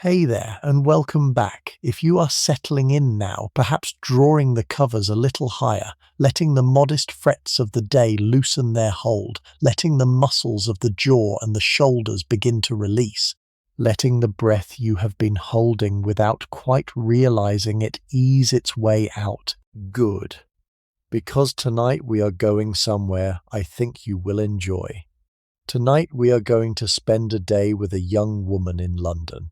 Hey there, and welcome back. If you are settling in now, perhaps drawing the covers a little higher, letting the modest frets of the day loosen their hold, letting the muscles of the jaw and the shoulders begin to release, letting the breath you have been holding without quite realizing it ease its way out. Good. Because tonight we are going somewhere I think you will enjoy. Tonight we are going to spend a day with a young woman in London,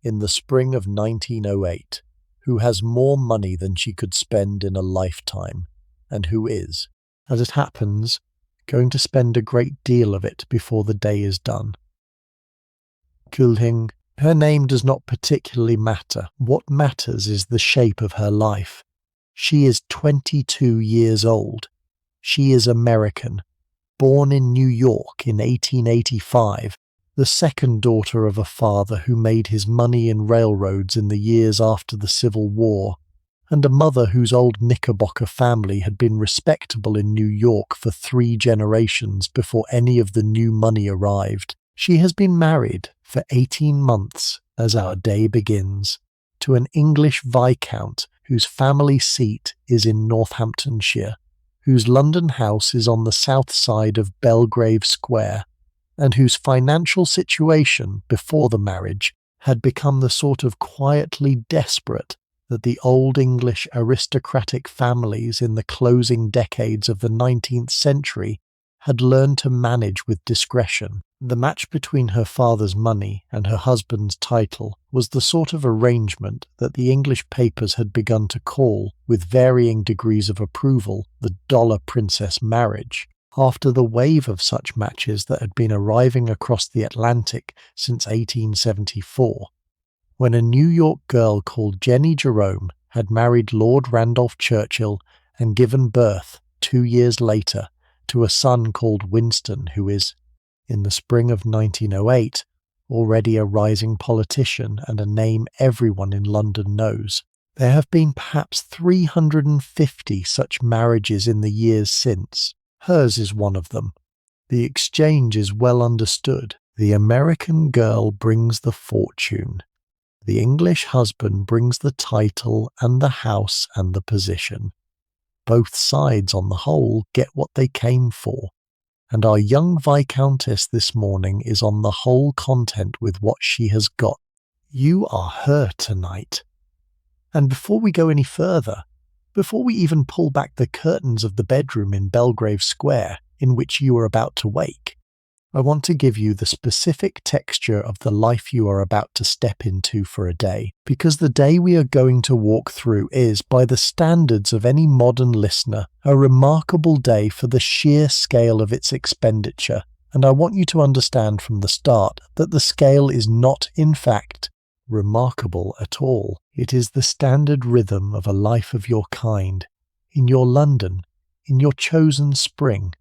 in the spring of 1908, who has more money than she could spend in a lifetime, and who is, as it happens, going to spend a great deal of it before the day is done. Crumbling. Her name does not particularly matter. What matters is the shape of her life. She is 22 years old. She is American, born in New York in 1885, the second daughter of a father who made his money in railroads in the years after the Civil War, and a mother whose old Knickerbocker family had been respectable in New York for 3 generations before any of the new money arrived. She has been married for 18 months as our day begins, to an English viscount whose family seat is in Northamptonshire, whose London house is on the south side of Belgrave Square, and whose financial situation before the marriage had become the sort of quietly desperate that the old English aristocratic families in the closing decades of the 19th century had learned to manage with discretion. The match between her father's money and her husband's title was the sort of arrangement that the English papers had begun to call, with varying degrees of approval, the Dollar Princess marriage, after the wave of such matches that had been arriving across the Atlantic since 1874, when a New York girl called Jenny Jerome had married Lord Randolph Churchill and given birth, 2 years later, to a son called Winston, who is, in the spring of 1908, already a rising politician and a name everyone in London knows. There have been perhaps 350 such marriages in the years since. Hers is one of them. The exchange is well understood. The American girl brings the fortune. The English husband brings the title and the house and the position. Both sides, on the whole, get what they came for. And our young viscountess this morning is on the whole content with what she has got. You are her tonight. And before we go any further, before we even pull back the curtains of the bedroom in Belgrave Square in which you are about to wake, I want to give you the specific texture of the life you are about to step into for a day, because the day we are going to walk through is, by the standards of any modern listener, a remarkable day for the sheer scale of its expenditure, and I want you to understand from the start that the scale is not, in fact, remarkable at all. It is the standard rhythm of a life of your kind, in your London, in your chosen spring.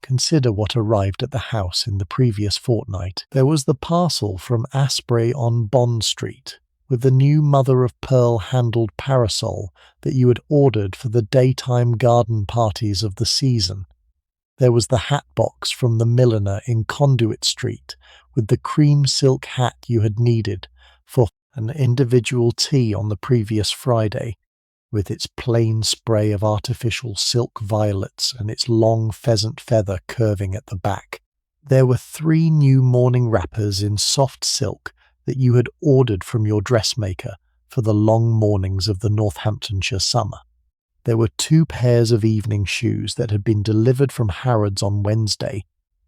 Consider what arrived at the house in the previous fortnight. There was the parcel from Asprey on Bond Street, with the new mother-of-pearl handled parasol that you had ordered for the daytime garden parties of the season. There was the hat box from the milliner in Conduit Street, with the cream silk hat you had needed for an individual tea on the previous Friday, with its plain spray of artificial silk violets and its long pheasant feather curving at the back. There were 3 new morning wrappers in soft silk that you had ordered from your dressmaker for the long mornings of the Northamptonshire summer. There were 2 pairs of evening shoes that had been delivered from Harrods on Wednesday,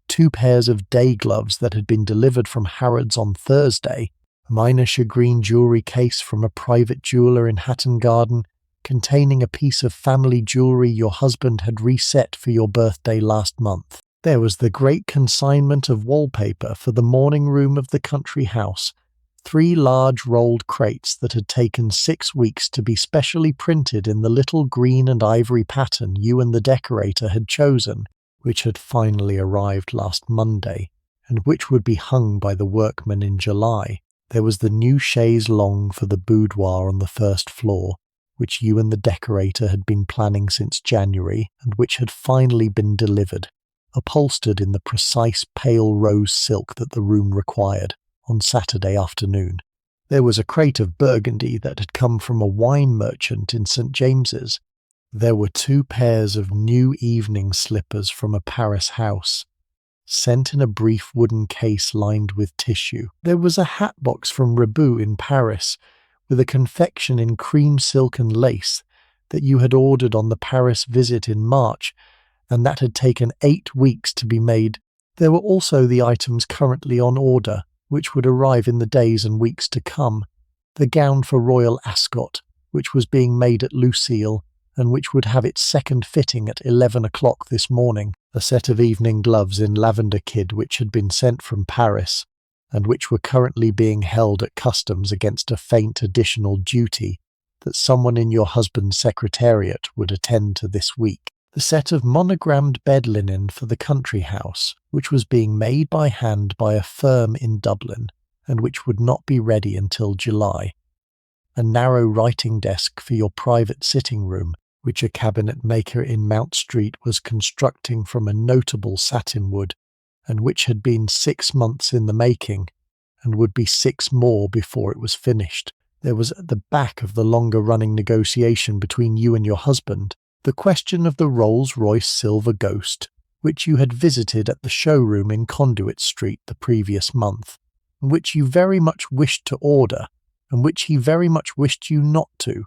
2 pairs of day gloves that had been delivered from Harrods on Thursday, a minor shagreen jewellery case from a private jeweller in Hatton Garden, containing a piece of family jewellery your husband had reset for your birthday last month. There was the great consignment of wallpaper for the morning room of the country house, 3 large rolled crates that had taken 6 weeks to be specially printed in the little green and ivory pattern you and the decorator had chosen, which had finally arrived last Monday, and which would be hung by the workmen in July. There was the new chaise longue for the boudoir on the first floor, which you and the decorator had been planning since January, and which had finally been delivered, upholstered in the precise pale rose silk that the room required, on Saturday afternoon. There was a crate of Burgundy that had come from a wine merchant in St. James's. There were 2 pairs of new evening slippers from a Paris house, sent in a brief wooden case lined with tissue. There was a hat box from Reboux in Paris, with a confection in cream silk and lace that you had ordered on the Paris visit in March, and that had taken 8 weeks to be made. There were also the items currently on order, which would arrive in the days and weeks to come. The gown for Royal Ascot, which was being made at Lucile, and which would have its second fitting at 11 o'clock this morning. A set of evening gloves in lavender kid which had been sent from Paris, and which were currently being held at customs against a faint additional duty that someone in your husband's secretariat would attend to this week. The set of monogrammed bed linen for the country house, which was being made by hand by a firm in Dublin, and which would not be ready until July. A narrow writing desk for your private sitting room, which a cabinet maker in Mount Street was constructing from a notable satin wood, and which had been 6 months in the making, and would be 6 more before it was finished. There was at the back of the longer-running negotiation between you and your husband the question of the Rolls-Royce Silver Ghost, which you had visited at the showroom in Conduit Street the previous month, and which you very much wished to order, and which he very much wished you not to,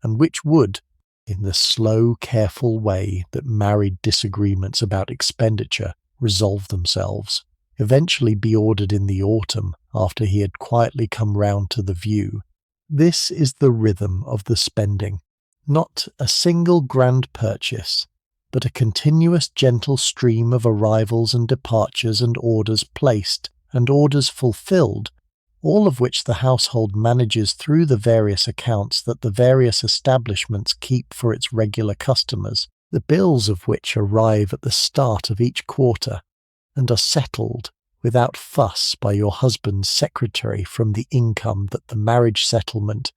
and which would, in the slow, careful way that married disagreements about expenditure resolve themselves, eventually be ordered in the autumn after he had quietly come round to the view. This is the rhythm of the spending. Not a single grand purchase, but a continuous gentle stream of arrivals and departures and orders placed and orders fulfilled, all of which the household manages through the various accounts that the various establishments keep for its regular customers, the bills of which arrive at the start of each quarter and are settled without fuss by your husband's secretary from the income that the marriage settlement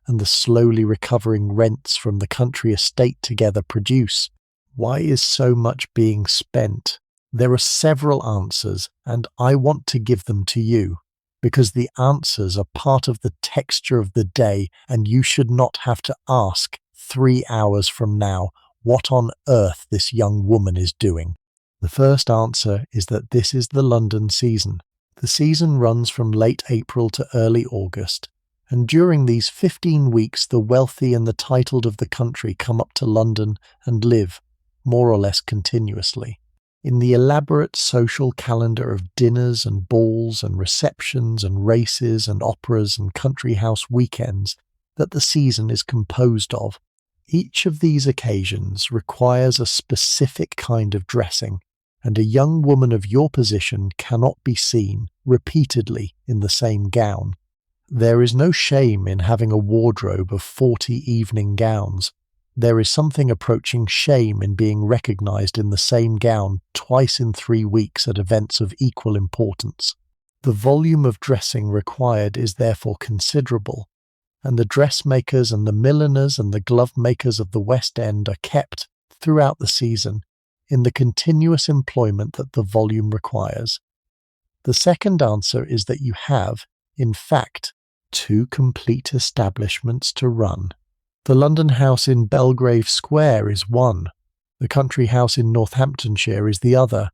and the slowly recovering rents from the country estate together produce. Why is so much being spent? There are several answers, and I want to give them to you, because the answers are part of the texture of the day, and you should not have to ask 3 hours from now what on earth this young woman is doing. The first answer is that this is the London season. The season runs from late April to early August, and during these 15 weeks the wealthy and the titled of the country come up to London and live, more or less continuously, in the elaborate social calendar of dinners and balls and receptions and races and operas and country house weekends that the season is composed of. Each of these occasions requires a specific kind of dressing, and a young woman of your position cannot be seen repeatedly in the same gown. There is no shame in having a wardrobe of 40 evening gowns. There is something approaching shame in being recognized in the same gown twice in 3 weeks at events of equal importance. The volume of dressing required is therefore considerable, and the dressmakers and the milliners and the glove makers of the West End are kept, throughout the season, in the continuous employment that the volume requires. The second answer is that you have, in fact, 2 complete establishments to run. The London house in Belgrave Square is one, the country house in Northamptonshire is the other.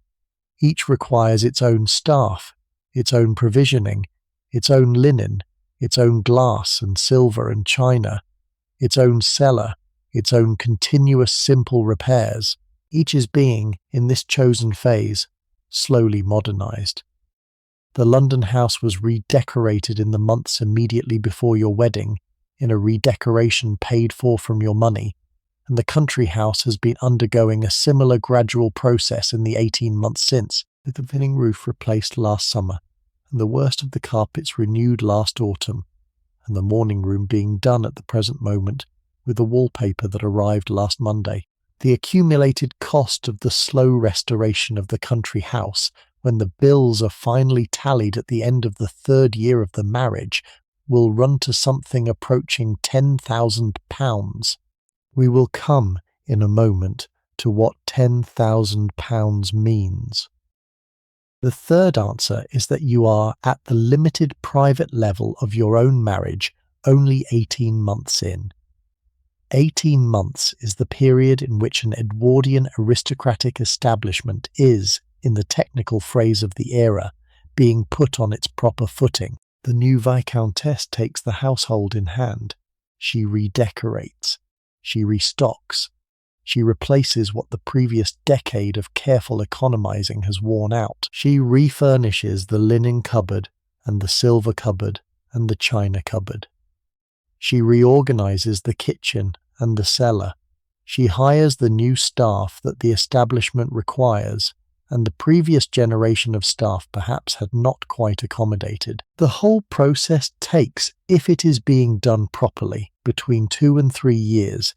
Each requires its own staff, its own provisioning, its own linen, its own glass and silver and china, its own cellar, its own continuous simple repairs. Each is being, in this chosen phase, slowly modernized. The London house was redecorated in the months immediately before your wedding, in a redecoration paid for from your money, and the country house has been undergoing a similar gradual process in the 18 months since, with the thinning roof replaced last summer, and the worst of the carpets renewed last autumn, and the morning room being done at the present moment, with the wallpaper that arrived last Monday. The accumulated cost of the slow restoration of the country house, when the bills are finally tallied at the end of the 3rd year of the marriage, will run to something approaching £10,000. We will come, in a moment, to what £10,000 means. The third answer is that you are at the limited private level of your own marriage only 18 months in. 18 months is the period in which an Edwardian aristocratic establishment is, in the technical phrase of the era, being put on its proper footing. The new viscountess takes the household in hand. She redecorates. She restocks. She replaces what the previous decade of careful economizing has worn out. She refurnishes the linen cupboard and the silver cupboard and the china cupboard. She reorganizes the kitchen and the cellar. She hires the new staff that the establishment requires, and the previous generation of staff perhaps had not quite accommodated. The whole process takes, if it is being done properly, between 2 and 3 years,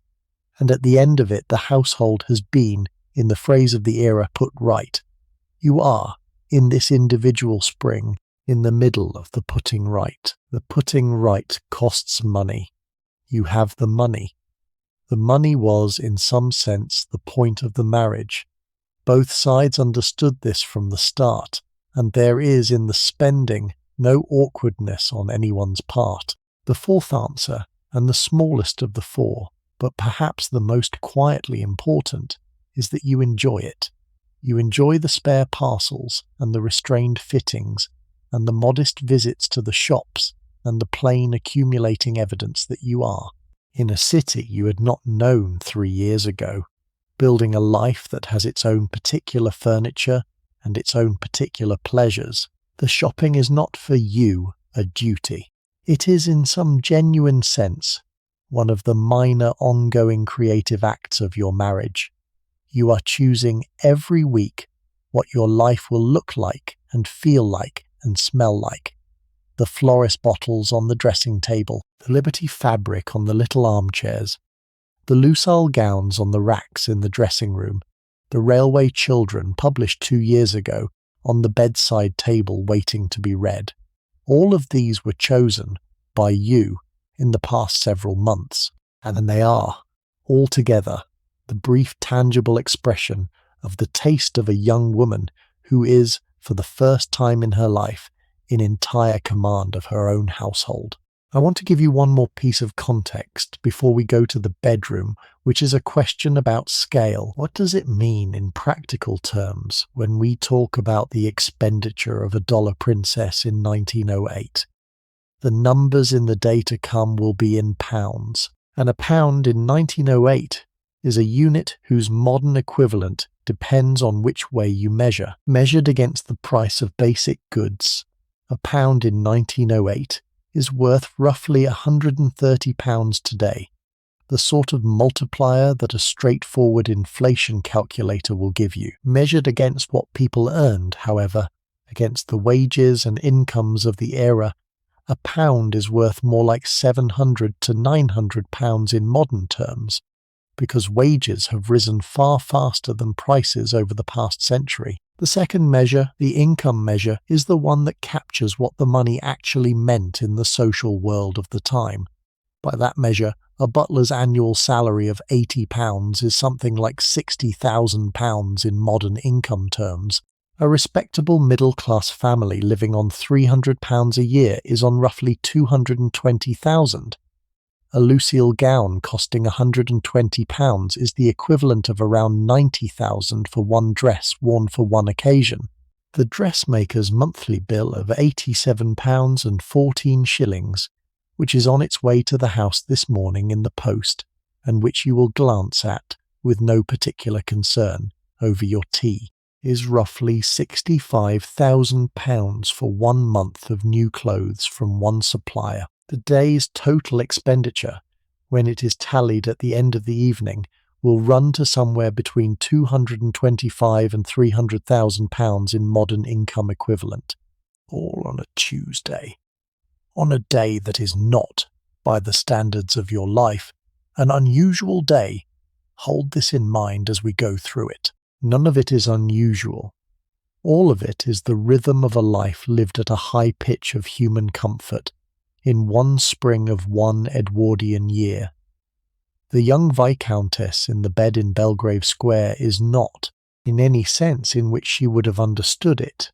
and at the end of it the household has been, in the phrase of the era, put right. You are, in this individual spring, in the middle of the putting right. The putting right costs money. You have the money. The money was, in some sense, the point of the marriage. Both sides understood this from the start, and there is in the spending no awkwardness on anyone's part. The fourth answer, and the smallest of the four, but perhaps the most quietly important, is that you enjoy it. You enjoy the spare parcels and the restrained fittings and the modest visits to the shops and the plain accumulating evidence that you are, in a city you had not known 3 years ago, building a life that has its own particular furniture and its own particular pleasures. The shopping is not for you a duty. It is, in some genuine sense, one of the minor ongoing creative acts of your marriage. You are choosing every week what your life will look like and feel like and smell like. The florist bottles on the dressing table, the Liberty fabric on the little armchairs, the Lucile gowns on the racks in the dressing room, the railway children published 2 years ago on the bedside table waiting to be read. All of these were chosen by you in the past several months, and they are, altogether, the brief tangible expression of the taste of a young woman who is, for the first time in her life, in entire command of her own household. I want to give you one more piece of context before we go to the bedroom, which is a question about scale. What does it mean in practical terms when we talk about the expenditure of a dollar princess in 1908? The numbers in the day to come will be in pounds, and a pound in 1908 is a unit whose modern equivalent depends on which way you measure. Measured against the price of basic goods, a pound in 1908 is worth roughly £130 today, the sort of multiplier that a straightforward inflation calculator will give you. Measured against what people earned, however, against the wages and incomes of the era, a pound is worth more like £700 to £900 in modern terms, because wages have risen far faster than prices over the past century. The second measure, the income measure, is the one that captures what the money actually meant in the social world of the time. By that measure, a butler's annual salary of £80 is something like £60,000 in modern income terms. A respectable middle-class family living on £300 a year is on roughly £220,000. A Lucile gown costing £120 is the equivalent of around £90,000 for one dress worn for one occasion. The dressmaker's monthly bill of £87.14, which is on its way to the house this morning in the post, and which you will glance at, with no particular concern, over your tea, is roughly £65,000 for 1 month of new clothes from one supplier. The day's total expenditure, when it is tallied at the end of the evening, will run to somewhere between £225,000 and £300,000 in modern income equivalent, all on a Tuesday. On a day that is not, by the standards of your life, an unusual day. Hold this in mind as we go through it. None of it is unusual. All of it is the rhythm of a life lived at a high pitch of human comfort, in one spring of one Edwardian year. The young viscountess in the bed in Belgrave Square is not, in any sense in which she would have understood it,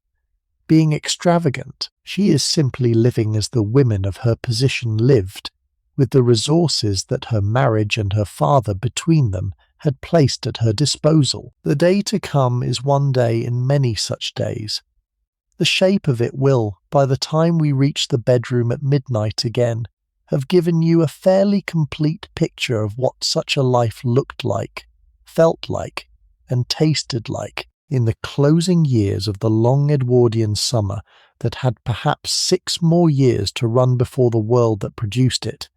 being extravagant. She is simply living as the women of her position lived, with the resources that her marriage and her father between them had placed at her disposal. The day to come is one day in many such days. The shape of it will, by the time we reach the bedroom at midnight again, have given you a fairly complete picture of what such a life looked like, felt like, and tasted like in the closing years of the long Edwardian summer that had perhaps 6 more years to run before the world that produced it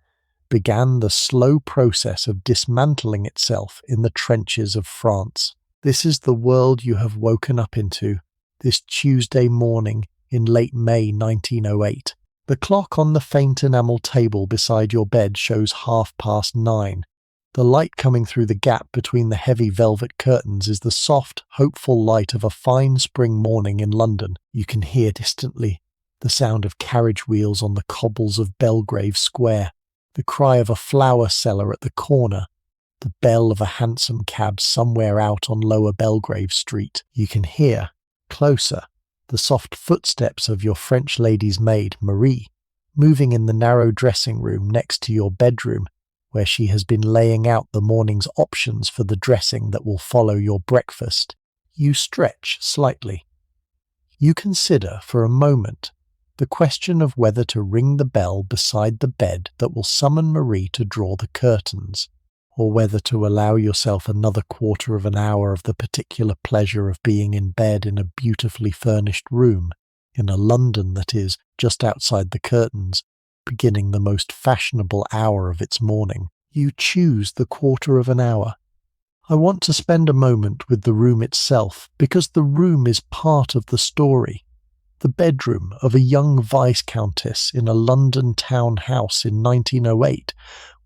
began the slow process of dismantling itself in the trenches of France. This is the world you have woken up into this Tuesday morning in late May 1908. The clock on the faint enamel table beside your bed shows 9:30. The light coming through the gap between the heavy velvet curtains is the soft, hopeful light of a fine spring morning in London. You can hear distantly the sound of carriage wheels on the cobbles of Belgrave Square, the cry of a flower seller at the corner, the bell of a hansom cab somewhere out on Lower Belgrave Street. You can hear, closer, the soft footsteps of your French lady's maid, Marie, moving in the narrow dressing room next to your bedroom, where she has been laying out the morning's options for the dressing that will follow your breakfast. You stretch slightly. You consider for a moment the question of whether to ring the bell beside the bed that will summon Marie to draw the curtains, or whether to allow yourself another quarter of an hour of the particular pleasure of being in bed in a beautifully furnished room, in a London that is, just outside the curtains, beginning the most fashionable hour of its morning. You choose the quarter of an hour. I want to spend a moment with the room itself, because the room is part of the story. The bedroom of a young viscountess in a London town house in 1908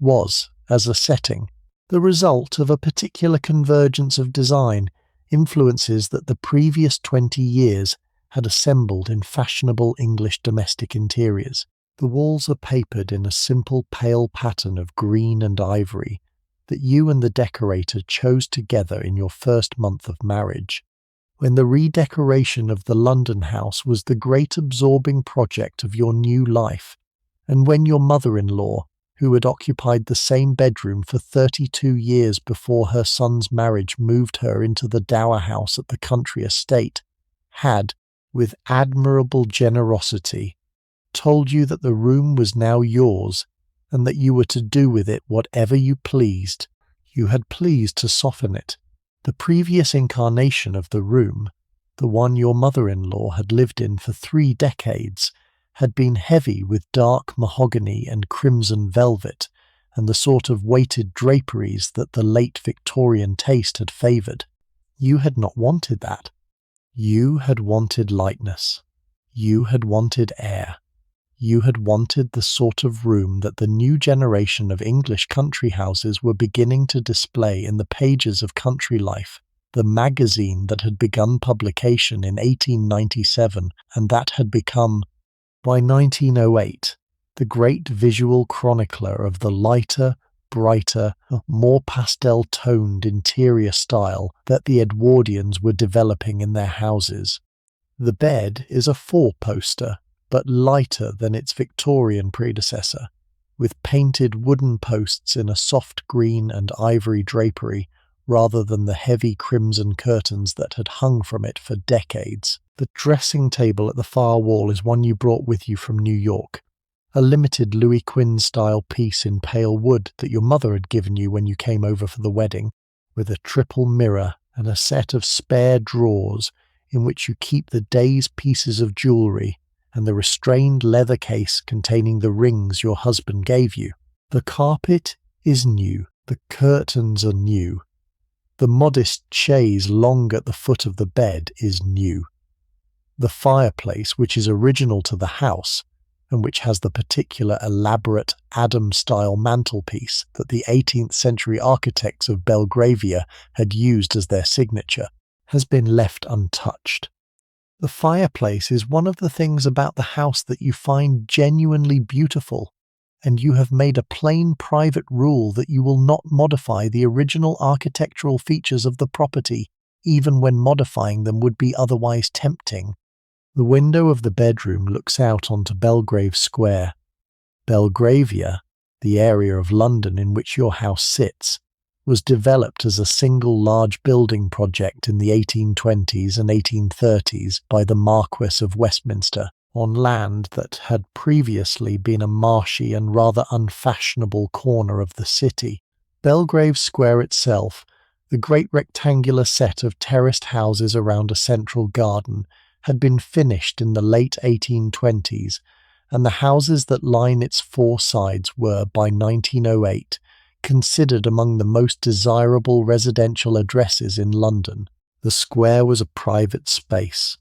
was, as a setting, the result of a particular convergence of design, influences that the previous 20 years had assembled in fashionable English domestic interiors. The walls are papered in a simple pale pattern of green and ivory that you and the decorator chose together in your first month of marriage, when the redecoration of the London house was the great absorbing project of your new life, and when your mother-in-law, who had occupied the same bedroom for 32 years before her son's marriage moved her into the dower house at the country estate, had, with admirable generosity, told you that the room was now yours, and that you were to do with it whatever you pleased. You had pleased to soften it. The previous incarnation of the room, the one your mother-in-law had lived in for 3 decades, had been heavy with dark mahogany and crimson velvet, and the sort of weighted draperies that the late Victorian taste had favoured. You had not wanted that. You had wanted lightness. You had wanted air. You had wanted the sort of room that the new generation of English country houses were beginning to display in the pages of Country Life, the magazine that had begun publication in 1897 and that had become, by 1908, the great visual chronicler of the lighter, brighter, more pastel-toned interior style that the Edwardians were developing in their houses. The bed is a 4-poster, but lighter than its Victorian predecessor, with painted wooden posts in a soft green and ivory drapery, rather than the heavy crimson curtains that had hung from it for decades. The dressing table at the far wall is one you brought with you from New York, a limited Louis Quinze-style piece in pale wood that your mother had given you when you came over for the wedding, with a triple mirror and a set of spare drawers in which you keep the day's pieces of jewellery, and the restrained leather case containing the rings your husband gave you. The carpet is new, the curtains are new, the modest chaise long at the foot of the bed is new. The fireplace, which is original to the house, and which has the particular elaborate Adam-style mantelpiece that the 18th century architects of Belgravia had used as their signature, has been left untouched. The fireplace is one of the things about the house that you find genuinely beautiful, and you have made a plain private rule that you will not modify the original architectural features of the property, even when modifying them would be otherwise tempting. The window of the bedroom looks out onto Belgrave Square. Belgravia, the area of London in which your house sits, was developed as a single large building project in the 1820s and 1830s by the Marquess of Westminster on land that had previously been a marshy and rather unfashionable corner of the city. Belgrave Square itself, the great rectangular set of terraced houses around a central garden, had been finished in the late 1820s, and the houses that line its four sides were, by 1908, considered among the most desirable residential addresses in London. The square was a private space.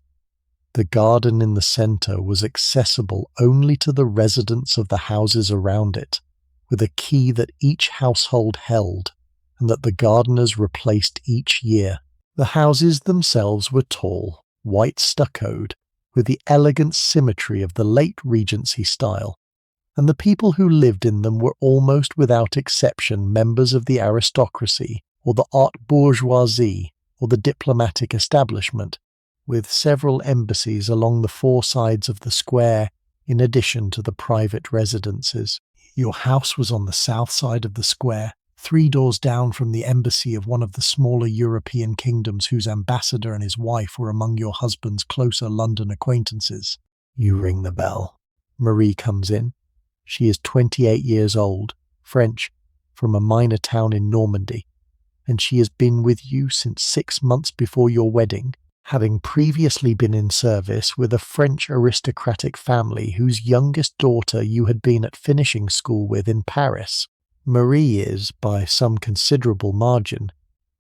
The garden in the centre was accessible only to the residents of the houses around it, with a key that each household held, and that the gardeners replaced each year. The houses themselves were tall, white stuccoed, with the elegant symmetry of the late Regency style, and the people who lived in them were almost without exception members of the aristocracy, or the haute bourgeoisie, or the diplomatic establishment, with several embassies along the four sides of the square, in addition to the private residences. Your house was on the south side of the square, 3 doors down from the embassy of one of the smaller European kingdoms whose ambassador and his wife were among your husband's closer London acquaintances. You ring the bell. Marie comes in. She is 28 years old, French, from a minor town in Normandy, and she has been with you since 6 months before your wedding, having previously been in service with a French aristocratic family whose youngest daughter you had been at finishing school with in Paris. Marie is, by some considerable margin,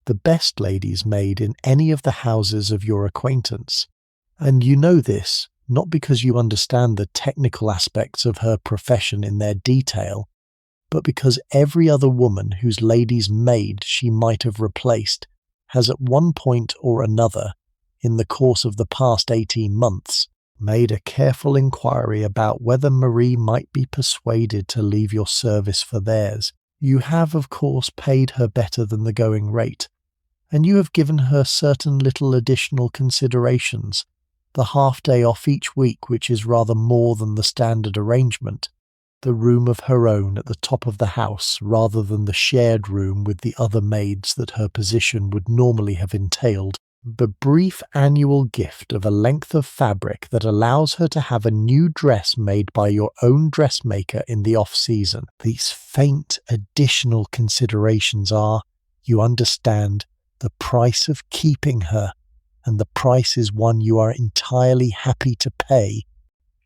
the best lady's maid in any of the houses of your acquaintance, and you know this not because you understand the technical aspects of her profession in their detail, but because every other woman whose lady's maid she might have replaced has at one point or another, in the course of the past 18 months, made a careful inquiry about whether Marie might be persuaded to leave your service for theirs. You have, of course, paid her better than the going rate, and you have given her certain little additional considerations, the half-day off each week, which is rather more than the standard arrangement, the room of her own at the top of the house rather than the shared room with the other maids that her position would normally have entailed, the brief annual gift of a length of fabric that allows her to have a new dress made by your own dressmaker in the off-season. These faint additional considerations are, you understand, the price of keeping her, and the price is one you are entirely happy to pay.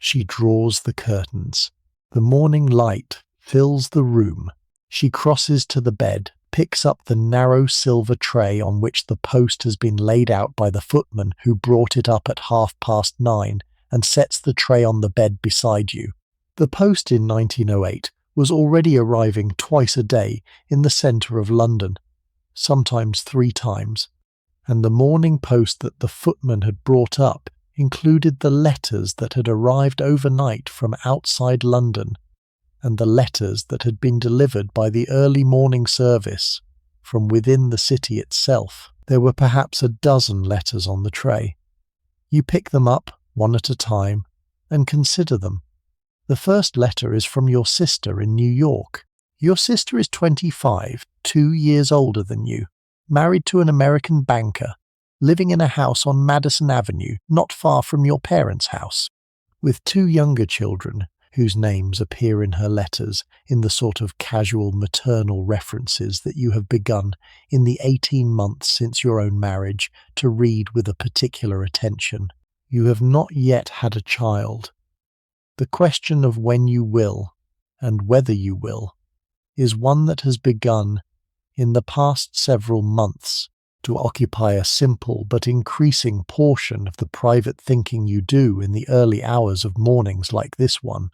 She draws the curtains. The morning light fills the room. She crosses to the bed, picks up the narrow silver tray on which the post has been laid out by the footman who brought it up at 9:30, and sets the tray on the bed beside you. The post in 1908 was already arriving twice a day in the centre of London, sometimes 3 times, and the morning post that the footman had brought up included the letters that had arrived overnight from outside London, and the letters that had been delivered by the early morning service from within the city itself. There were perhaps a dozen letters on the tray. You pick them up, one at a time, and consider them. The first letter is from your sister in New York. Your sister is 25, 2 years older than you, married to an American banker, living in a house on Madison Avenue, not far from your parents' house, with 2 younger children, whose names appear in her letters in the sort of casual maternal references that you have begun, in the 18 months since your own marriage, to read with a particular attention. You have not yet had a child. The question of when you will, and whether you will, is one that has begun, in the past several months, to occupy a simple but increasing portion of the private thinking you do in the early hours of mornings like this one,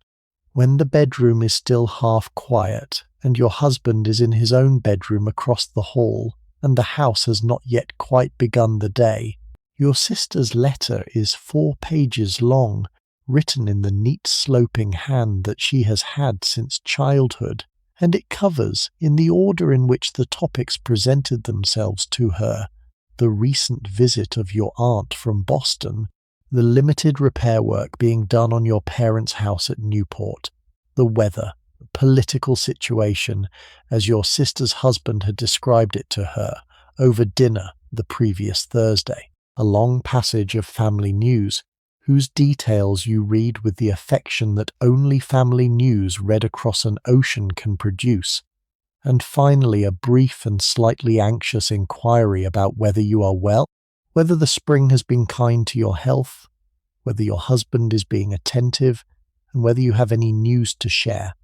when the bedroom is still half quiet, and your husband is in his own bedroom across the hall, and the house has not yet quite begun the day. Your sister's letter is 4 pages long, written in the neat sloping hand that she has had since childhood, and it covers, in the order in which the topics presented themselves to her, the recent visit of your aunt from Boston, The limited repair work being done on your parents' house at Newport, the weather, the political situation, as your sister's husband had described it to her over dinner the previous Thursday, a long passage of family news, whose details you read with the affection that only family news read across an ocean can produce, and finally a brief and slightly anxious inquiry about whether you are well, whether the spring has been kind to your health, whether your husband is being attentive, and whether you have any news to share.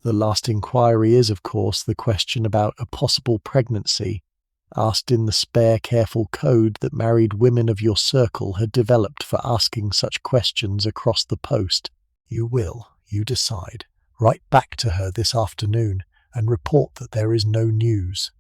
The last inquiry is, of course, the question about a possible pregnancy, asked in the spare, careful code that married women of your circle had developed for asking such questions across the post. You will, you decide, write back to her this afternoon and report that there is no news.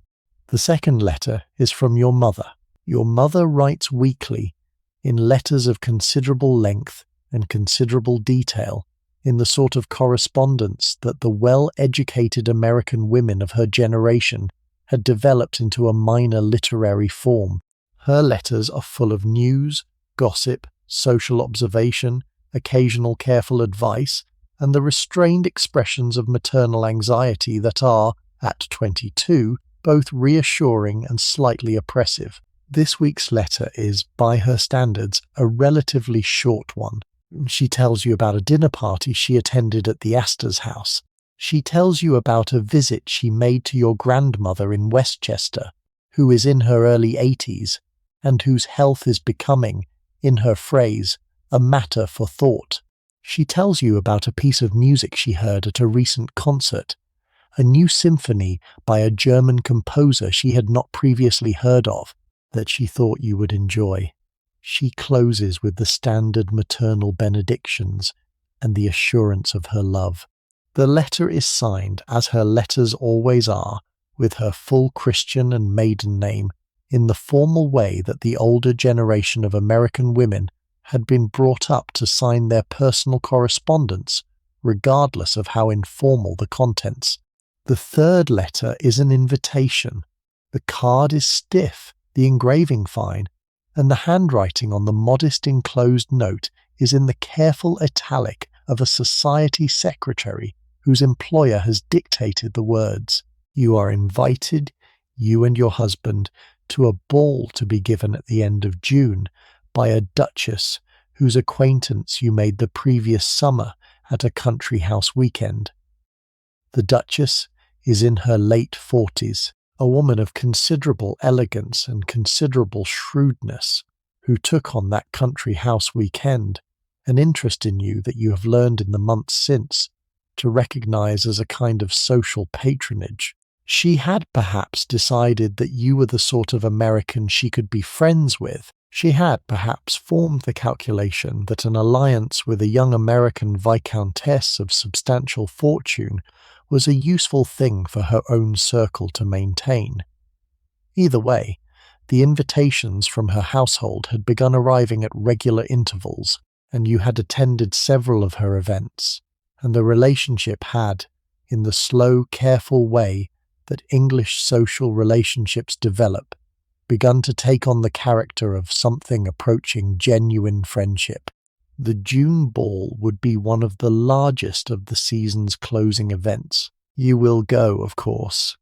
The second letter is from your mother. Your mother writes weekly, in letters of considerable length and considerable detail, in the sort of correspondence that the well-educated American women of her generation had developed into a minor literary form. Her letters are full of news, gossip, social observation, occasional careful advice, and the restrained expressions of maternal anxiety that are, at 22, both reassuring and slightly oppressive. This week's letter is, by her standards, a relatively short one. She tells you about a dinner party she attended at the Astor's house. She tells you about a visit she made to your grandmother in Westchester, who is in her early 80s, and whose health is becoming, in her phrase, a matter for thought. She tells you about a piece of music she heard at a recent concert, a new symphony by a German composer she had not previously heard of, that she thought you would enjoy. She closes with the standard maternal benedictions and the assurance of her love. The letter is signed, as her letters always are, with her full Christian and maiden name, in the formal way that the older generation of American women had been brought up to sign their personal correspondence, regardless of how informal the contents. The third letter is an invitation. The card is stiff, the engraving fine, and the handwriting on the modest enclosed note is in the careful italic of a society secretary whose employer has dictated the words. You are invited, you and your husband, to a ball to be given at the end of June by a duchess whose acquaintance you made the previous summer at a country house weekend. The duchess is in her late 40s, a woman of considerable elegance and considerable shrewdness, who took on that country house weekend an interest in you that you have learned in the months since to recognize as a kind of social patronage. She had perhaps decided that you were the sort of American she could be friends with. She had perhaps formed the calculation that an alliance with a young American viscountess of substantial fortune was a useful thing for her own circle to maintain. Either way, the invitations from her household had begun arriving at regular intervals, and you had attended several of her events, and the relationship had, in the slow, careful way that English social relationships develop, begun to take on the character of something approaching genuine friendship. The June ball would be one of the largest of the season's closing events. You will go, of course.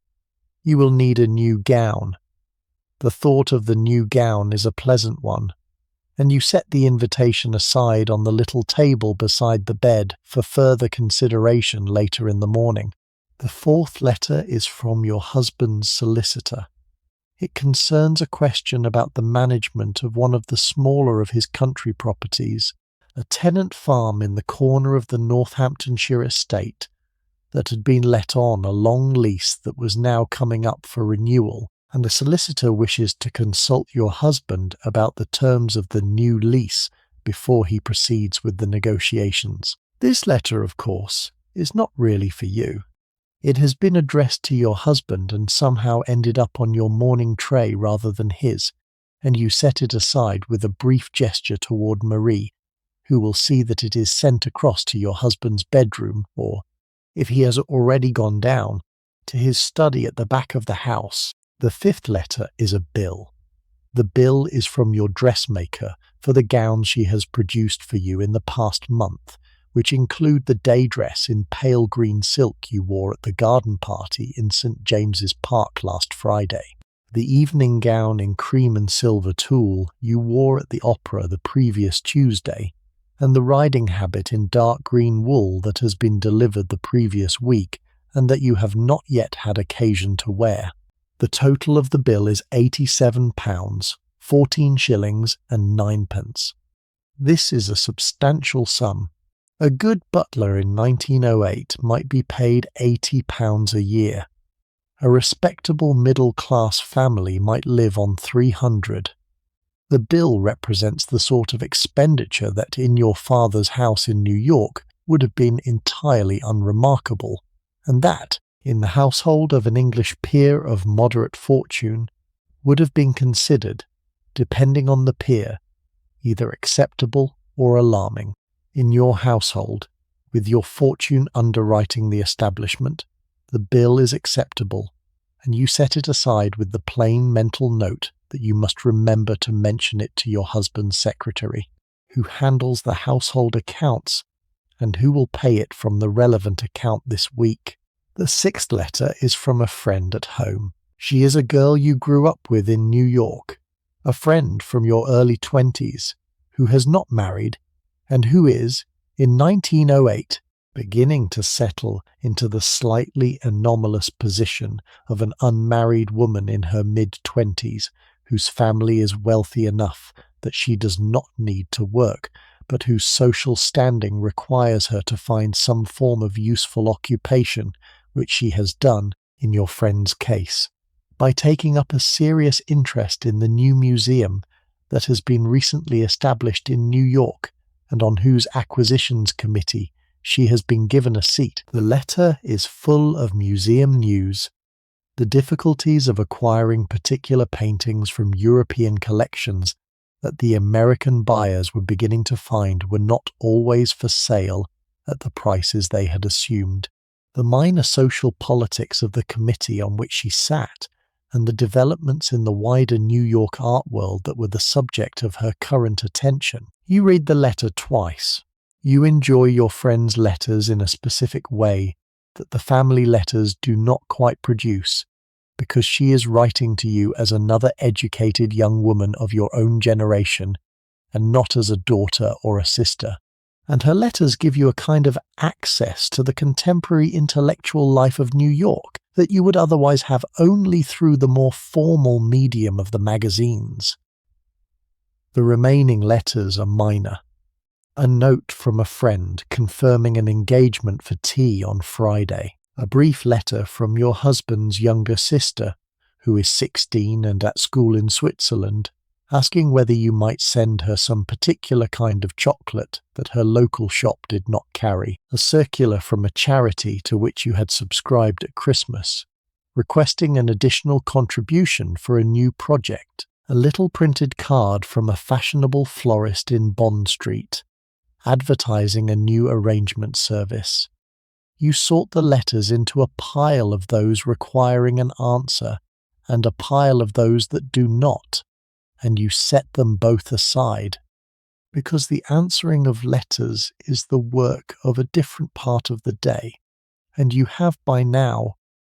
You will need a new gown. The thought of the new gown is a pleasant one, and you set the invitation aside on the little table beside the bed for further consideration later in the morning. The fourth letter is from your husband's solicitor. It concerns a question about the management of one of the smaller of his country properties, a tenant farm in the corner of the Northamptonshire estate that had been let on a long lease that was now coming up for renewal, and the solicitor wishes to consult your husband about the terms of the new lease before he proceeds with the negotiations. This letter, of course, is not really for you. It has been addressed to your husband and somehow ended up on your morning tray rather than his, and you set it aside with a brief gesture toward Marie, who will see that it is sent across to your husband's bedroom, or, if he has already gone down, to his study at the back of the house. The fifth letter is a bill. The bill is from your dressmaker for the gowns she has produced for you in the past month, which include the day dress in pale green silk you wore at the garden party in St. James's Park last Friday, the evening gown in cream and silver tulle you wore at the opera the previous Tuesday, and the riding habit in dark green wool that has been delivered the previous week and that you have not yet had occasion to wear. The total of the bill is £87, 14 shillings and 9 pence. This is a substantial sum. A good butler in 1908 might be paid £80 a year. A respectable middle-class family might live on 300. The bill represents the sort of expenditure that in your father's house in New York would have been entirely unremarkable, and that, in the household of an English peer of moderate fortune, would have been considered, depending on the peer, either acceptable or alarming. In your household, with your fortune underwriting the establishment, the bill is acceptable, and you set it aside with the plain mental note that you must remember to mention it to your husband's secretary, who handles the household accounts, and who will pay it from the relevant account this week. The 6th letter is from a friend at home. She is a girl you grew up with in New York, a friend from your early 20s, who has not married, and who is, in 1908, beginning to settle into the slightly anomalous position of an unmarried woman in her mid-20s, whose family is wealthy enough that she does not need to work, but whose social standing requires her to find some form of useful occupation, which she has done in your friend's case, by taking up a serious interest in the new museum that has been recently established in New York, and on whose acquisitions committee she has been given a seat. The letter is full of museum news. The difficulties of acquiring particular paintings from European collections that the American buyers were beginning to find were not always for sale at the prices they had assumed. The minor social politics of the committee on which she sat, and the developments in the wider New York art world that were the subject of her current attention. You read the letter twice. You enjoy your friend's letters in a specific way that the family letters do not quite produce, because she is writing to you as another educated young woman of your own generation, and not as a daughter or a sister. And her letters give you a kind of access to the contemporary intellectual life of New York that you would otherwise have only through the more formal medium of the magazines. The remaining letters are minor. A note from a friend confirming an engagement for tea on Friday. A brief letter from your husband's younger sister, who is 16 and at school in Switzerland, asking whether you might send her some particular kind of chocolate that her local shop did not carry. A circular from a charity to which you had subscribed at Christmas, requesting an additional contribution for a new project. A little printed card from a fashionable florist in Bond Street, advertising a new arrangement service. You sort the letters into a pile of those requiring an answer and a pile of those that do not, and you set them both aside, because the answering of letters is the work of a different part of the day, and you have by now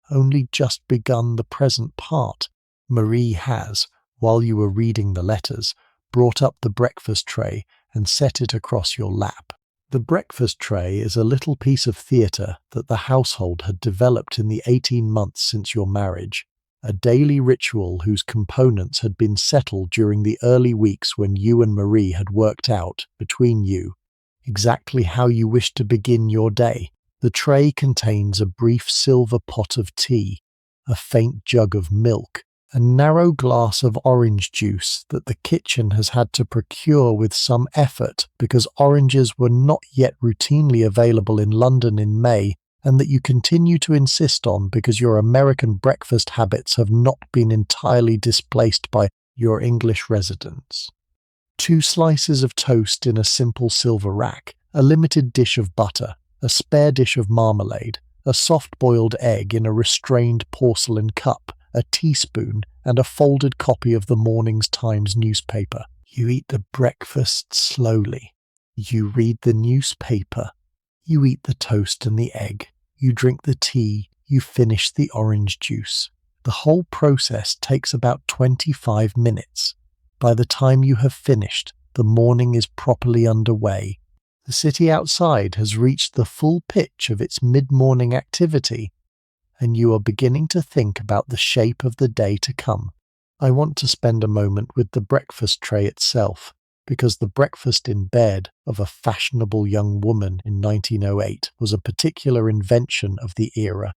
only just begun the present part. Marie has, while you were reading the letters, brought up the breakfast tray and set it across your lap. The breakfast tray is a little piece of theatre that the household had developed in the 18 months since your marriage, a daily ritual whose components had been settled during the early weeks when you and Marie had worked out, between you, exactly how you wished to begin your day. The tray contains a brief silver pot of tea, a faint jug of milk, a narrow glass of orange juice that the kitchen has had to procure with some effort because oranges were not yet routinely available in London in May, and that you continue to insist on because your American breakfast habits have not been entirely displaced by your English residence. 2 slices of toast in a simple silver rack, a limited dish of butter, a spare dish of marmalade, a soft-boiled egg in a restrained porcelain cup, a teaspoon, and a folded copy of the morning's Times newspaper. You eat the breakfast slowly. You read the newspaper. You eat the toast and the egg. You drink the tea. You finish the orange juice. The whole process takes about 25 minutes. By the time you have finished, the morning is properly underway. The city outside has reached the full pitch of its mid-morning activity, and you are beginning to think about the shape of the day to come. I want to spend a moment with the breakfast tray itself, because the breakfast in bed of a fashionable young woman in 1908 was a particular invention of the era,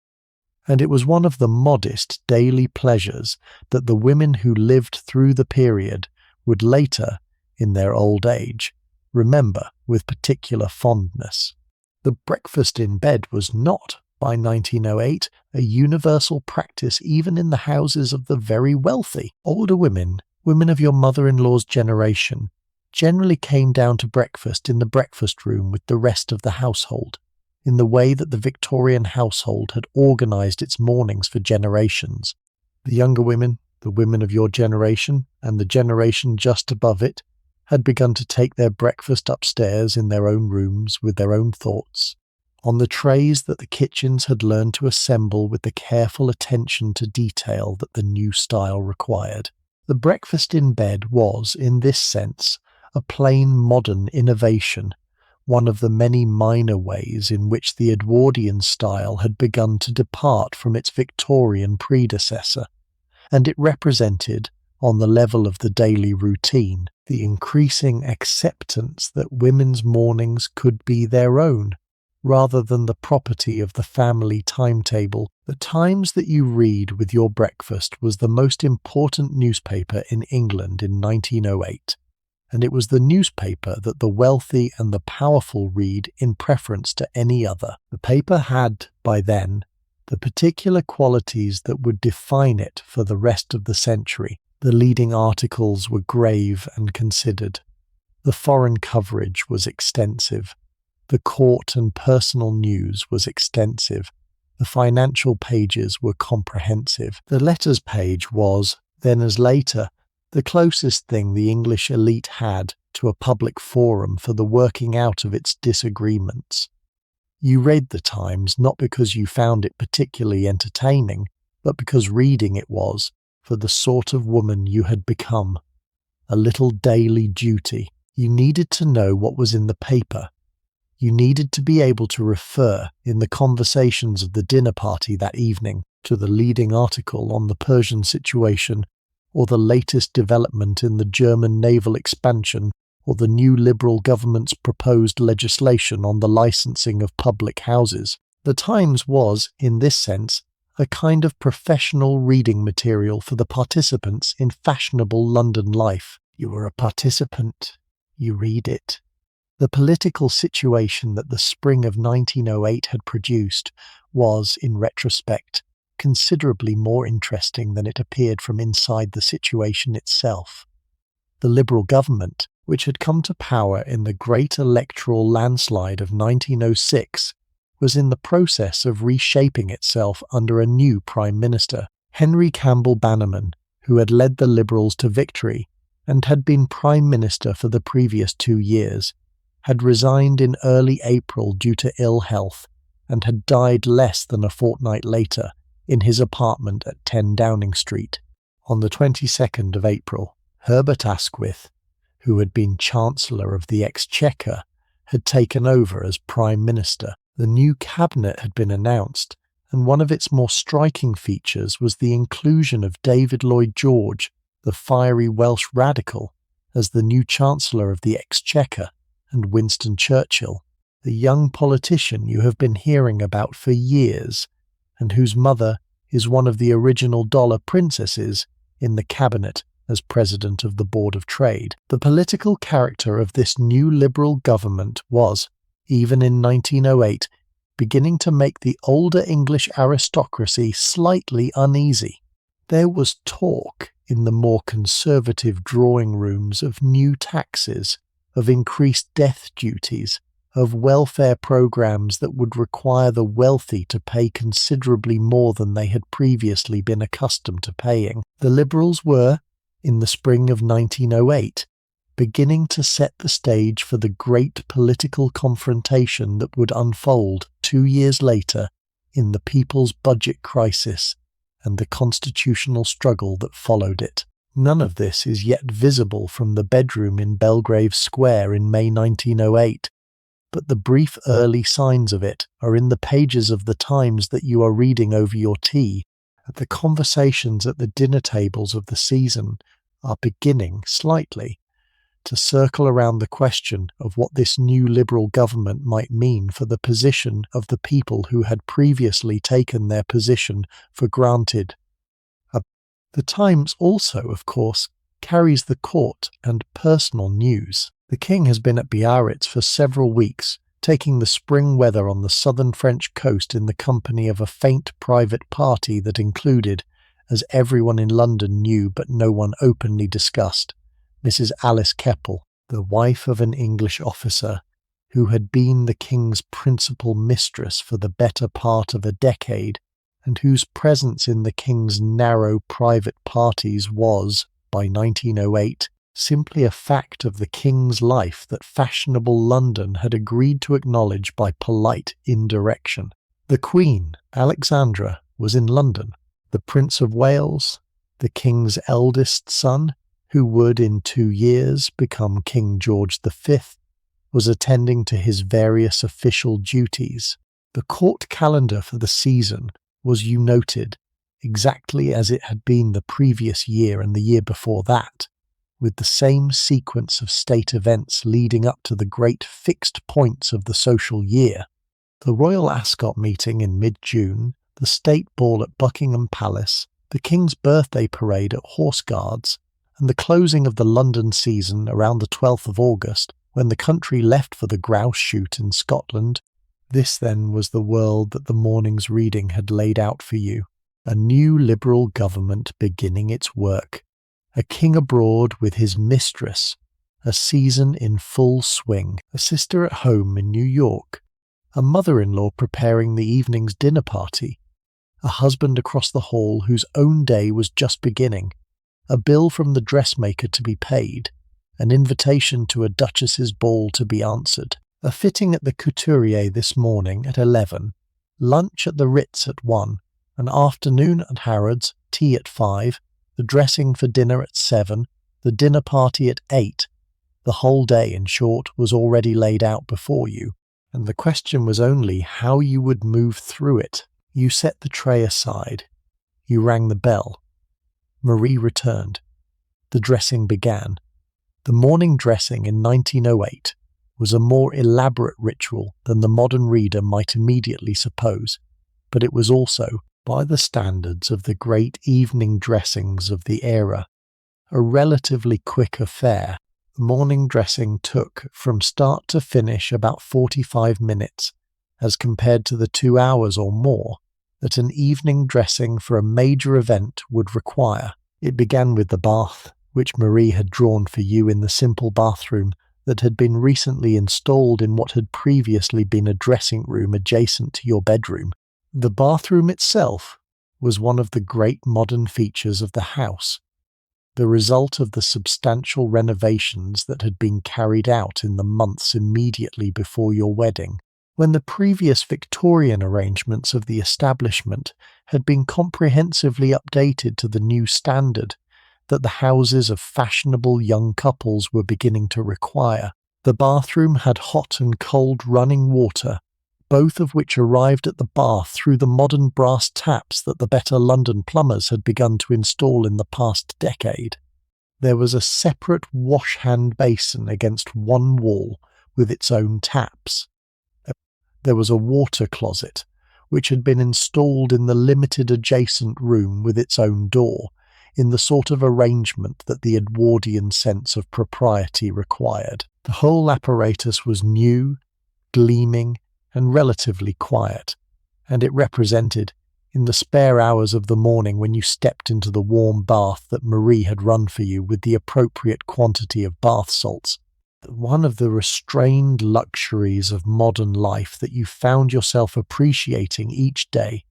and it was one of the modest daily pleasures that the women who lived through the period would later, in their old age, remember with particular fondness. The breakfast in bed was not, by 1908, a universal practice even in the houses of the very wealthy. Older women of your mother-in-law's generation, generally came down to breakfast in the breakfast room with the rest of the household, in the way that the Victorian household had organised its mornings for generations. The younger women, the women of your generation, and the generation just above it, had begun to take their breakfast upstairs in their own rooms with their own thoughts, on the trays that the kitchens had learned to assemble with the careful attention to detail that the new style required. The breakfast in bed was, in this sense, a plain modern innovation, one of the many minor ways in which the Edwardian style had begun to depart from its Victorian predecessor, and it represented, on the level of the daily routine, the increasing acceptance that women's mornings could be their own, rather than the property of the family timetable. The Times that you read with your breakfast was the most important newspaper in England in 1908, and it was the newspaper that the wealthy and the powerful read in preference to any other. The paper had, by then, the particular qualities that would define it for the rest of the century. The leading articles were grave and considered. The foreign coverage was extensive. The court and personal news was extensive. The financial pages were comprehensive. The letters page was, then as later, the closest thing the English elite had to a public forum for the working out of its disagreements. You read the Times not because you found it particularly entertaining, but because reading it was, for the sort of woman you had become, a little daily duty. You needed to know what was in the paper. You needed to be able to refer, in the conversations of the dinner party that evening, to the leading article on the Persian situation, or the latest development in the German naval expansion, or the new Liberal government's proposed legislation on the licensing of public houses. The Times was, in this sense, a kind of professional reading material for the participants in fashionable London life. You were a participant. You read it. The political situation that the spring of 1908 had produced was, in retrospect, considerably more interesting than it appeared from inside the situation itself. The Liberal government, which had come to power in the great electoral landslide of 1906, was in the process of reshaping itself under a new Prime Minister. Henry Campbell Bannerman, who had led the Liberals to victory and had been Prime Minister for the previous 2 years, had resigned in early April due to ill health and had died less than a fortnight later in his apartment at 10 Downing Street. On the 22nd of April, Herbert Asquith, who had been Chancellor of the Exchequer, had taken over as Prime Minister. The new cabinet had been announced, and one of its more striking features was the inclusion of David Lloyd George, the fiery Welsh radical, as the new Chancellor of the Exchequer, and Winston Churchill, the young politician you have been hearing about for years, and whose mother is one of the original dollar princesses, in the cabinet as President of the Board of Trade. The political character of this new Liberal government was, even in 1908, beginning to make the older English aristocracy slightly uneasy. There was talk in the more conservative drawing rooms of new taxes, of increased death duties, of welfare programs that would require the wealthy to pay considerably more than they had previously been accustomed to paying. The Liberals were, in the spring of 1908, beginning to set the stage for the great political confrontation that would unfold 2 years later in the people's budget crisis and the constitutional struggle that followed it. None of this is yet visible from the bedroom in Belgrave Square in May 1908, but the brief early signs of it are in the pages of the Times that you are reading over your tea. The conversations at the dinner tables of the season are beginning slightly to circle around the question of what this new Liberal government might mean for the position of the people who had previously taken their position for granted. The Times also, of course, carries the court and personal news. The king has been at Biarritz for several weeks, taking the spring weather on the southern French coast in the company of a faint private party that included, as everyone in London knew but no one openly discussed, Mrs. Alice Keppel, the wife of an English officer who had been the king's principal mistress for the better part of a decade, and whose presence in the king's narrow private parties was, by 1908, simply a fact of the king's life that fashionable London had agreed to acknowledge by polite indirection. The Queen, Alexandra, was in London. The Prince of Wales, the king's eldest son, who would in 2 years become King George V, was attending to his various official duties. The court calendar for the season was, you noted, exactly as it had been the previous year and the year before that, with the same sequence of state events leading up to the great fixed points of the social year. The Royal Ascot meeting in mid-June, the State Ball at Buckingham Palace, the King's birthday parade at Horse Guards, and the closing of the London season around the 12th of August, when the country left for the grouse shoot in Scotland. This then was the world that the morning's reading had laid out for you. A new Liberal government beginning its work. A king abroad with his mistress. A season in full swing. A sister at home in New York. A mother-in-law preparing the evening's dinner party. A husband across the hall whose own day was just beginning. A bill from the dressmaker to be paid. An invitation to a duchess's ball to be answered. A fitting at the couturier this morning at 11, lunch at the Ritz at 1, an afternoon at Harrods, tea at 5, the dressing for dinner at 7, the dinner party at 8. The whole day, in short, was already laid out before you, and the question was only how you would move through it. You set the tray aside. You rang the bell. Marie returned. The dressing began. The morning dressing in 1908 was a more elaborate ritual than the modern reader might immediately suppose, but it was also, by the standards of the great evening dressings of the era, a relatively quick affair. The morning dressing took, from start to finish, about 45 minutes, as compared to the 2 hours or more that an evening dressing for a major event would require. It began with the bath, which Marie had drawn for you in the simple bathroom that had been recently installed in what had previously been a dressing room adjacent to your bedroom. The bathroom itself was one of the great modern features of the house, the result of the substantial renovations that had been carried out in the months immediately before your wedding, when the previous Victorian arrangements of the establishment had been comprehensively updated to the new standard that the houses of fashionable young couples were beginning to require. The bathroom had hot and cold running water, both of which arrived at the bath through the modern brass taps that the better London plumbers had begun to install in the past decade. There was a separate wash-hand basin against one wall with its own taps. There was a water closet, which had been installed in the limited adjacent room with its own door, in the sort of arrangement that the Edwardian sense of propriety required. The whole apparatus was new, gleaming, and relatively quiet, and it represented, in the spare hours of the morning when you stepped into the warm bath that Marie had run for you with the appropriate quantity of bath salts, one of the restrained luxuries of modern life that you found yourself appreciating each day.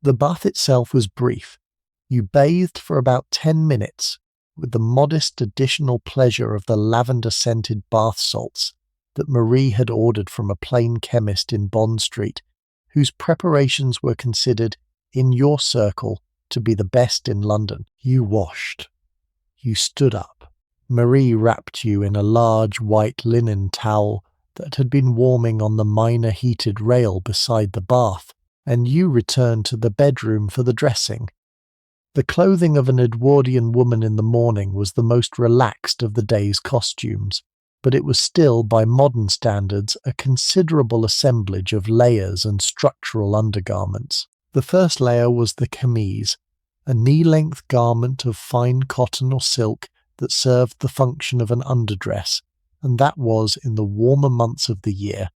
The bath itself was brief. You bathed for about 10 minutes, with the modest additional pleasure of the lavender-scented bath salts that Marie had ordered from a plain chemist in Bond Street, whose preparations were considered, in your circle, to be the best in London. You washed. You stood up. Marie wrapped you in a large white linen towel that had been warming on the minor heated rail beside the bath, and you returned to the bedroom for the dressing. The clothing of an Edwardian woman in the morning was the most relaxed of the day's costumes, but it was still, by modern standards, a considerable assemblage of layers and structural undergarments. The first layer was the chemise, a knee-length garment of fine cotton or silk that served the function of an underdress, and that was, in the warmer months of the year,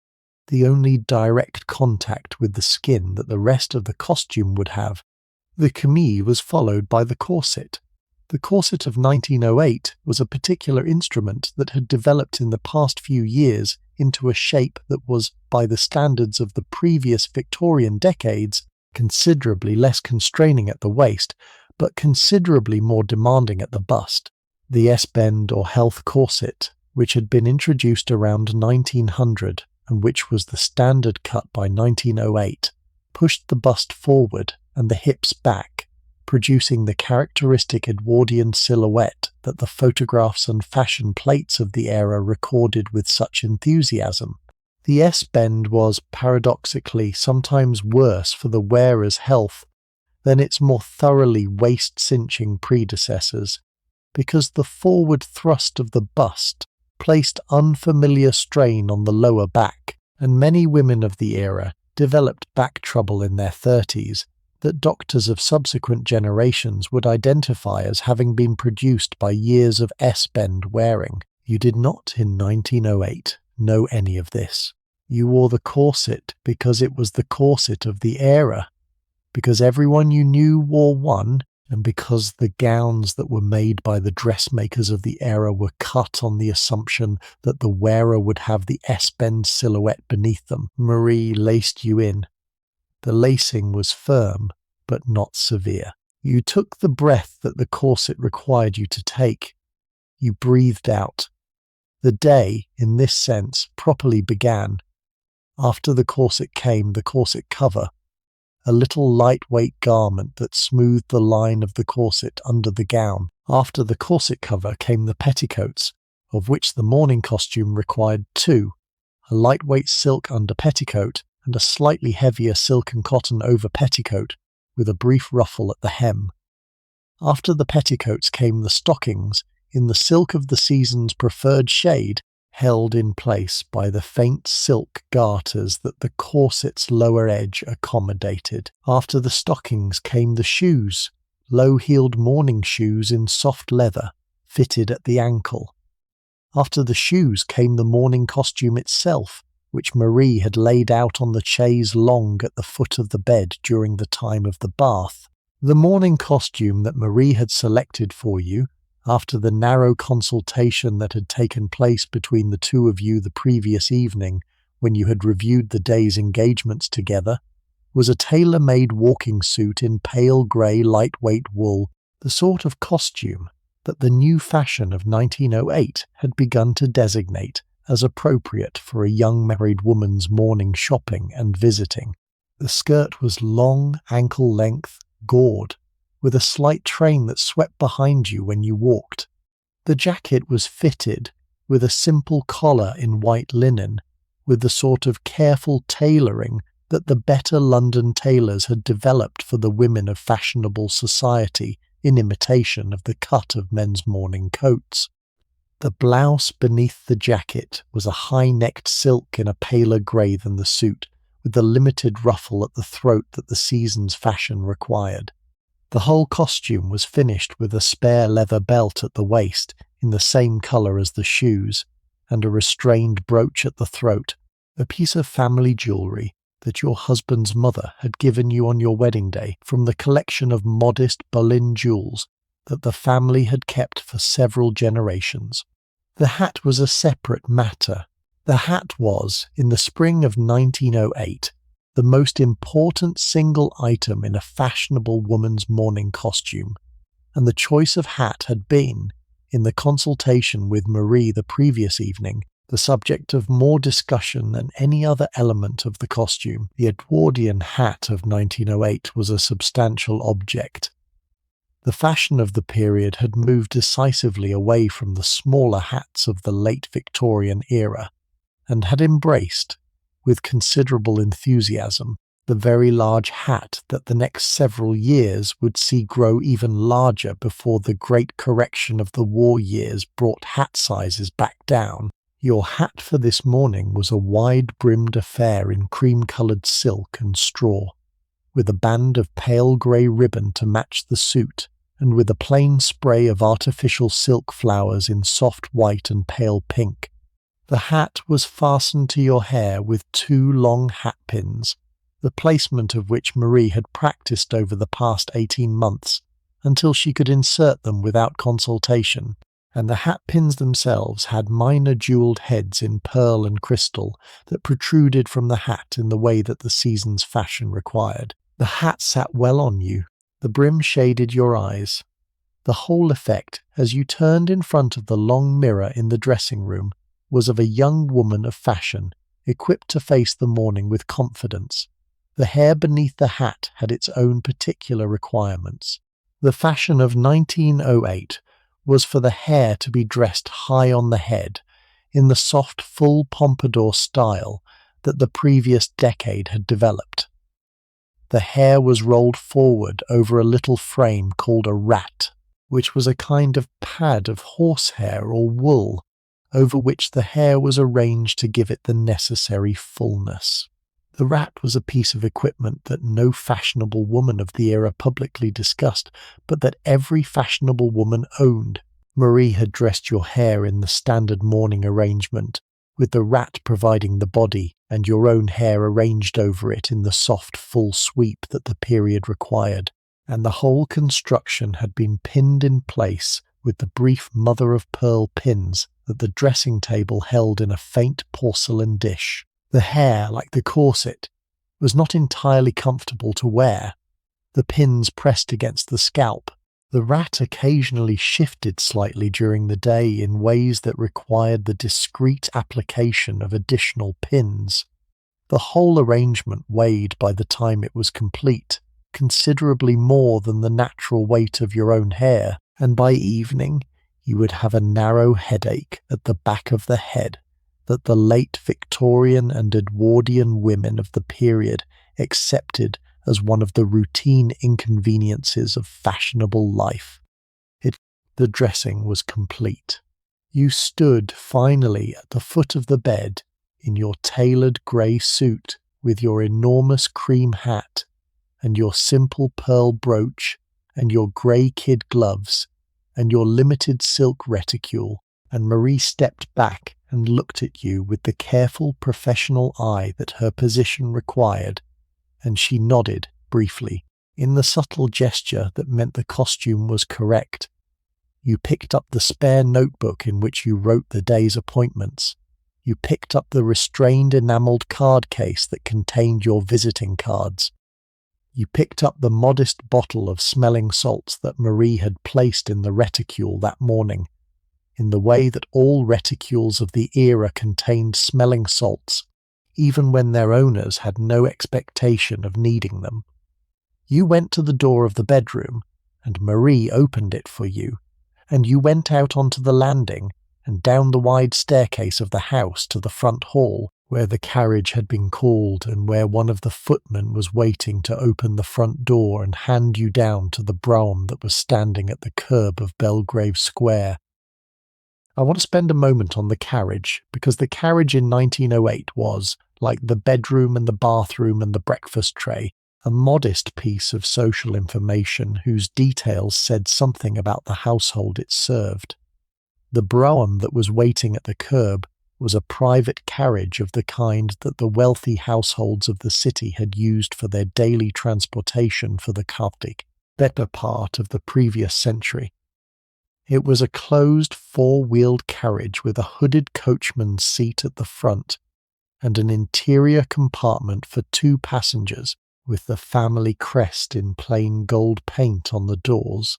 the only direct contact with the skin that the rest of the costume would have. The chemise was followed by the corset. The corset of 1908 was a particular instrument that had developed in the past few years into a shape that was, by the standards of the previous Victorian decades, considerably less constraining at the waist, but considerably more demanding at the bust. The S-bend or health corset, which had been introduced around 1900 and which was the standard cut by 1908, pushed the bust forward and the hips back, producing the characteristic Edwardian silhouette that the photographs and fashion plates of the era recorded with such enthusiasm. The S-bend was, paradoxically, sometimes worse for the wearer's health than its more thoroughly waist-cinching predecessors, because the forward thrust of the bust placed unfamiliar strain on the lower back, and many women of the era developed back trouble in their 30s that doctors of subsequent generations would identify as having been produced by years of S-bend wearing. You did not, in 1908, know any of this. You wore the corset because it was the corset of the era, because everyone you knew wore one, and because the gowns that were made by the dressmakers of the era were cut on the assumption that the wearer would have the S-bend silhouette beneath them. Marie laced you in. The lacing was firm, but not severe. You took the breath that the corset required you to take. You breathed out. The day, in this sense, properly began. After the corset came the corset cover, a little lightweight garment that smoothed the line of the corset under the gown. After the corset cover came the petticoats, of which the morning costume required two, a lightweight silk under petticoat and a slightly heavier silk and cotton over petticoat, with a brief ruffle at the hem. After the petticoats came the stockings, in the silk of the season's preferred shade, held in place by the faint silk garters that the corset's lower edge accommodated. After the stockings came the shoes, low-heeled morning shoes in soft leather, fitted at the ankle. After the shoes came the morning costume itself, which Marie had laid out on the chaise longue at the foot of the bed during the time of the bath. The morning costume that Marie had selected for you, after the narrow consultation that had taken place between the two of you the previous evening when you had reviewed the day's engagements together, was a tailor-made walking suit in pale grey lightweight wool, the sort of costume that the new fashion of 1908 had begun to designate as appropriate for a young married woman's morning shopping and visiting. The skirt was long, ankle-length, gored, with a slight train that swept behind you when you walked. The jacket was fitted, with a simple collar in white linen, with the sort of careful tailoring that the better London tailors had developed for the women of fashionable society in imitation of the cut of men's morning coats. The blouse beneath the jacket was a high-necked silk in a paler grey than the suit, with the limited ruffle at the throat that the season's fashion required. The whole costume was finished with a spare leather belt at the waist, in the same colour as the shoes, and a restrained brooch at the throat, a piece of family jewellery that your husband's mother had given you on your wedding day from the collection of modest Berlin jewels that the family had kept for several generations. The hat was a separate matter. The hat was, in the spring of 1908, the most important single item in a fashionable woman's morning costume. and the choice of hat had been, in the consultation with Marie the previous evening, the subject of more discussion than any other element of the costume. The Edwardian hat of 1908 was a substantial object. The fashion of the period had moved decisively away from the smaller hats of the late Victorian era, and had embraced, with considerable enthusiasm, the very large hat that the next several years would see grow even larger before the great correction of the war years brought hat sizes back down. Your hat for this morning was a wide-brimmed affair in cream-coloured silk and straw, with a band of pale grey ribbon to match the suit, and with a plain spray of artificial silk flowers in soft white and pale pink. The hat was fastened to your hair with 2 long hat pins, the placement of which Marie had practised over the past 18 months, until she could insert them without consultation, and the hat pins themselves had minor jewelled heads in pearl and crystal that protruded from the hat in the way that the season's fashion required. The hat sat well on you, the brim shaded your eyes. The whole effect, as you turned in front of the long mirror in the dressing room, was of a young woman of fashion, equipped to face the morning with confidence. The hair beneath the hat had its own particular requirements. The fashion of 1908 was for the hair to be dressed high on the head, in the soft full pompadour style that the previous decade had developed. The hair was rolled forward over a little frame called a rat, which was a kind of pad of horsehair or wool, over which the hair was arranged to give it the necessary fullness. The rat was a piece of equipment that no fashionable woman of the era publicly discussed, but that every fashionable woman owned. Marie had dressed your hair in the standard morning arrangement, with the rat providing the body and your own hair arranged over it in the soft full sweep that the period required, and the whole construction had been pinned in place with the brief mother-of-pearl pins that the dressing table held in a faint porcelain dish. The hair, like the corset, was not entirely comfortable to wear, the pins pressed against the scalp. The rat occasionally shifted slightly during the day in ways that required the discreet application of additional pins. The whole arrangement weighed, by the time it was complete, considerably more than the natural weight of your own hair, and by evening you would have a narrow headache at the back of the head that the late Victorian and Edwardian women of the period accepted as one of the routine inconveniences of fashionable life. The dressing was complete. You stood finally at the foot of the bed in your tailored grey suit with your enormous cream hat and your simple pearl brooch and your grey kid gloves and your limited silk reticule, and Marie stepped back and looked at you with the careful professional eye that her position required, and she nodded briefly, in the subtle gesture that meant the costume was correct. You picked up the spare notebook in which you wrote the day's appointments. You picked up the restrained enamelled card case that contained your visiting cards. You picked up the modest bottle of smelling salts that Marie had placed in the reticule that morning, in the way that all reticules of the era contained smelling salts, even when their owners had no expectation of needing them. You went to the door of the bedroom, and Marie opened it for you, and you went out onto the landing and down the wide staircase of the house to the front hall, where the carriage had been called and where one of the footmen was waiting to open the front door and hand you down to the brougham that was standing at the curb of Belgrave Square. I want to spend a moment on the carriage, because the carriage in 1908 was, like the bedroom and the bathroom and the breakfast tray, a modest piece of social information whose details said something about the household it served. The brougham that was waiting at the curb was a private carriage of the kind that the wealthy households of the city had used for their daily transportation for the better part of the previous century. It was a closed four-wheeled carriage with a hooded coachman's seat at the front and an interior compartment for 2 passengers with the family crest in plain gold paint on the doors.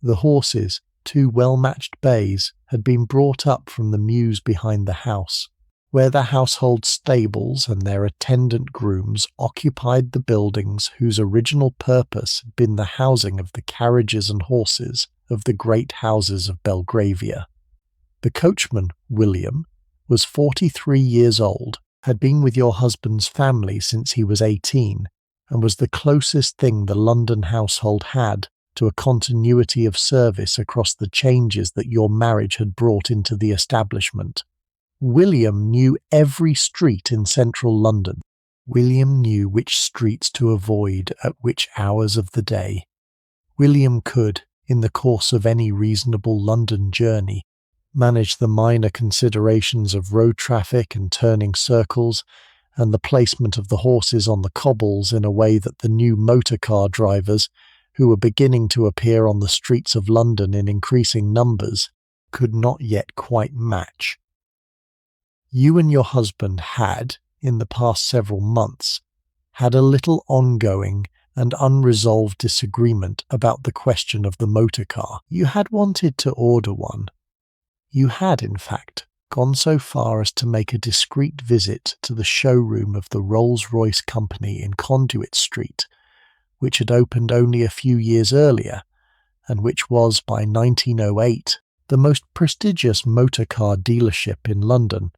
The horses, two well-matched bays, had been brought up from the mews behind the house, where the household stables and their attendant grooms occupied the buildings whose original purpose had been the housing of the carriages and horses of the great houses of Belgravia. The coachman, William, was 43 years old, had been with your husband's family since he was 18, and was the closest thing the London household had to a continuity of service across the changes that your marriage had brought into the establishment. William knew every street in central London. William knew which streets to avoid at which hours of the day. William could, in the course of any reasonable London journey, manage the minor considerations of road traffic and turning circles, and the placement of the horses on the cobbles in a way that the new motor car drivers, who were beginning to appear on the streets of London in increasing numbers, could not yet quite match. You and your husband had, in the past several months, had a little ongoing and unresolved disagreement about the question of the motor car. You had wanted to order one. You had, in fact, gone so far as to make a discreet visit to the showroom of the Rolls-Royce Company in Conduit Street, which had opened only a few years earlier, and which was, by 1908, the most prestigious motor car dealership in London.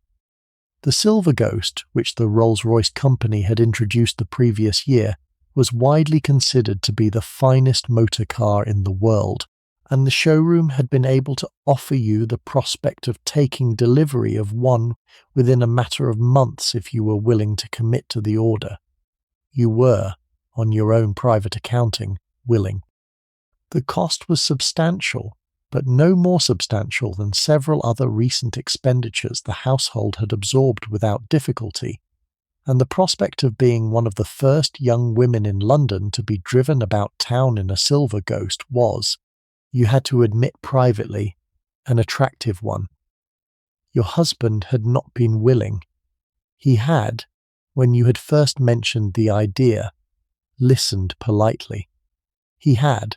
The Silver Ghost, which the Rolls-Royce Company had introduced the previous year, was widely considered to be the finest motor car in the world, and the showroom had been able to offer you the prospect of taking delivery of one within a matter of months if you were willing to commit to the order. You were, on your own private accounting, willing. The cost was substantial, but no more substantial than several other recent expenditures the household had absorbed without difficulty, and the prospect of being one of the first young women in London to be driven about town in a Silver Ghost was, you had to admit privately, an attractive one. Your husband had not been willing. He had, when you had first mentioned the idea, listened politely. He had,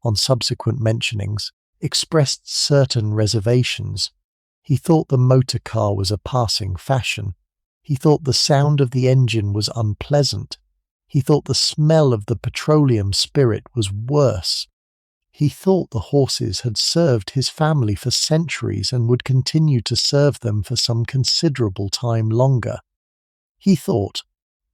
on subsequent mentionings, expressed certain reservations. He thought the motor car was a passing fashion. He thought the sound of the engine was unpleasant. He thought the smell of the petroleum spirit was worse. He thought the horses had served his family for centuries and would continue to serve them for some considerable time longer. He thought,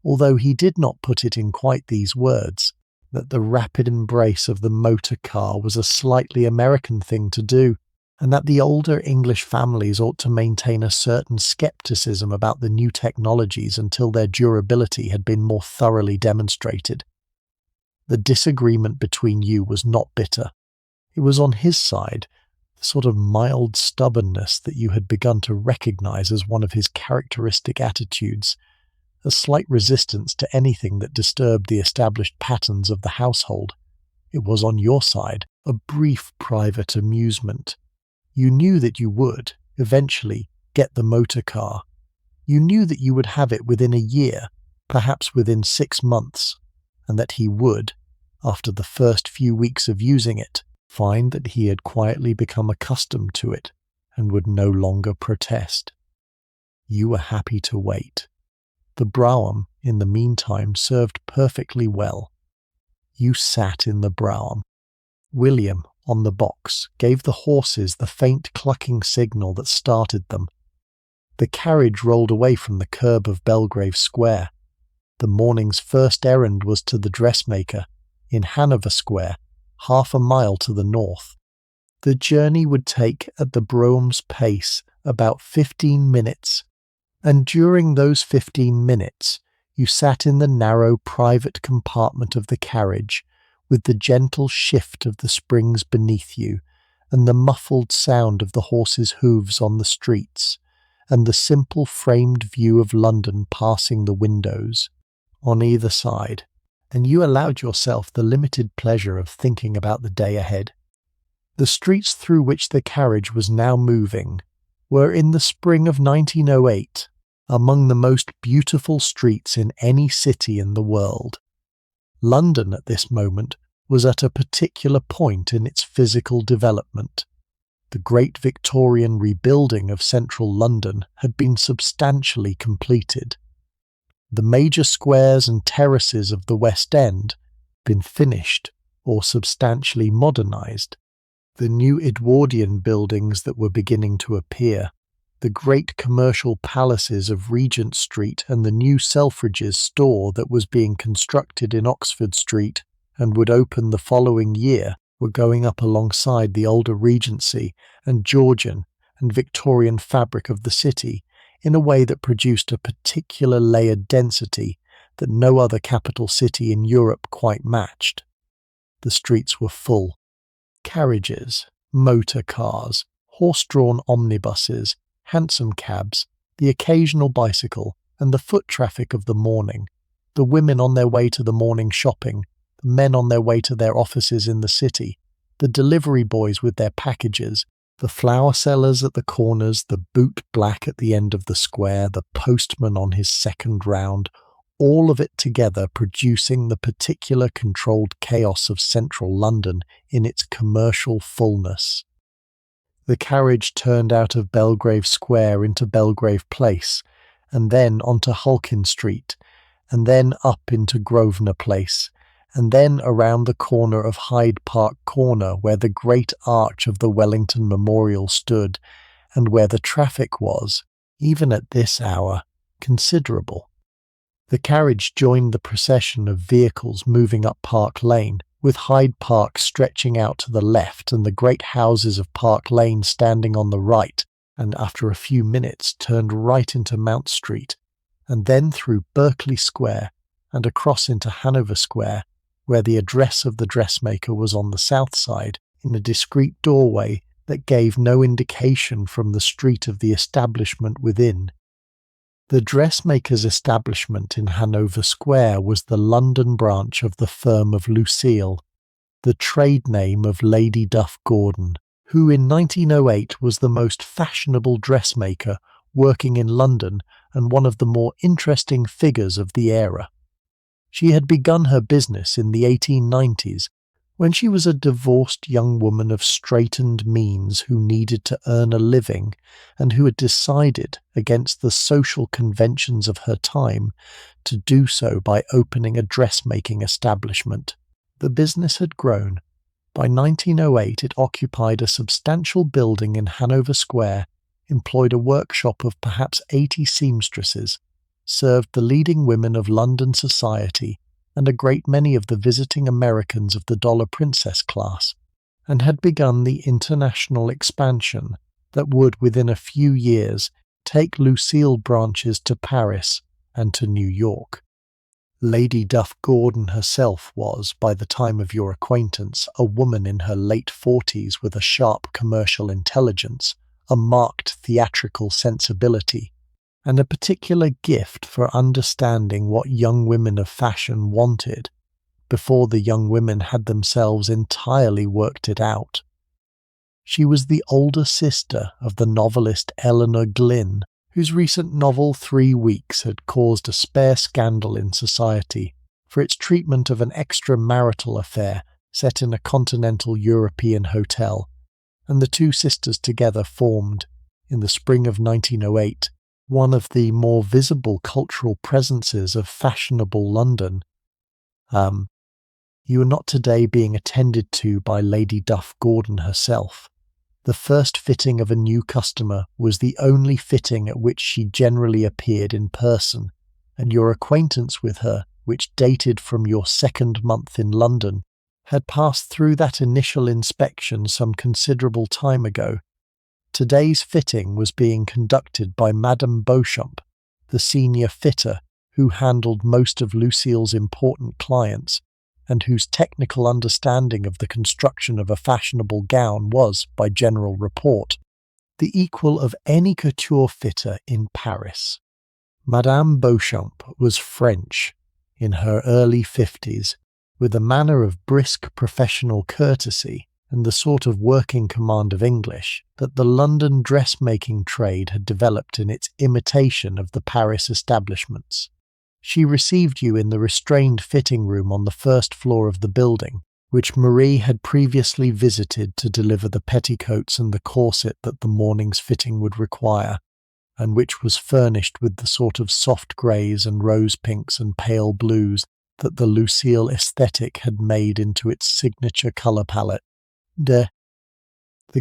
although he did not put it in quite these words, that the rapid embrace of the motor car was a slightly American thing to do, and that the older English families ought to maintain a certain scepticism about the new technologies until their durability had been more thoroughly demonstrated. The disagreement between you was not bitter. It was on his side, the sort of mild stubbornness that you had begun to recognize as one of his characteristic attitudes, a slight resistance to anything that disturbed the established patterns of the household. It was on your side, a brief private amusement. You knew that you would, eventually, get the motor car. You knew that you would have it within a year, perhaps within 6 months, and that he would, after the first few weeks of using it, find that he had quietly become accustomed to it and would no longer protest. You were happy to wait. The brougham, in the meantime, served perfectly well. You sat in the brougham. William, on the box, gave the horses the faint clucking signal that started them. The carriage rolled away from the curb of Belgrave Square. The morning's first errand was to the dressmaker, in Hanover Square, 1/2 mile to the north. The journey would take, at the broughams' pace, about 15 minutes, and during those 15 minutes you sat in the narrow private compartment of the carriage, with the gentle shift of the springs beneath you, and the muffled sound of the horses' hoofs on the streets, and the simple framed view of London passing the windows, on either side, and you allowed yourself the limited pleasure of thinking about the day ahead. The streets through which the carriage was now moving were, in the spring of 1908, among the most beautiful streets in any city in the world. London at this moment was at a particular point in its physical development. The great Victorian rebuilding of central London had been substantially completed. The major squares and terraces of the West End been finished or substantially modernised. The new Edwardian buildings that were beginning to appear, the great commercial palaces of Regent Street and the new Selfridges store that was being constructed in Oxford Street and would open the following year, were going up alongside the older Regency and Georgian and Victorian fabric of the city in a way that produced a particular layered density that no other capital city in Europe quite matched. The streets were full. Carriages, motor cars, horse-drawn omnibuses, hansom cabs, the occasional bicycle, and the foot traffic of the morning, the women on their way to the morning shopping, the men on their way to their offices in the city, the delivery boys with their packages, the flower sellers at the corners, the boot black at the end of the square, the postman on his second round, all of it together producing the particular controlled chaos of central London in its commercial fullness. The carriage turned out of Belgrave Square into Belgrave Place, and then onto Hulkin Street, and then up into Grosvenor Place, and then around the corner of Hyde Park Corner where the great arch of the Wellington Memorial stood, and where the traffic was, even at this hour, considerable. The carriage joined the procession of vehicles moving up Park Lane, with Hyde Park stretching out to the left and the great houses of Park Lane standing on the right, and after a few minutes turned right into Mount Street, and then through Berkeley Square and across into Hanover Square, where the address of the dressmaker was on the south side, in a discreet doorway that gave no indication from the street of the establishment within. The dressmaker's establishment in Hanover Square was the London branch of the firm of Lucile, the trade name of Lady Duff Gordon, who in 1908 was the most fashionable dressmaker working in London and one of the more interesting figures of the era. She had begun her business in the 1890s, when she was a divorced young woman of straitened means who needed to earn a living and who had decided, against the social conventions of her time, to do so by opening a dressmaking establishment. The business had grown. By 1908 it occupied a substantial building in Hanover Square, employed a workshop of perhaps 80 seamstresses, served the leading women of London society and a great many of the visiting Americans of the Dollar Princess class, and had begun the international expansion that would within a few years take Lucile branches to Paris and to New York. Lady Duff Gordon herself was, by the time of your acquaintance, a woman in her late 40s with a sharp commercial intelligence, a marked theatrical sensibility, and a particular gift for understanding what young women of fashion wanted, before the young women had themselves entirely worked it out. She was the older sister of the novelist Eleanor Glynn, whose recent novel 3 Weeks had caused a spare scandal in society for its treatment of an extramarital affair set in a continental European hotel, and the two sisters together formed, in the spring of 1908, one of the more visible cultural presences of fashionable London. You are not today being attended to by Lady Duff Gordon herself. The first fitting of a new customer was the only fitting at which she generally appeared in person, and your acquaintance with her, which dated from your second month in London, had passed through that initial inspection some considerable time ago. Today's fitting was being conducted by Madame Beauchamp, the senior fitter who handled most of Lucile's important clients, and whose technical understanding of the construction of a fashionable gown was, by general report, the equal of any couture fitter in Paris. Madame Beauchamp was French, in her early 50s, with a manner of brisk professional courtesy and the sort of working command of English that the London dressmaking trade had developed in its imitation of the Paris establishments. She received you in the restrained fitting room on the first floor of the building, which Marie had previously visited to deliver the petticoats and the corset that the morning's fitting would require, and which was furnished with the sort of soft greys and rose pinks and pale blues that the Lucile aesthetic had made into its signature colour palette. The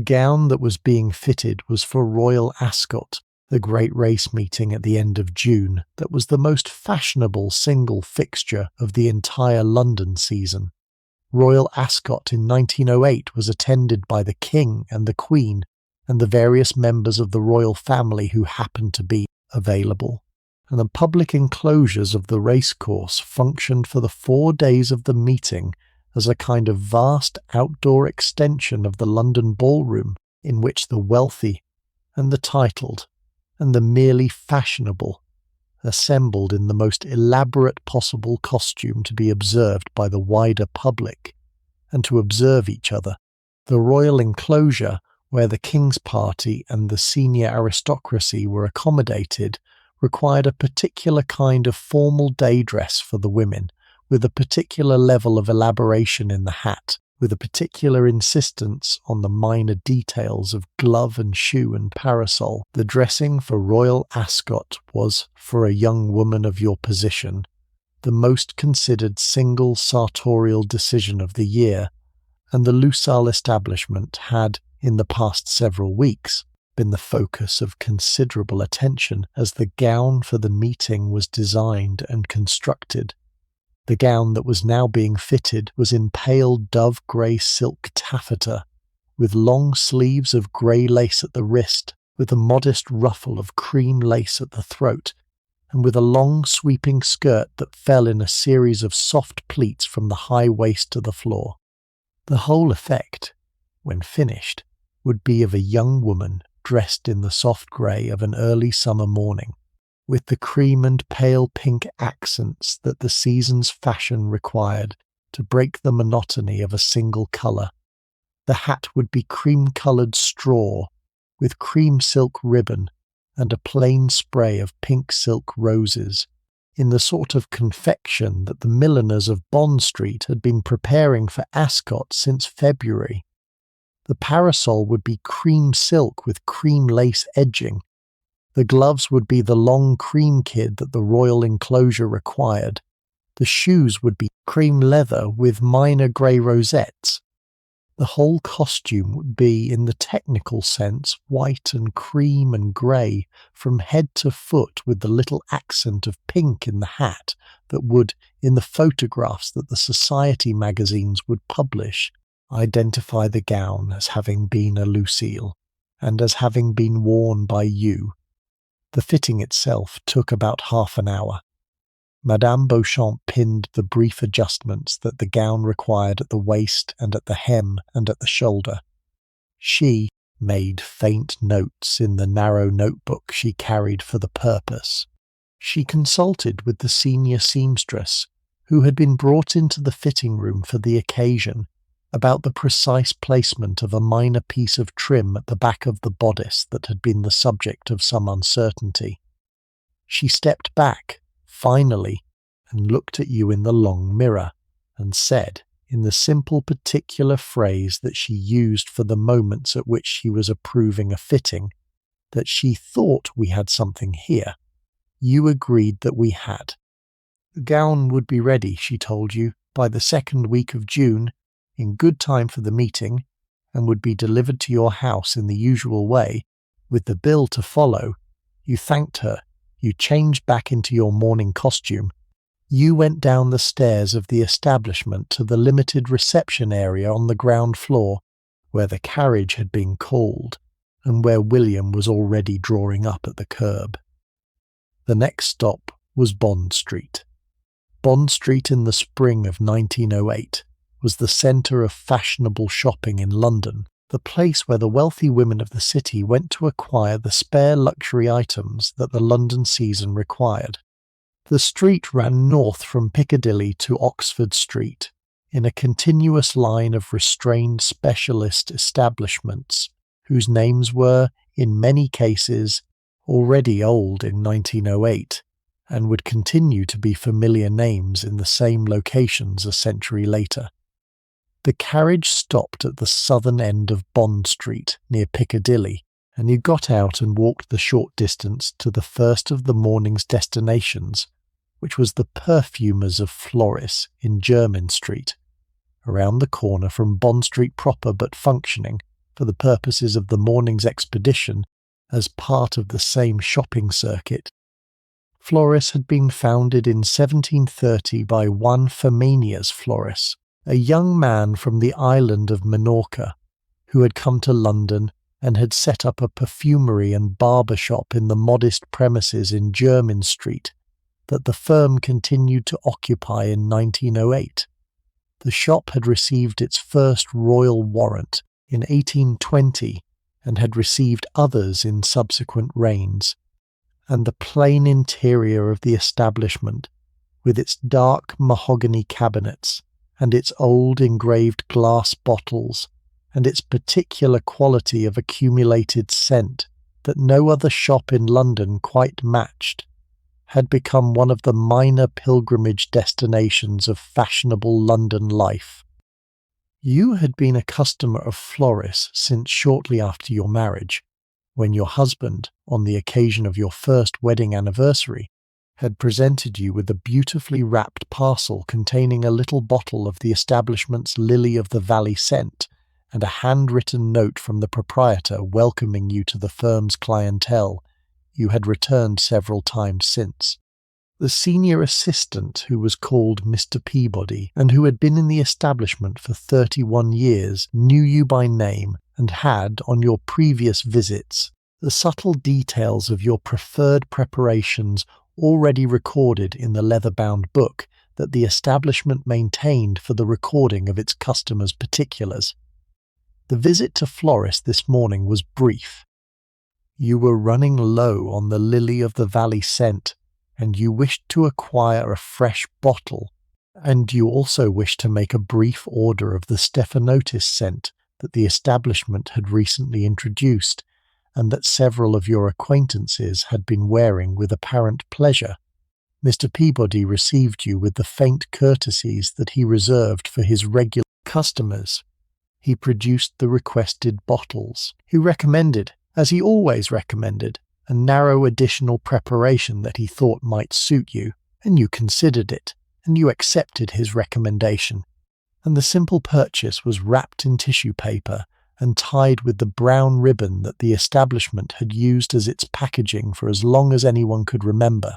gown that was being fitted was for Royal Ascot, the great race meeting at the end of June that was the most fashionable single fixture of the entire London season. Royal Ascot in 1908 was attended by the King and the Queen and the various members of the royal family who happened to be available, and the public enclosures of the racecourse functioned for the 4 days of the meeting as a kind of vast outdoor extension of the London ballroom in which the wealthy and the titled and the merely fashionable assembled in the most elaborate possible costume to be observed by the wider public, and to observe each other. The royal enclosure, where the king's party and the senior aristocracy were accommodated, required a particular kind of formal day dress for the women, with a particular level of elaboration in the hat, with a particular insistence on the minor details of glove and shoe and parasol. The dressing for Royal Ascot was, for a young woman of your position, the most considered single sartorial decision of the year, and the Lucile establishment had, in the past several weeks, been the focus of considerable attention as the gown for the meeting was designed and constructed. The gown that was now being fitted was in pale dove-grey silk taffeta, with long sleeves of grey lace at the wrist, with a modest ruffle of cream lace at the throat, and with a long sweeping skirt that fell in a series of soft pleats from the high waist to the floor. The whole effect, when finished, would be of a young woman dressed in the soft grey of an early summer morning, with the cream and pale pink accents that the season's fashion required to break the monotony of a single colour. The hat would be cream-coloured straw, with cream silk ribbon and a plain spray of pink silk roses, in the sort of confection that the milliners of Bond Street had been preparing for Ascot since February. The parasol would be cream silk with cream lace edging. The gloves would be the long cream kid that the royal enclosure required. The shoes would be cream leather with minor grey rosettes. The whole costume would be, in the technical sense, white and cream and grey from head to foot, with the little accent of pink in the hat that would, in the photographs that the society magazines would publish, identify the gown as having been a Lucile, and as having been worn by you. The fitting itself took about half an hour. Madame Beauchamp pinned the brief adjustments that the gown required at the waist and at the hem and at the shoulder. She made faint notes in the narrow notebook she carried for the purpose. She consulted with the senior seamstress, who had been brought into the fitting room for the occasion, about the precise placement of a minor piece of trim at the back of the bodice that had been the subject of some uncertainty. She stepped back, finally, and looked at you in the long mirror, and said, in the simple particular phrase that she used for the moments at which she was approving a fitting, that she thought we had something here. You agreed that we had. The gown would be ready, she told you, by the 2nd week of June, in good time for the meeting, and would be delivered to your house in the usual way, with the bill to follow. You thanked her. You changed back into your morning costume. You went down the stairs of the establishment to the limited reception area on the ground floor, where the carriage had been called, and where William was already drawing up at the curb. The next stop was Bond Street. Bond Street in the spring of 1908 was the centre of fashionable shopping in London, the place where the wealthy women of the city went to acquire the spare luxury items that the London season required. The street ran north from Piccadilly to Oxford Street, in a continuous line of restrained specialist establishments, whose names were, in many cases, already old in 1908, and would continue to be familiar names in the same locations a century later. The carriage stopped at the southern end of Bond Street, near Piccadilly, and you got out and walked the short distance to the first of the morning's destinations, which was the Perfumers of Floris in Jermyn Street, around the corner from Bond Street proper but functioning, for the purposes of the morning's expedition, as part of the same shopping circuit. Floris had been founded in 1730 by one Firminius Floris, a young man from the island of Minorca, who had come to London and had set up a perfumery and barber shop in the modest premises in Jermyn Street that the firm continued to occupy in 1908. The shop had received its first royal warrant in 1820 and had received others in subsequent reigns, and the plain interior of the establishment, with its dark mahogany cabinets and its old engraved glass bottles, and its particular quality of accumulated scent that no other shop in London quite matched, had become one of the minor pilgrimage destinations of fashionable London life. You had been a customer of Floris since shortly after your marriage, when your husband, on the occasion of your first wedding anniversary, had presented you with a beautifully wrapped parcel containing a little bottle of the establishment's lily-of-the-valley scent, and a handwritten note from the proprietor welcoming you to the firm's clientele. You had returned several times since. The senior assistant, who was called Mr. Peabody, and who had been in the establishment for 31 years, knew you by name, and had, on your previous visits, the subtle details of your preferred preparations already recorded in the leather-bound book that the establishment maintained for the recording of its customers' particulars. The visit to Floris this morning was brief. You were running low on the lily-of-the-valley scent, and you wished to acquire a fresh bottle, and you also wished to make a brief order of the stephanotis scent that the establishment had recently introduced, and that several of your acquaintances had been wearing with apparent pleasure. Mr. Peabody received you with the faint courtesies that he reserved for his regular customers. He produced the requested bottles. He recommended, as he always recommended, a narrow additional preparation that he thought might suit you, and you considered it, and you accepted his recommendation, and the simple purchase was wrapped in tissue paper and tied with the brown ribbon that the establishment had used as its packaging for as long as anyone could remember,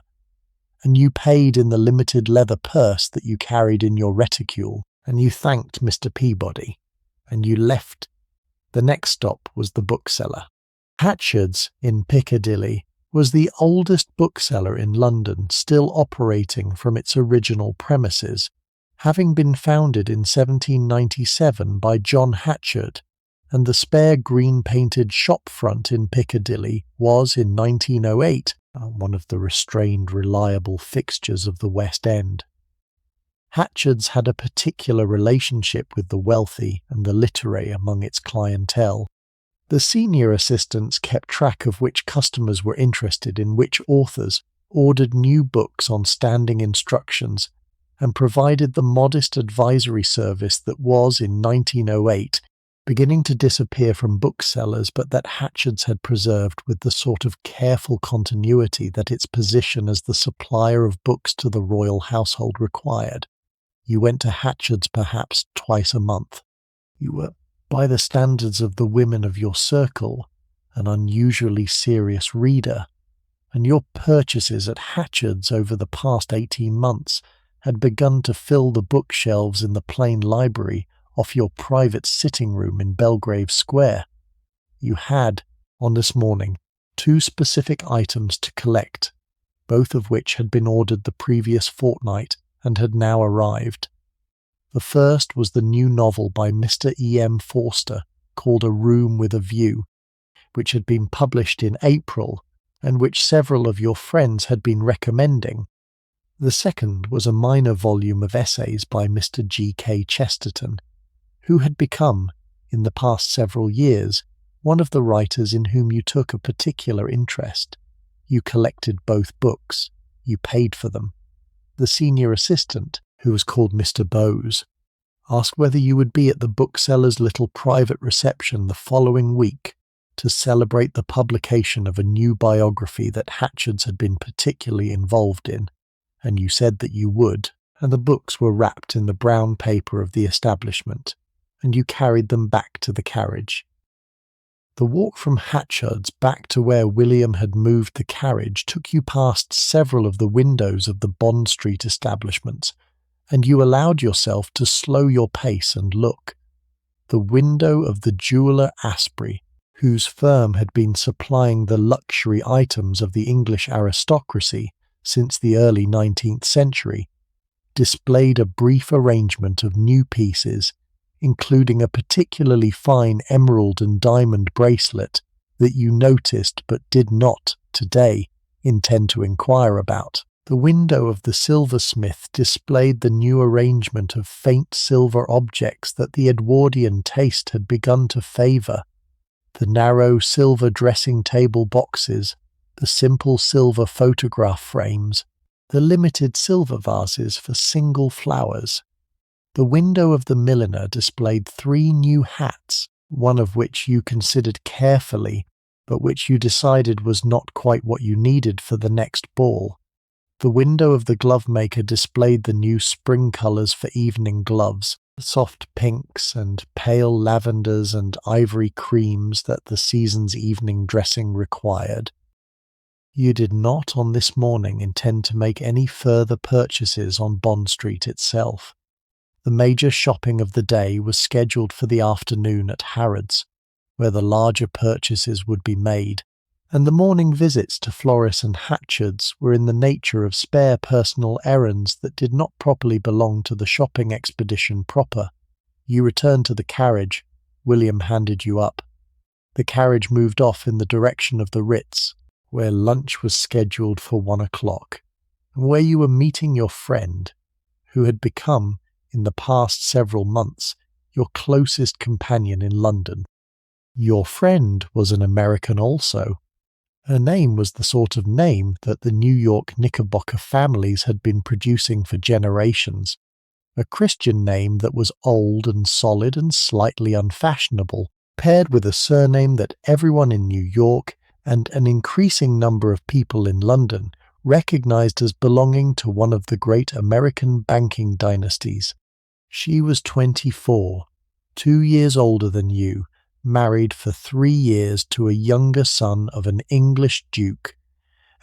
and you paid in the limited leather purse that you carried in your reticule, and you thanked Mr. Peabody, and you left. The next stop was the bookseller. Hatchard's in Piccadilly was the oldest bookseller in London still operating from its original premises, having been founded in 1797 by John Hatchard, and the spare green-painted shop front in Piccadilly was, in 1908, one of the restrained, reliable fixtures of the West End. Hatchard's had a particular relationship with the wealthy and the literary among its clientele. The senior assistants kept track of which customers were interested in which authors, ordered new books on standing instructions, and provided the modest advisory service that was, in 1908, beginning to disappear from booksellers, but that Hatchard's had preserved with the sort of careful continuity that its position as the supplier of books to the royal household required. You went to Hatchard's perhaps twice a month. You were, by the standards of the women of your circle, an unusually serious reader, and your purchases at Hatchard's over the past 18 months had begun to fill the bookshelves in the plain library off your private sitting room in Belgrave Square. You had, on this morning, 2 specific items to collect, both of which had been ordered the previous fortnight and had now arrived. The first was the new novel by Mr. E.M. Forster, called A Room with a View, which had been published in April, and which several of your friends had been recommending. The second was a minor volume of essays by Mr. G.K. Chesterton, who had become, in the past several years, one of the writers in whom you took a particular interest. You collected both books. You paid for them. The senior assistant, who was called Mr. Bowes, Ask whether you would be at the bookseller's little private reception the following week to celebrate the publication of a new biography that Hatchards had been particularly involved in, and you said that you would, and the books were wrapped in the brown paper of the establishment, and you carried them back to the carriage. The walk from Hatchards back to where William had moved the carriage took you past several of the windows of the Bond Street establishments, and you allowed yourself to slow your pace and look. The window of the jeweller Asprey, whose firm had been supplying the luxury items of the English aristocracy since the early 19th century, displayed a brief arrangement of new pieces, including a particularly fine emerald and diamond bracelet that you noticed but did not, today, intend to inquire about. The window of the silversmith displayed the new arrangement of faint silver objects that the Edwardian taste had begun to favour: the narrow silver dressing table boxes, the simple silver photograph frames, the limited silver vases for single flowers. The window of the milliner displayed 3 new hats, one of which you considered carefully, but which you decided was not quite what you needed for the next ball. The window of the glove-maker displayed the new spring colours for evening gloves, soft pinks and pale lavenders and ivory creams that the season's evening dressing required. You did not on this morning intend to make any further purchases on Bond Street itself. The major shopping of the day was scheduled for the afternoon at Harrods, where the larger purchases would be made, and the morning visits to Floris and Hatchards were in the nature of spare personal errands that did not properly belong to the shopping expedition proper. You returned to the carriage. William handed you up. The carriage moved off in the direction of the Ritz, where lunch was scheduled for 1 o'clock, and where you were meeting your friend, who had become, in the past several months, your closest companion in London. Your friend was an American also. Her name was the sort of name that the New York Knickerbocker families had been producing for generations, a Christian name that was old and solid and slightly unfashionable, paired with a surname that everyone in New York and an increasing number of people in London recognized as belonging to one of the great American banking dynasties. She was 24, 2 years older than you, married for 3 years to a younger son of an English duke,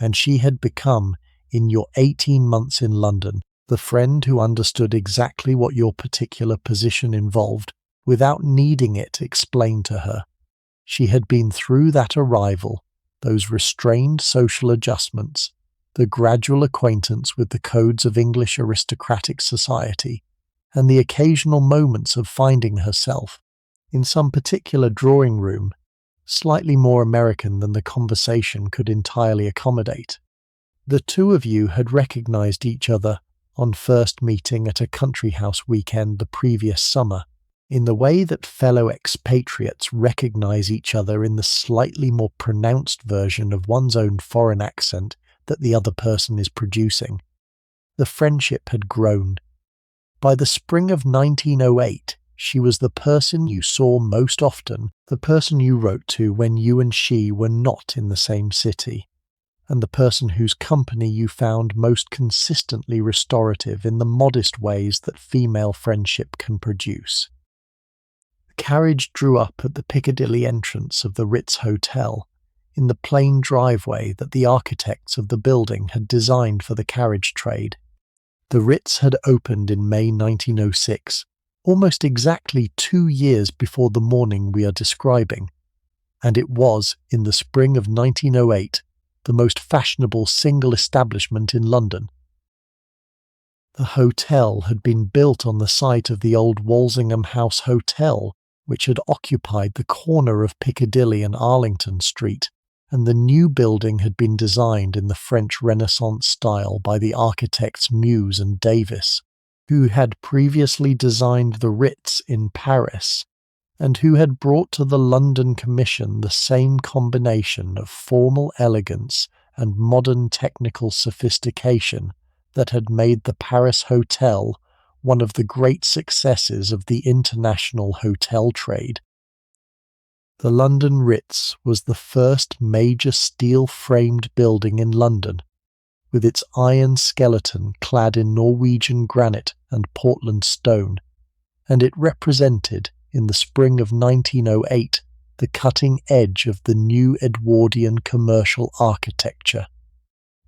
and she had become, in your 18 months in London, the friend who understood exactly what your particular position involved without needing it explained to her. She had been through that arrival, those restrained social adjustments, the gradual acquaintance with the codes of English aristocratic society, and the occasional moments of finding herself, in some particular drawing room, slightly more American than the conversation could entirely accommodate. The two of you had recognized each other on first meeting at a country house weekend the previous summer, in the way that fellow expatriates recognize each other in the slightly more pronounced version of one's own foreign accent that the other person is producing. The friendship had grown. By the spring of 1908, she was the person you saw most often, the person you wrote to when you and she were not in the same city, and the person whose company you found most consistently restorative in the modest ways that female friendship can produce. The carriage drew up at the Piccadilly entrance of the Ritz Hotel, in the plain driveway that the architects of the building had designed for the carriage trade. The Ritz had opened in May 1906, almost exactly 2 years before the morning we are describing, and it was, in the spring of 1908, the most fashionable single establishment in London. The hotel had been built on the site of the old Walsingham House Hotel, which had occupied the corner of Piccadilly and Arlington Street, and the new building had been designed in the French Renaissance style by the architects Muse and Davis, who had previously designed the Ritz in Paris, and who had brought to the London Commission the same combination of formal elegance and modern technical sophistication that had made the Paris Hotel one of the great successes of the international hotel trade. The London Ritz was the first major steel-framed building in London, with its iron skeleton clad in Norwegian granite and Portland stone, and it represented, in the spring of 1908, the cutting edge of the new Edwardian commercial architecture.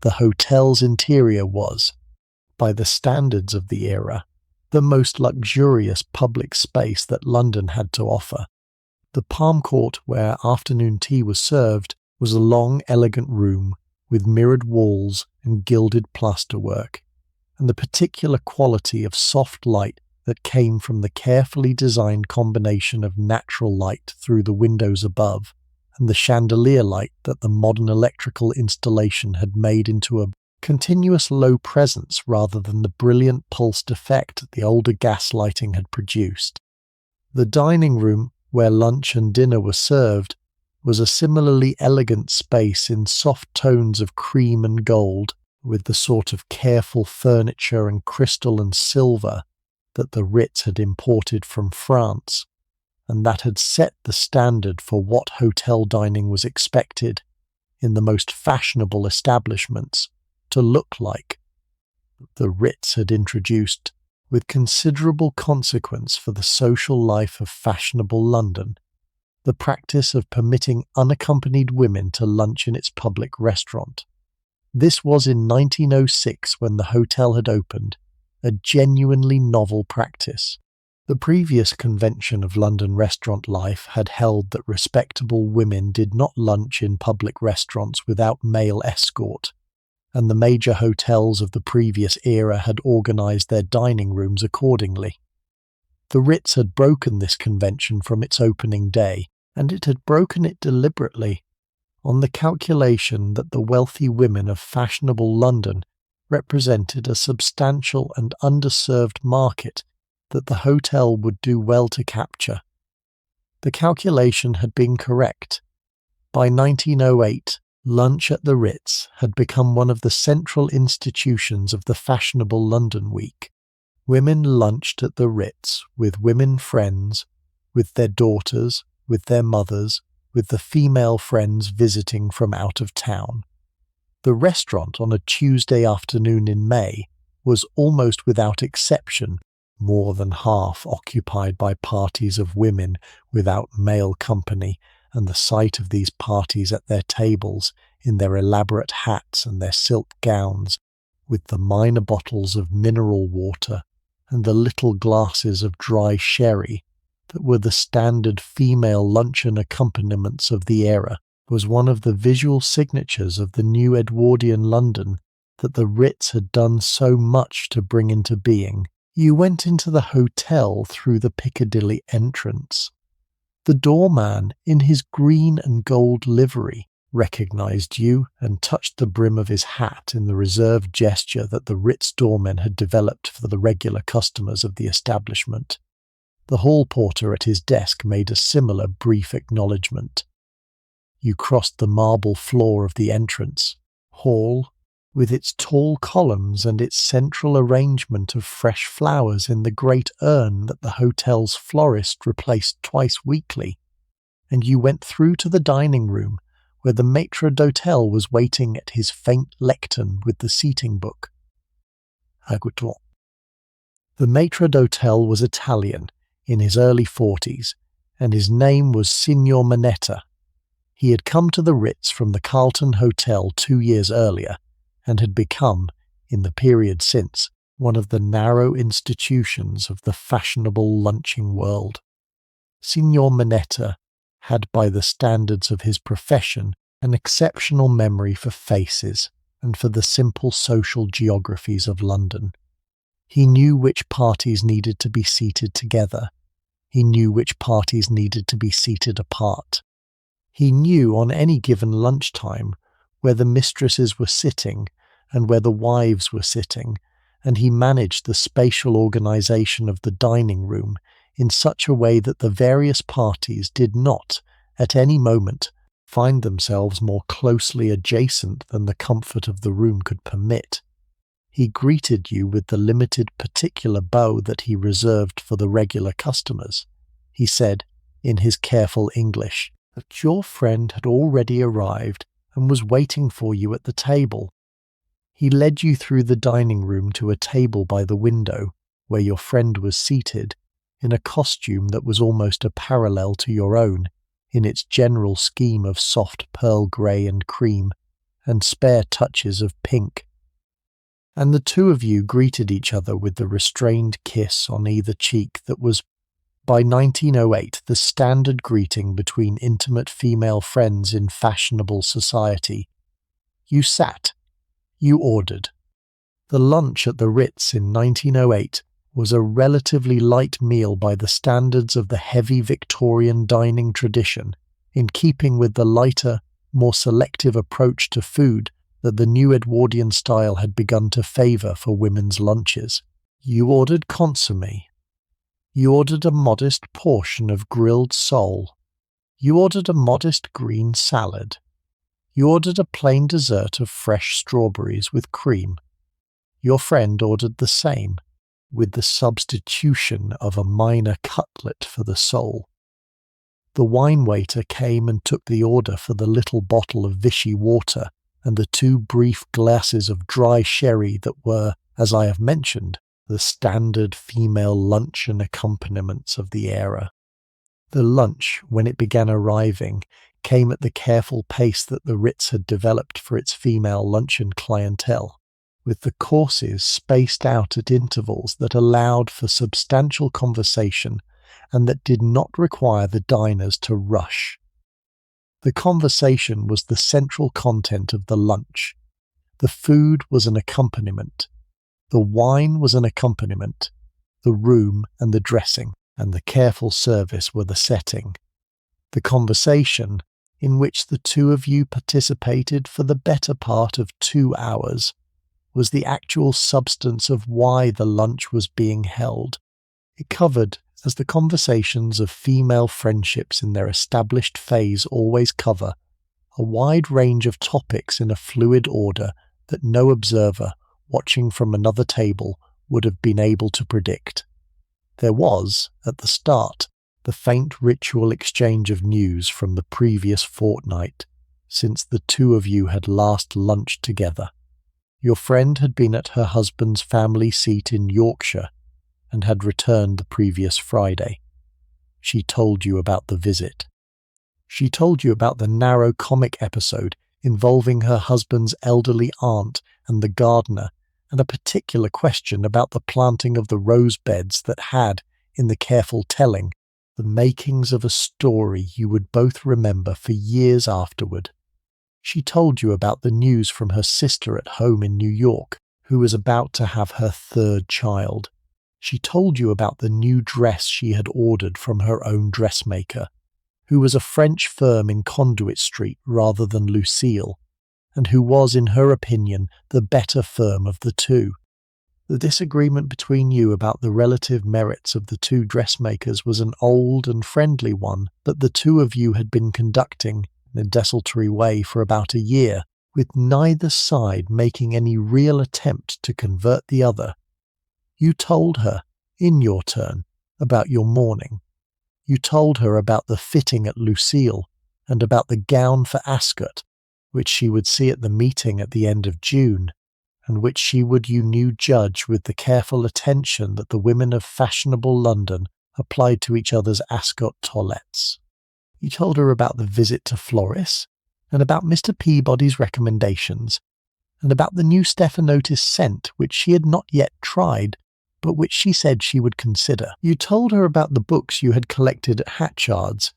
The hotel's interior was, by the standards of the era, the most luxurious public space that London had to offer. The palm court where afternoon tea was served was a long, elegant room with mirrored walls and gilded plasterwork, and the particular quality of soft light that came from the carefully designed combination of natural light through the windows above and the chandelier light that the modern electrical installation had made into a continuous low presence rather than the brilliant pulsed effect the older gas lighting had produced. The dining room, where lunch and dinner were served, was a similarly elegant space in soft tones of cream and gold, with the sort of careful furniture and crystal and silver that the Ritz had imported from France, and that had set the standard for what hotel dining was expected, in the most fashionable establishments, to look like. The Ritz had introduced, with considerable consequence for the social life of fashionable London, the practice of permitting unaccompanied women to lunch in its public restaurant. This was in 1906, when the hotel had opened, a genuinely novel practice. The previous convention of London restaurant life had held that respectable women did not lunch in public restaurants without male escort, and the major hotels of the previous era had organised their dining rooms accordingly. The Ritz had broken this convention from its opening day, and it had broken it deliberately, on the calculation that the wealthy women of fashionable London represented a substantial and underserved market that the hotel would do well to capture. The calculation had been correct. By 1908, lunch at the Ritz had become one of the central institutions of the fashionable London week. Women lunched at the Ritz with women friends, with their daughters, with their mothers, with the female friends visiting from out of town. The restaurant on a Tuesday afternoon in May was almost without exception more than half occupied by parties of women without male company, and the sight of these parties at their tables, in their elaborate hats and their silk gowns, with the minor bottles of mineral water and the little glasses of dry sherry that were the standard female luncheon accompaniments of the era, was one of the visual signatures of the new Edwardian London that the Ritz had done so much to bring into being. You went into the hotel through the Piccadilly entrance. The doorman, in his green and gold livery, recognised you and touched the brim of his hat in the reserved gesture that the Ritz doormen had developed for the regular customers of the establishment. The hall porter at his desk made a similar brief acknowledgment. You crossed the marble floor of the entrance hall, with its tall columns and its central arrangement of fresh flowers in the great urn that the hotel's florist replaced twice weekly, and you went through to the dining room, where the maître d'hôtel was waiting at his faint lectern with the seating book. Agouton. The maître d'hôtel was Italian, in his early 40s, and his name was Signor Minetta. He had come to the Ritz from the Carlton Hotel 2 years earlier, and had become, in the period since, one of the narrow institutions of the fashionable lunching world. Signor Minetta had, by the standards of his profession, an exceptional memory for faces and for the simple social geographies of London. He knew which parties needed to be seated together. He knew which parties needed to be seated apart. He knew on any given lunchtime where the mistresses were sitting and where the wives were sitting, and he managed the spatial organisation of the dining room in such a way that the various parties did not, at any moment, find themselves more closely adjacent than the comfort of the room could permit. He greeted you with the limited particular bow that he reserved for the regular customers. He said, in his careful English, that your friend had already arrived and was waiting for you at the table. He led you through the dining room to a table by the window, where your friend was seated, in a costume that was almost a parallel to your own, in its general scheme of soft pearl grey and cream, and spare touches of pink. And the two of you greeted each other with the restrained kiss on either cheek that was, by 1908, the standard greeting between intimate female friends in fashionable society. You sat. You ordered. The lunch at the Ritz in 1908 was a relatively light meal by the standards of the heavy Victorian dining tradition, in keeping with the lighter, more selective approach to food that the new Edwardian style had begun to favour for women's lunches. You ordered consommé. You ordered a modest portion of grilled sole. You ordered a modest green salad. You ordered a plain dessert of fresh strawberries with cream. Your friend ordered the same, with the substitution of a minor cutlet for the sole. The wine waiter came and took the order for the little bottle of Vichy water and the 2 brief glasses of dry sherry that were, as I have mentioned, the standard female luncheon accompaniments of the era. The lunch, when it began arriving, came at the careful pace that the Ritz had developed for its female luncheon clientele, with the courses spaced out at intervals that allowed for substantial conversation and that did not require the diners to rush. The conversation was the central content of the lunch. The food was an accompaniment. The wine was an accompaniment. The room and the dressing and the careful service were the setting. The conversation, in which the two of you participated for the better part of 2 hours, was the actual substance of why the lunch was being held. It covered, as the conversations of female friendships in their established phase always cover, a wide range of topics in a fluid order that no observer, watching from another table, would have been able to predict. There was, at the start, the faint ritual exchange of news from the previous fortnight, since the two of you had last lunched together. Your friend had been at her husband's family seat in Yorkshire, and had returned the previous Friday. She told you about the visit. She told you about the narrow comic episode involving her husband's elderly aunt and the gardener, and a particular question about the planting of the rose beds that had, in the careful telling, the makings of a story you would both remember for years afterward. She told you about the news from her sister at home in New York, who was about to have her 3rd child. She told you about the new dress she had ordered from her own dressmaker, who was a French firm in Conduit Street rather than Lucile, and who was, in her opinion, the better firm of the two. The disagreement between you about the relative merits of the 2 dressmakers was an old and friendly one that the 2 of you had been conducting in a desultory way for about a year, with neither side making any real attempt to convert the other. You told her, in your turn, about your mourning. You told her about the fitting at Lucile, and about the gown for Ascot, which she would see at the meeting at the end of June, and which she would, you knew, judge with the careful attention that the women of fashionable London applied to each other's Ascot toilettes. You told her about the visit to Floris, and about Mr. Peabody's recommendations, and about the new stephanotis scent which she had not yet tried, but which she said she would consider. You told her about the books you had collected at Hatchard's,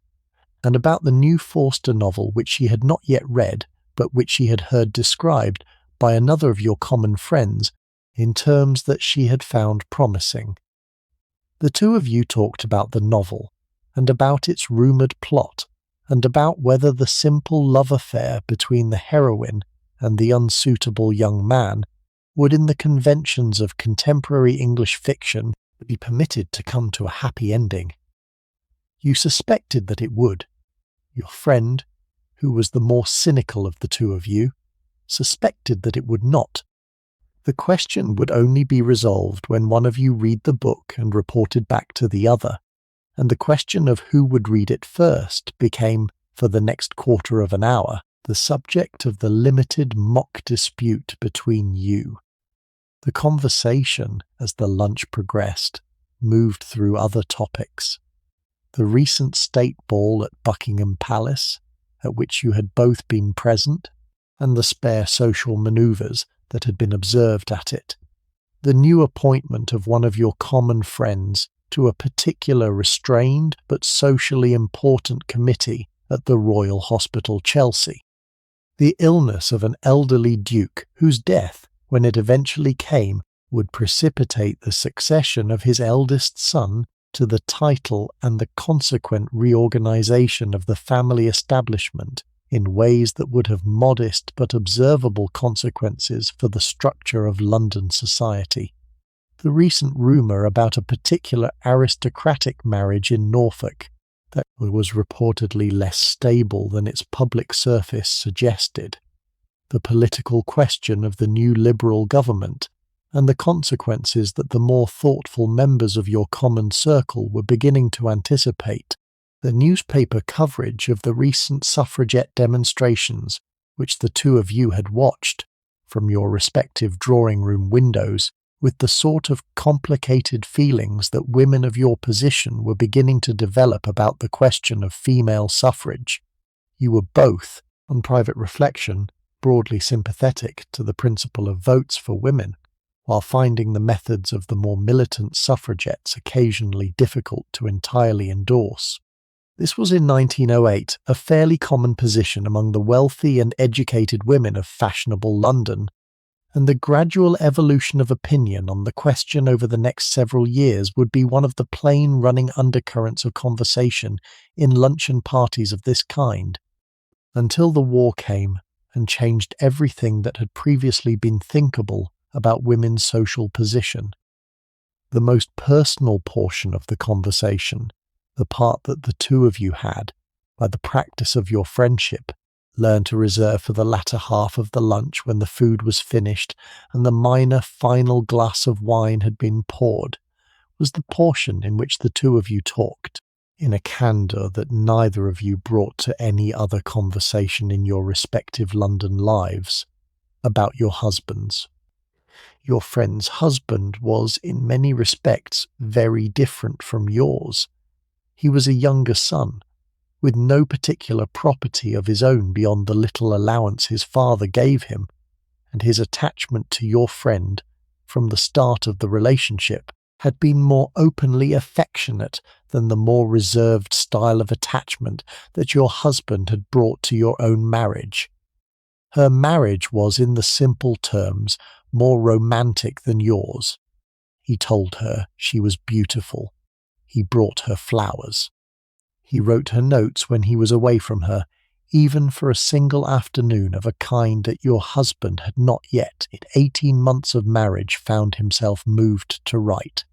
and about the new Forster novel which she had not yet read, but which she had heard described by another of your common friends in terms that she had found promising. The two of you talked about the novel, and about its rumoured plot, and about whether the simple love affair between the heroine and the unsuitable young man would, in the conventions of contemporary English fiction, be permitted to come to a happy ending. You suspected that it would. Your friend, who was the more cynical of the two of you, suspected that it would not. The question would only be resolved when one of you read the book and reported back to the other, and the question of who would read it first became, for the next quarter of an hour, the subject of the limited mock dispute between you. The conversation, as the lunch progressed, moved through other topics. The recent state ball at Buckingham Palace, at which you had both been present, and the spare social manoeuvres that had been observed at it. The new appointment of one of your common friends to a particular restrained but socially important committee at the Royal Hospital, Chelsea. The illness of an elderly duke whose death, when it eventually came, would precipitate the succession of his eldest son to the title and the consequent reorganization of the family establishment in ways that would have modest but observable consequences for the structure of London society. The recent rumour about a particular aristocratic marriage in Norfolk that was reportedly less stable than its public surface suggested. The political question of the new Liberal government, and the consequences that the more thoughtful members of your common circle were beginning to anticipate. The newspaper coverage of the recent suffragette demonstrations, which the two of you had watched from your respective drawing-room windows, with the sort of complicated feelings that women of your position were beginning to develop about the question of female suffrage. You were both, on private reflection, broadly sympathetic to the principle of votes for women, while finding the methods of the more militant suffragettes occasionally difficult to entirely endorse. This was in 1908 a fairly common position among the wealthy and educated women of fashionable London, and the gradual evolution of opinion on the question over the next several years would be one of the plain running undercurrents of conversation in luncheon parties of this kind, until the war came and changed everything that had previously been thinkable about women's social position. The most personal portion of the conversation, the part that the two of you had, by the practice of your friendship, learned to reserve for the latter half of the lunch when the food was finished and the minor final glass of wine had been poured, was the portion in which the two of you talked, in a candour that neither of you brought to any other conversation in your respective London lives, about your husbands. Your friend's husband was, in many respects, very different from yours. He was a younger son, with no particular property of his own beyond the little allowance his father gave him, and his attachment to your friend, from the start of the relationship, had been more openly affectionate than the more reserved style of attachment that your husband had brought to your own marriage. Her marriage was, in the simple terms, more romantic than yours. He told her she was beautiful. He brought her flowers. He wrote her notes when he was away from her, even for a single afternoon of a kind that your husband had not yet, in 18 months of marriage, found himself moved to write.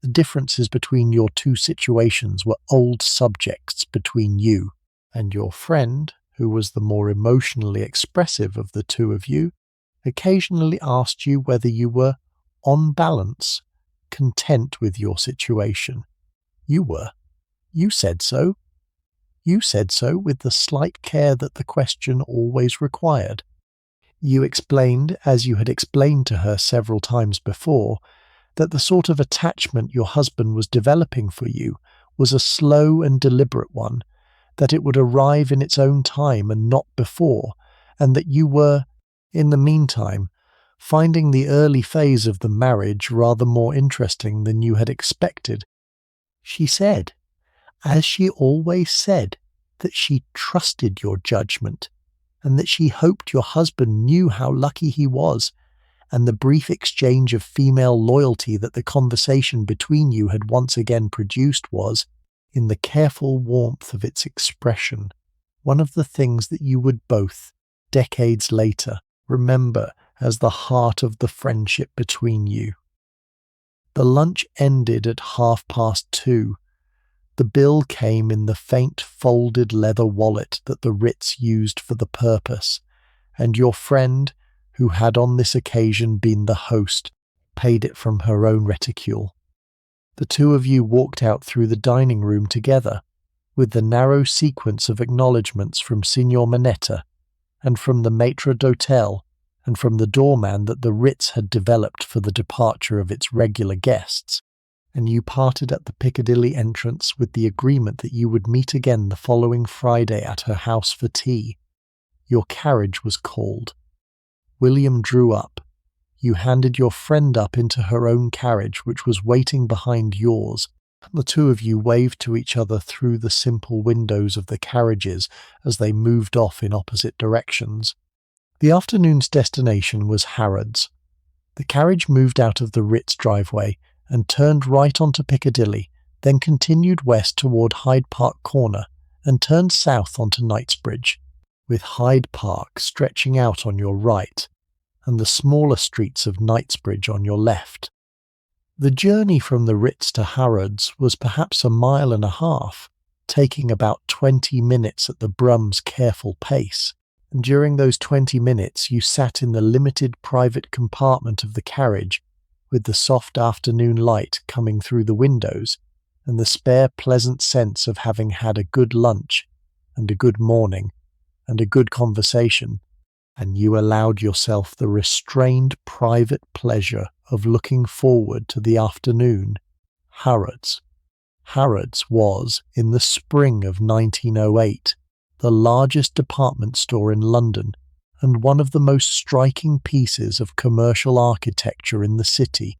The differences between your two situations were old subjects between you, and your friend, who was the more emotionally expressive of the two of you, occasionally asked you whether you were, on balance, content with your situation. You were. You said so. You said so with the slight care that the question always required. You explained, as you had explained to her several times before, that the sort of attachment your husband was developing for you was a slow and deliberate one, that it would arrive in its own time and not before, and that you were, in the meantime, finding the early phase of the marriage rather more interesting than you had expected. She said, as she always said, that she trusted your judgment, and that she hoped your husband knew how lucky he was, and the brief exchange of female loyalty that the conversation between you had once again produced was, in the careful warmth of its expression, one of the things that you would both, decades later, remember as the heart of the friendship between you. The lunch ended at 2:30. The bill came in the faint folded leather wallet that the Ritz used for the purpose, and your friend, who had on this occasion been the host, paid it from her own reticule. The two of you walked out through the dining room together, with the narrow sequence of acknowledgments from Signor Minetta, and from the maitre d'hotel, and from the doorman that the Ritz had developed for the departure of its regular guests, and you parted at the Piccadilly entrance with the agreement that you would meet again the following Friday at her house for tea. Your carriage was called. William drew up. You handed your friend up into her own carriage, which was waiting behind yours, and the two of you waved to each other through the simple windows of the carriages as they moved off in opposite directions. The afternoon's destination was Harrods. The carriage moved out of the Ritz driveway and turned right onto Piccadilly, then continued west toward Hyde Park Corner and turned south onto Knightsbridge, with Hyde Park stretching out on your right and the smaller streets of Knightsbridge on your left. The journey from the Ritz to Harrods was perhaps 1.5 miles, taking about 20 minutes at the Brum's careful pace, and during those 20 minutes you sat in the limited private compartment of the carriage, with the soft afternoon light coming through the windows, and the spare pleasant sense of having had a good lunch, and a good morning, and a good conversation, and you allowed yourself the restrained private pleasure of looking forward to the afternoon. Harrods. Harrods was, in the spring of 1908, the largest department store in London, and one of the most striking pieces of commercial architecture in the city.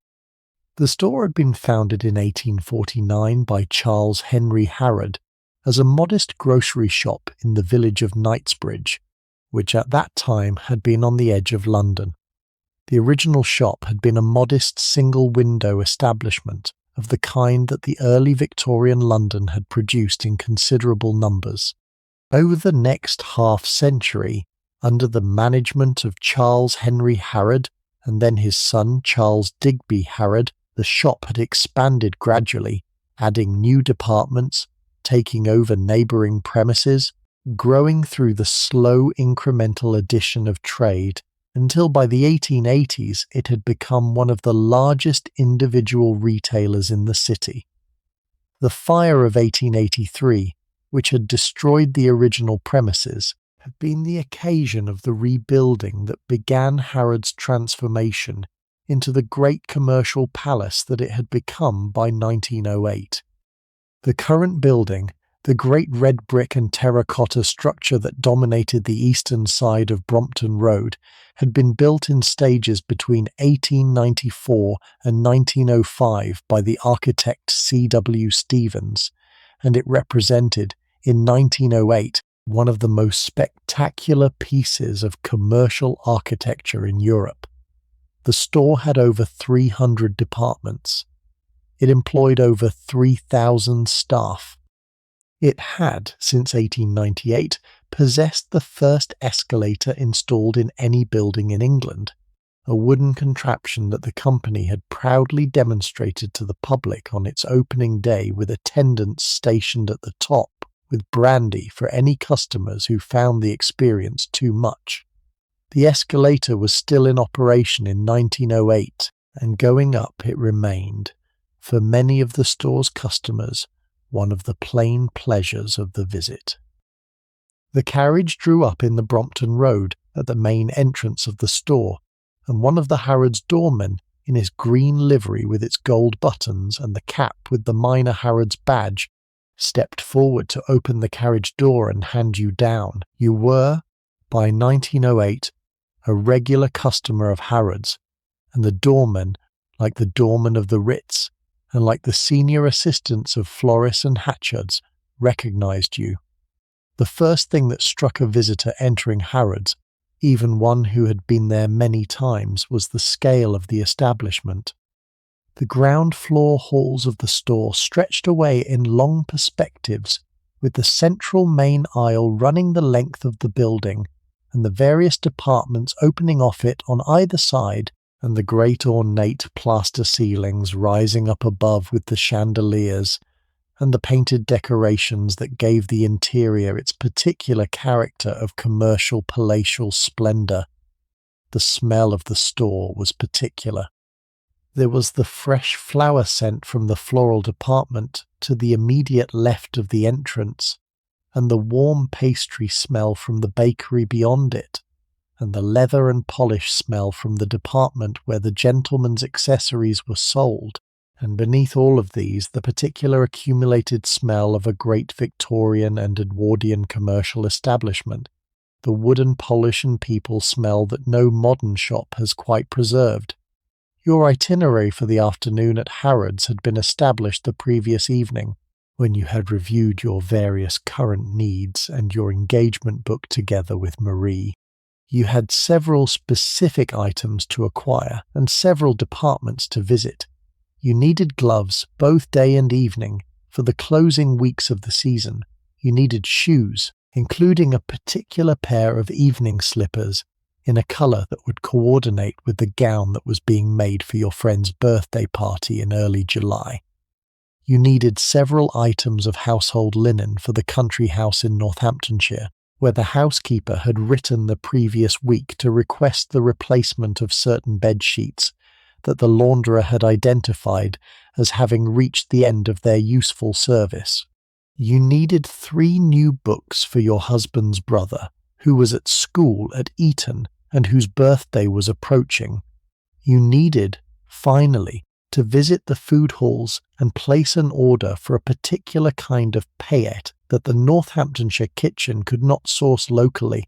The store had been founded in 1849 by Charles Henry Harrod as a modest grocery shop in the village of Knightsbridge, which at that time had been on the edge of London. The original shop had been a modest single-window establishment of the kind that the early Victorian London had produced in considerable numbers. Over the next half-century, under the management of Charles Henry Harrod and then his son Charles Digby Harrod, the shop had expanded gradually, adding new departments, taking over neighbouring premises, growing through the slow incremental addition of trade, until by the 1880s it had become one of the largest individual retailers in the city. The fire of 1883, which had destroyed the original premises, had been the occasion of the rebuilding that began Harrod's transformation into the great commercial palace that it had become by 1908. The current building, the great red brick and terracotta structure that dominated the eastern side of Brompton Road, had been built in stages between 1894 and 1905 by the architect C.W. Stevens, and it represented, in 1908, one of the most spectacular pieces of commercial architecture in Europe. The store had over 300 departments. It employed over 3,000 staff. It had, since 1898, possessed the first escalator installed in any building in England, a wooden contraption that the company had proudly demonstrated to the public on its opening day, with attendants stationed at the top with brandy for any customers who found the experience too much. The escalator was still in operation in 1908, and going up it remained, for many of the store's customers, one of the plain pleasures of the visit. The carriage drew up in the Brompton Road at the main entrance of the store, and one of the Harrods' doormen, in his green livery with its gold buttons and the cap with the minor Harrods badge, stepped forward to open the carriage door and hand you down. You were, by 1908, a regular customer of Harrods, and the doorman, like the doorman of the Ritz, and like the senior assistants of Floris and Hatchards, recognized you. The first thing that struck a visitor entering Harrods, even one who had been there many times, was the scale of the establishment. The ground floor halls of the store stretched away in long perspectives, with the central main aisle running the length of the building, and the various departments opening off it on either side, and the great ornate plaster ceilings rising up above with the chandeliers, and the painted decorations that gave the interior its particular character of commercial palatial splendour. The smell of the store was particular. There was the fresh flower scent from the floral department to the immediate left of the entrance, and the warm pastry smell from the bakery beyond it, and the leather and polish smell from the department where the gentlemen's accessories were sold, and beneath all of these the particular accumulated smell of a great Victorian and Edwardian commercial establishment, the wooden polish and people smell that no modern shop has quite preserved. Your itinerary for the afternoon at Harrods had been established the previous evening, when you had reviewed your various current needs and your engagement book together with Marie. You had several specific items to acquire and several departments to visit. You needed gloves both day and evening for the closing weeks of the season. You needed shoes, including a particular pair of evening slippers in a colour that would coordinate with the gown that was being made for your friend's birthday party in early July. You needed several items of household linen for the country house in Northamptonshire, where the housekeeper had written the previous week to request the replacement of certain bed sheets that the launderer had identified as having reached the end of their useful service. You needed 3 new books for your husband's brother, who was at school at Eton and whose birthday was approaching. You needed, finally, to visit the food halls and place an order for a particular kind of payette that the Northamptonshire kitchen could not source locally,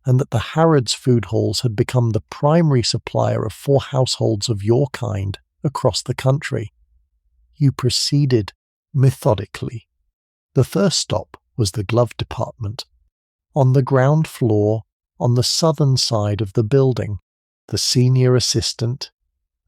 and that the Harrods food halls had become the primary supplier of for households of your kind across the country. You proceeded methodically. The first stop was the glove department. On the ground floor, on the southern side of the building, the senior assistant,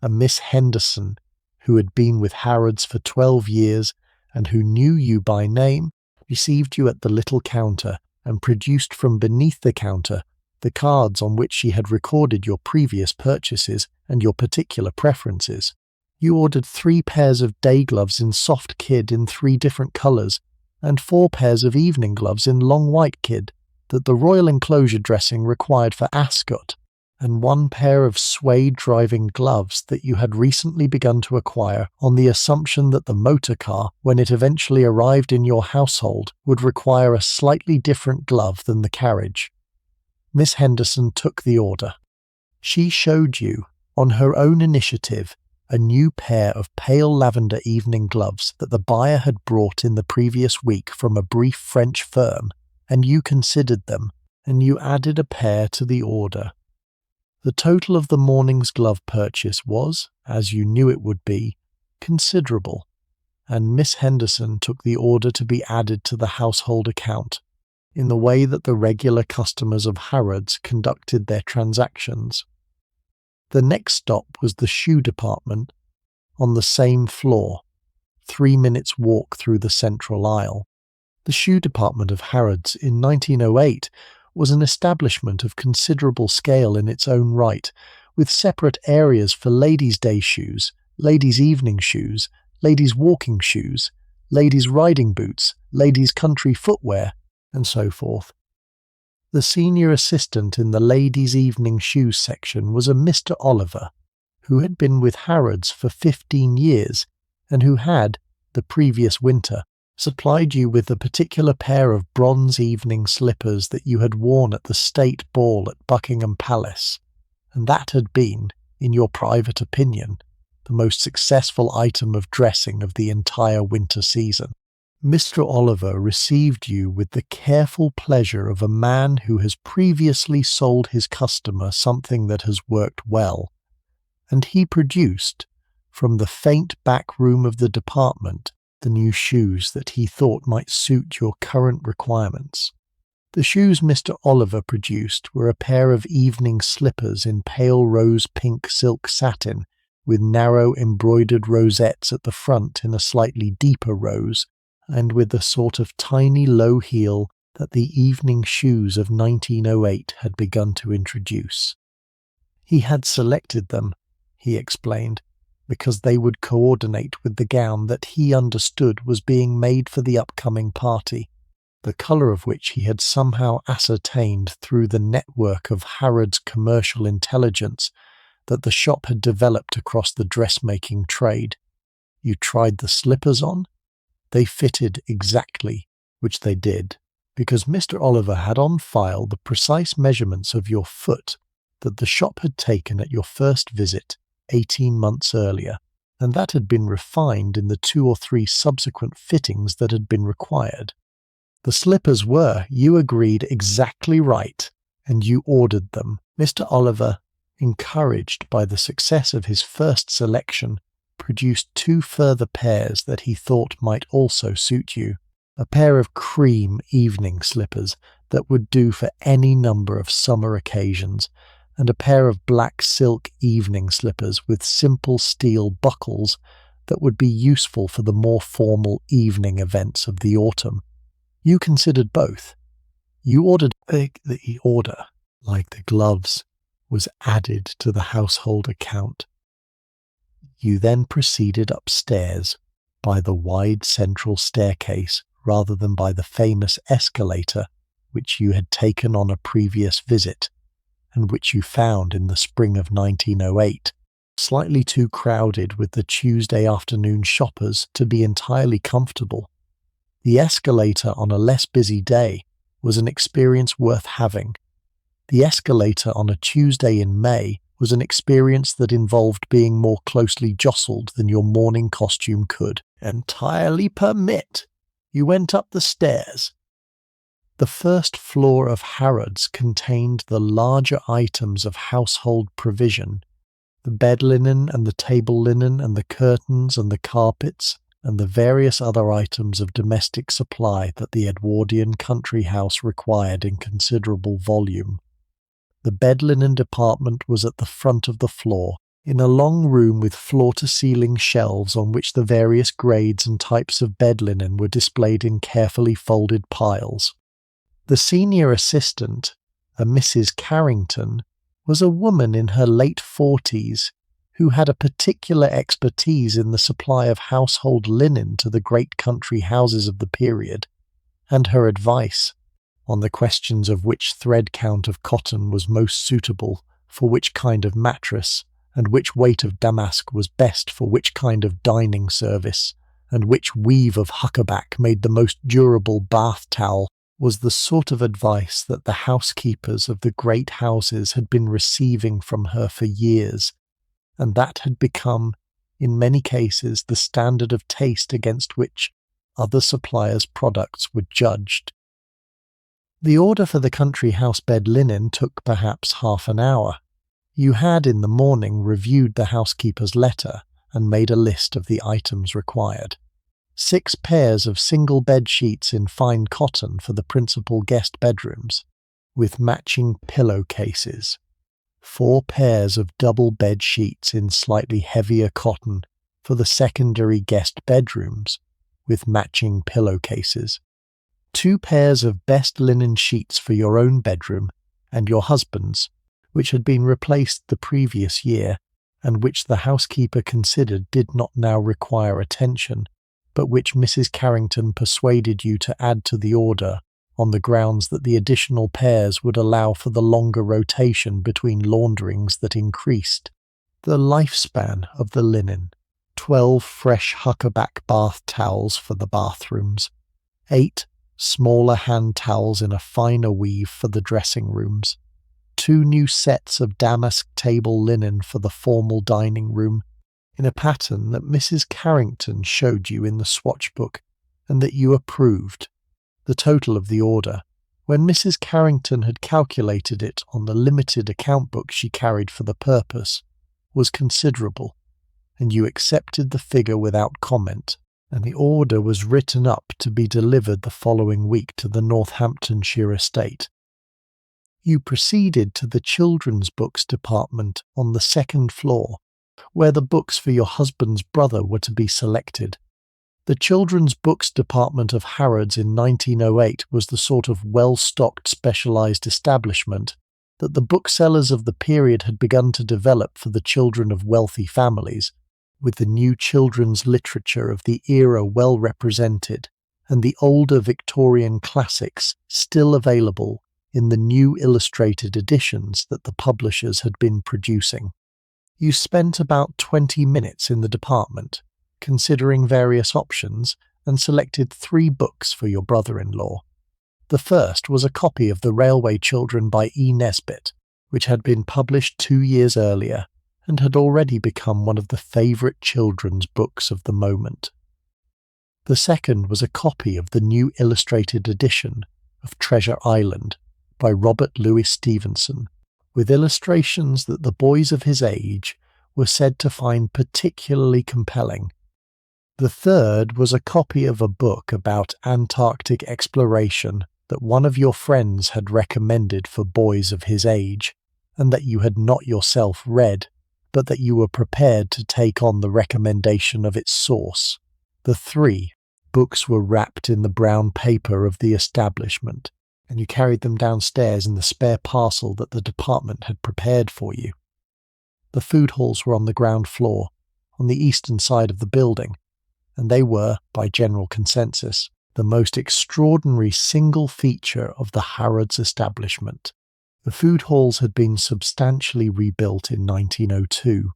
a Miss Henderson, who had been with Harrods for 12 years and who knew you by name, received you at the little counter and produced from beneath the counter the cards on which she had recorded your previous purchases and your particular preferences. You ordered 3 pairs of day gloves in soft kid in 3 different colours, and 4 pairs of evening gloves in long white kid that the royal enclosure dressing required for Ascot, and 1 pair of suede driving gloves that you had recently begun to acquire on the assumption that the motor car, when it eventually arrived in your household, would require a slightly different glove than the carriage. Miss Henderson took the order. She showed you, on her own initiative, a new pair of pale lavender evening gloves that the buyer had brought in the previous week from a brief French firm, and you considered them, and you added a pair to the order. The total of the morning's glove purchase was, as you knew it would be, considerable, and Miss Henderson took the order to be added to the household account, in the way that the regular customers of Harrods conducted their transactions. The next stop was the shoe department, on the same floor, 3 minutes' walk through the central aisle. The shoe department of Harrods in 1908 was an establishment of considerable scale in its own right, with separate areas for ladies' day shoes, ladies' evening shoes, ladies' walking shoes, ladies' riding boots, ladies' country footwear, and so forth. The senior assistant in the ladies' evening shoes section was a Mr. Oliver, who had been with Harrods for 15 years, and who had, the previous winter, supplied you with a particular pair of bronze evening slippers that you had worn at the state ball at Buckingham Palace, and that had been, in your private opinion, the most successful item of dressing of the entire winter season. Mr. Oliver received you with the careful pleasure of a man who has previously sold his customer something that has worked well, and he produced, from the faint back room of the department, the new shoes that he thought might suit your current requirements. The shoes Mr. Oliver produced were a pair of evening slippers in pale rose-pink silk satin, with narrow embroidered rosettes at the front in a slightly deeper rose, and with the sort of tiny low heel that the evening shoes of 1908 had begun to introduce. He had selected them, he explained, because they would coordinate with the gown that he understood was being made for the upcoming party. the colour of which he had somehow ascertained through the network of Harrods' commercial intelligence that the shop had developed across the dressmaking trade. You tried the slippers on? They fitted exactly, which they did, because Mr. Oliver had on file the precise measurements of your foot that the shop had taken at your first visit 18 months earlier, and that had been refined in the 2 or 3 subsequent fittings that had been required. The slippers were, you agreed, exactly right, and you ordered them. Mr. Oliver, encouraged by the success of his first selection, produced 2 further pairs that he thought might also suit you. A pair of cream evening slippers that would do for any number of summer occasions, and a pair of black silk evening slippers with simple steel buckles that would be useful for the more formal evening events of the autumn. You considered both. You ordered the order, like the gloves, was added to the household account. You then proceeded upstairs by the wide central staircase rather than by the famous escalator which you had taken on a previous visit, and which you found in the spring of 1908, slightly too crowded with the Tuesday afternoon shoppers to be entirely comfortable. The escalator on a less busy day was an experience worth having. The escalator on a Tuesday in May was an experience that involved being more closely jostled than your morning costume could entirely permit. You went up the stairs. The first floor of Harrods contained the larger items of household provision, the bed linen and the table linen and the curtains and the carpets, and the various other items of domestic supply that the Edwardian country house required in considerable volume. The bed linen department was at the front of the floor, in a long room with floor-to-ceiling shelves on which the various grades and types of bed linen were displayed in carefully folded piles. The senior assistant, a Mrs. Carrington, was a woman in her late 40s, who had a particular expertise in the supply of household linen to the great country houses of the period, and her advice on the questions of which thread count of cotton was most suitable for which kind of mattress, and which weight of damask was best for which kind of dining service, and which weave of huckaback made the most durable bath towel, was the sort of advice that the housekeepers of the great houses had been receiving from her for years, and that had become, in many cases, the standard of taste against which other suppliers' products were judged. The order for the country house bed linen took perhaps half an hour. You had in the morning reviewed the housekeeper's letter and made a list of the items required. 6 pairs of single bed sheets in fine cotton for the principal guest bedrooms, with matching pillowcases. 4 pairs of double bed sheets in slightly heavier cotton for the secondary guest bedrooms, with matching pillowcases. 2 pairs of best linen sheets for your own bedroom and your husband's, which had been replaced the previous year, and which the housekeeper considered did not now require attention, but which Mrs. Carrington persuaded you to add to the order on the grounds that the additional pairs would allow for the longer rotation between launderings that increased the lifespan of the linen. 12 fresh huckaback bath towels for the bathrooms. 8 smaller hand towels in a finer weave for the dressing rooms. 2 new sets of damask table linen for the formal dining room, in a pattern that Mrs. Carrington showed you in the swatch book, and that you approved. The total of the order, when Mrs. Carrington had calculated it on the limited account book she carried for the purpose, was considerable, and you accepted the figure without comment, and the order was written up to be delivered the following week to the Northamptonshire estate. You proceeded to the children's books department on the 2nd floor, where the books for your husband's brother were to be selected. The children's books department of Harrods in 1908 was the sort of well-stocked specialised establishment that the booksellers of the period had begun to develop for the children of wealthy families, with the new children's literature of the era well represented, and the older Victorian classics still available in the new illustrated editions that the publishers had been producing. You spent about 20 minutes in the department, considering various options, and selected 3 books for your brother-in-law. The first was a copy of The Railway Children by E. Nesbit, which had been published 2 years earlier and had already become one of the favourite children's books of the moment. The second was a copy of the new illustrated edition of Treasure Island by Robert Louis Stevenson, with illustrations that the boys of his age were said to find particularly compelling. The third was a copy of a book about Antarctic exploration that one of your friends had recommended for boys of his age, and that you had not yourself read, but that you were prepared to take on the recommendation of its source. The 3 books were wrapped in the brown paper of the establishment, and you carried them downstairs in the spare parcel that the department had prepared for you. The food halls were on the ground floor, on the eastern side of the building, and they were, by general consensus, the most extraordinary single feature of the Harrods establishment. The food halls had been substantially rebuilt in 1902,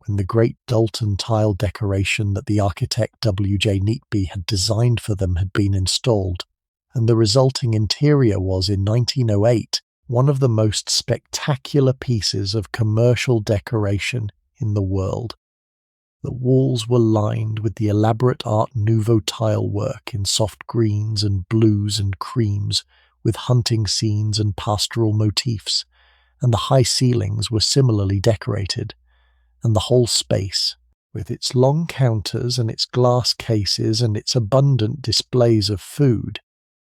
when the great Dalton tile decoration that the architect W.J. Neatby had designed for them had been installed, and the resulting interior was, in 1908, one of the most spectacular pieces of commercial decoration in the world. The walls were lined with the elaborate Art Nouveau tile work in soft greens and blues and creams, with hunting scenes and pastoral motifs, and the high ceilings were similarly decorated, and the whole space, with its long counters and its glass cases and its abundant displays of food,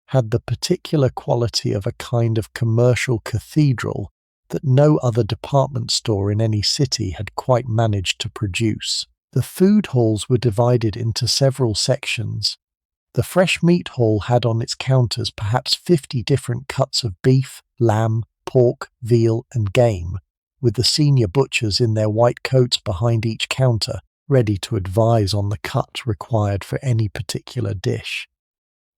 had the particular quality of a kind of commercial cathedral that no other department store in any city had quite managed to produce. The food halls were divided into several sections. The fresh meat hall had on its counters perhaps 50 different cuts of beef, lamb, pork, veal, and game, with the senior butchers in their white coats behind each counter, ready to advise on the cut required for any particular dish.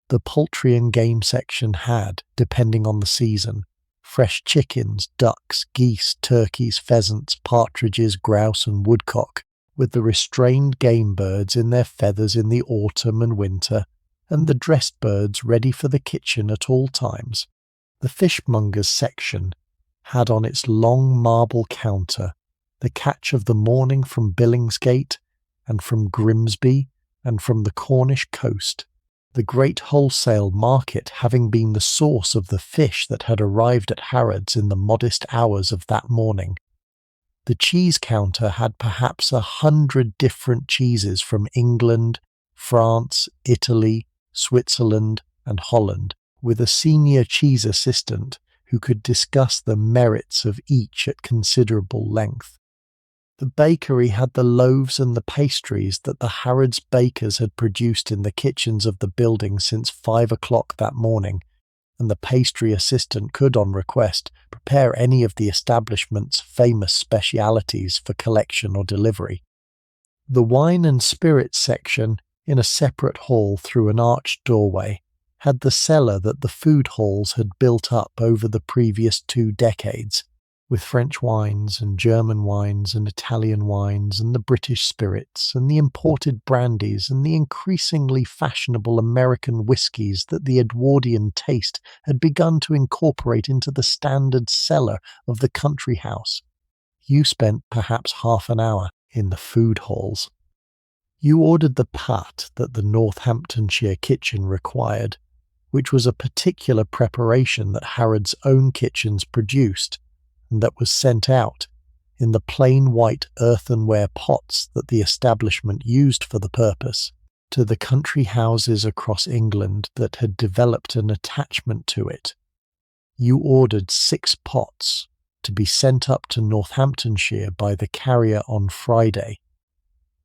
The poultry and game section had, depending on the season, fresh chickens, ducks, geese, turkeys, pheasants, partridges, grouse, and woodcock, with the restrained game birds in their feathers in the autumn and winter, and the dressed birds ready for the kitchen at all times. The fishmonger's section had on its long marble counter the catch of the morning from Billingsgate, and from Grimsby, and from the Cornish coast, the great wholesale market having been the source of the fish that had arrived at Harrods in the modest hours of that morning. The cheese counter had perhaps 100 different cheeses from England, France, Italy, Switzerland, and Holland, with a senior cheese assistant who could discuss the merits of each at considerable length. The bakery had the loaves and the pastries that the Harrods bakers had produced in the kitchens of the building since 5 o'clock that morning, and the pastry assistant could, on request, prepare any of the establishment's famous specialities for collection or delivery. The wine and spirits section, in a separate hall through an arched doorway, had the cellar that the food halls had built up over the previous 2 decades, with French wines and German wines and Italian wines and the British spirits and the imported brandies and the increasingly fashionable American whiskies that the Edwardian taste had begun to incorporate into the standard cellar of the country house. You spent perhaps half an hour in the food halls. You ordered the pat that the Northamptonshire kitchen required, which was a particular preparation that Harrod's own kitchens produced, and that was sent out in the plain white earthenware pots that the establishment used for the purpose to the country houses across England that had developed an attachment to it. You ordered 6 pots to be sent up to Northamptonshire by the carrier on Friday.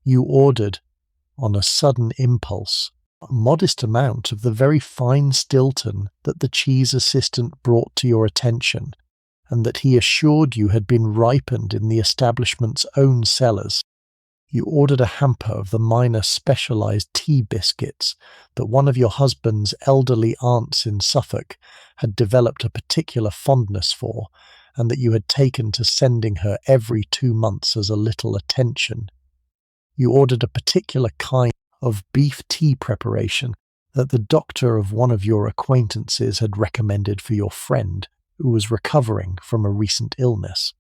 You ordered, on a sudden impulse, a modest amount of the very fine Stilton that the cheese assistant brought to your attention, and that he assured you had been ripened in the establishment's own cellars. You ordered a hamper of the minor specialised tea biscuits that one of your husband's elderly aunts in Suffolk had developed a particular fondness for, and that you had taken to sending her every 2 months as a little attention. You ordered a particular kind of beef tea preparation that the doctor of one of your acquaintances had recommended for your friend, who was recovering from a recent illness.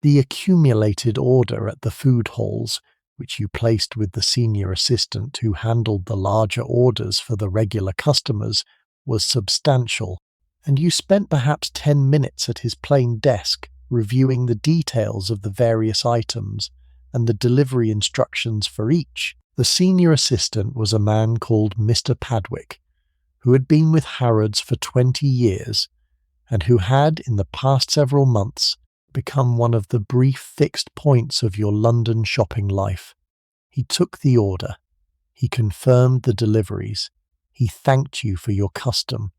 The accumulated order at the food halls, which you placed with the senior assistant who handled the larger orders for the regular customers, was substantial, and you spent perhaps 10 minutes at his plain desk reviewing the details of the various items and the delivery instructions for each. The senior assistant was a man called Mr. Padwick, who had been with Harrods for 20 years, and who had, in the past several months, become one of the brief fixed points of your London shopping life. He took the order. He confirmed the deliveries. He thanked you for your custom.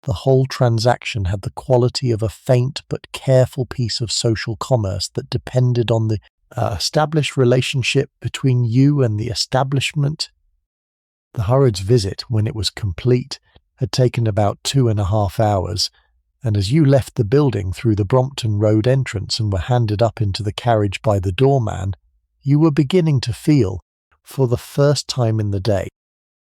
The whole transaction had the quality of a faint but careful piece of social commerce that depended on the established relationship between you and the establishment. The Harrods' visit, when it was complete, had taken about 2.5 hours, and as you left the building through the Brompton Road entrance and were handed up into the carriage by the doorman, you were beginning to feel, for the first time in the day,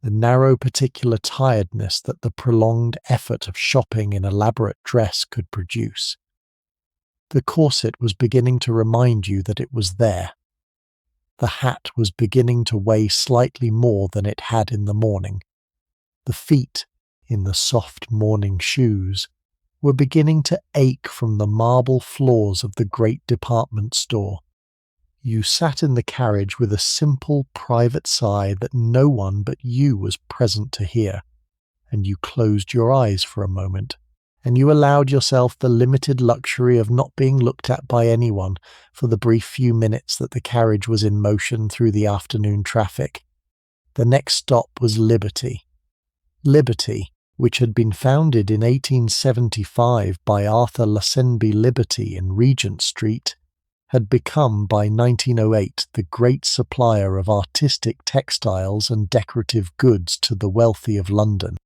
the narrow particular tiredness that the prolonged effort of shopping in elaborate dress could produce. The corset was beginning to remind you that it was there. The hat was beginning to weigh slightly more than it had in the morning. The feet, in the soft morning shoes, were beginning to ache from the marble floors of the great department store. You sat in the carriage with a simple private sigh that no one but you was present to hear, and you closed your eyes for a moment, and you allowed yourself the limited luxury of not being looked at by anyone for the brief few minutes that the carriage was in motion through the afternoon traffic. The next stop was Liberty. Liberty, which had been founded in 1875 by Arthur Lassenby Liberty in Regent Street, had become by 1908 the great supplier of artistic textiles and decorative goods to the wealthy of London.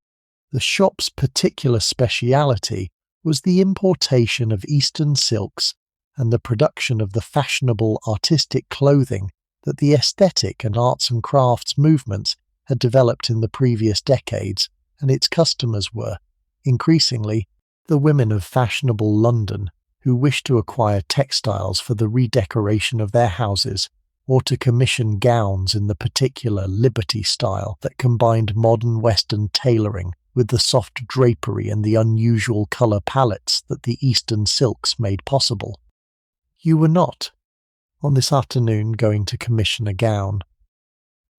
The shop's particular speciality was the importation of Eastern silks and the production of the fashionable artistic clothing that the aesthetic and arts and crafts movements had developed in the previous decades, and its customers were, increasingly, the women of fashionable London who wished to acquire textiles for the redecoration of their houses or to commission gowns in the particular Liberty style that combined modern Western tailoring with the soft drapery and the unusual colour palettes that the Eastern silks made possible. You were not, on this afternoon, going to commission a gown.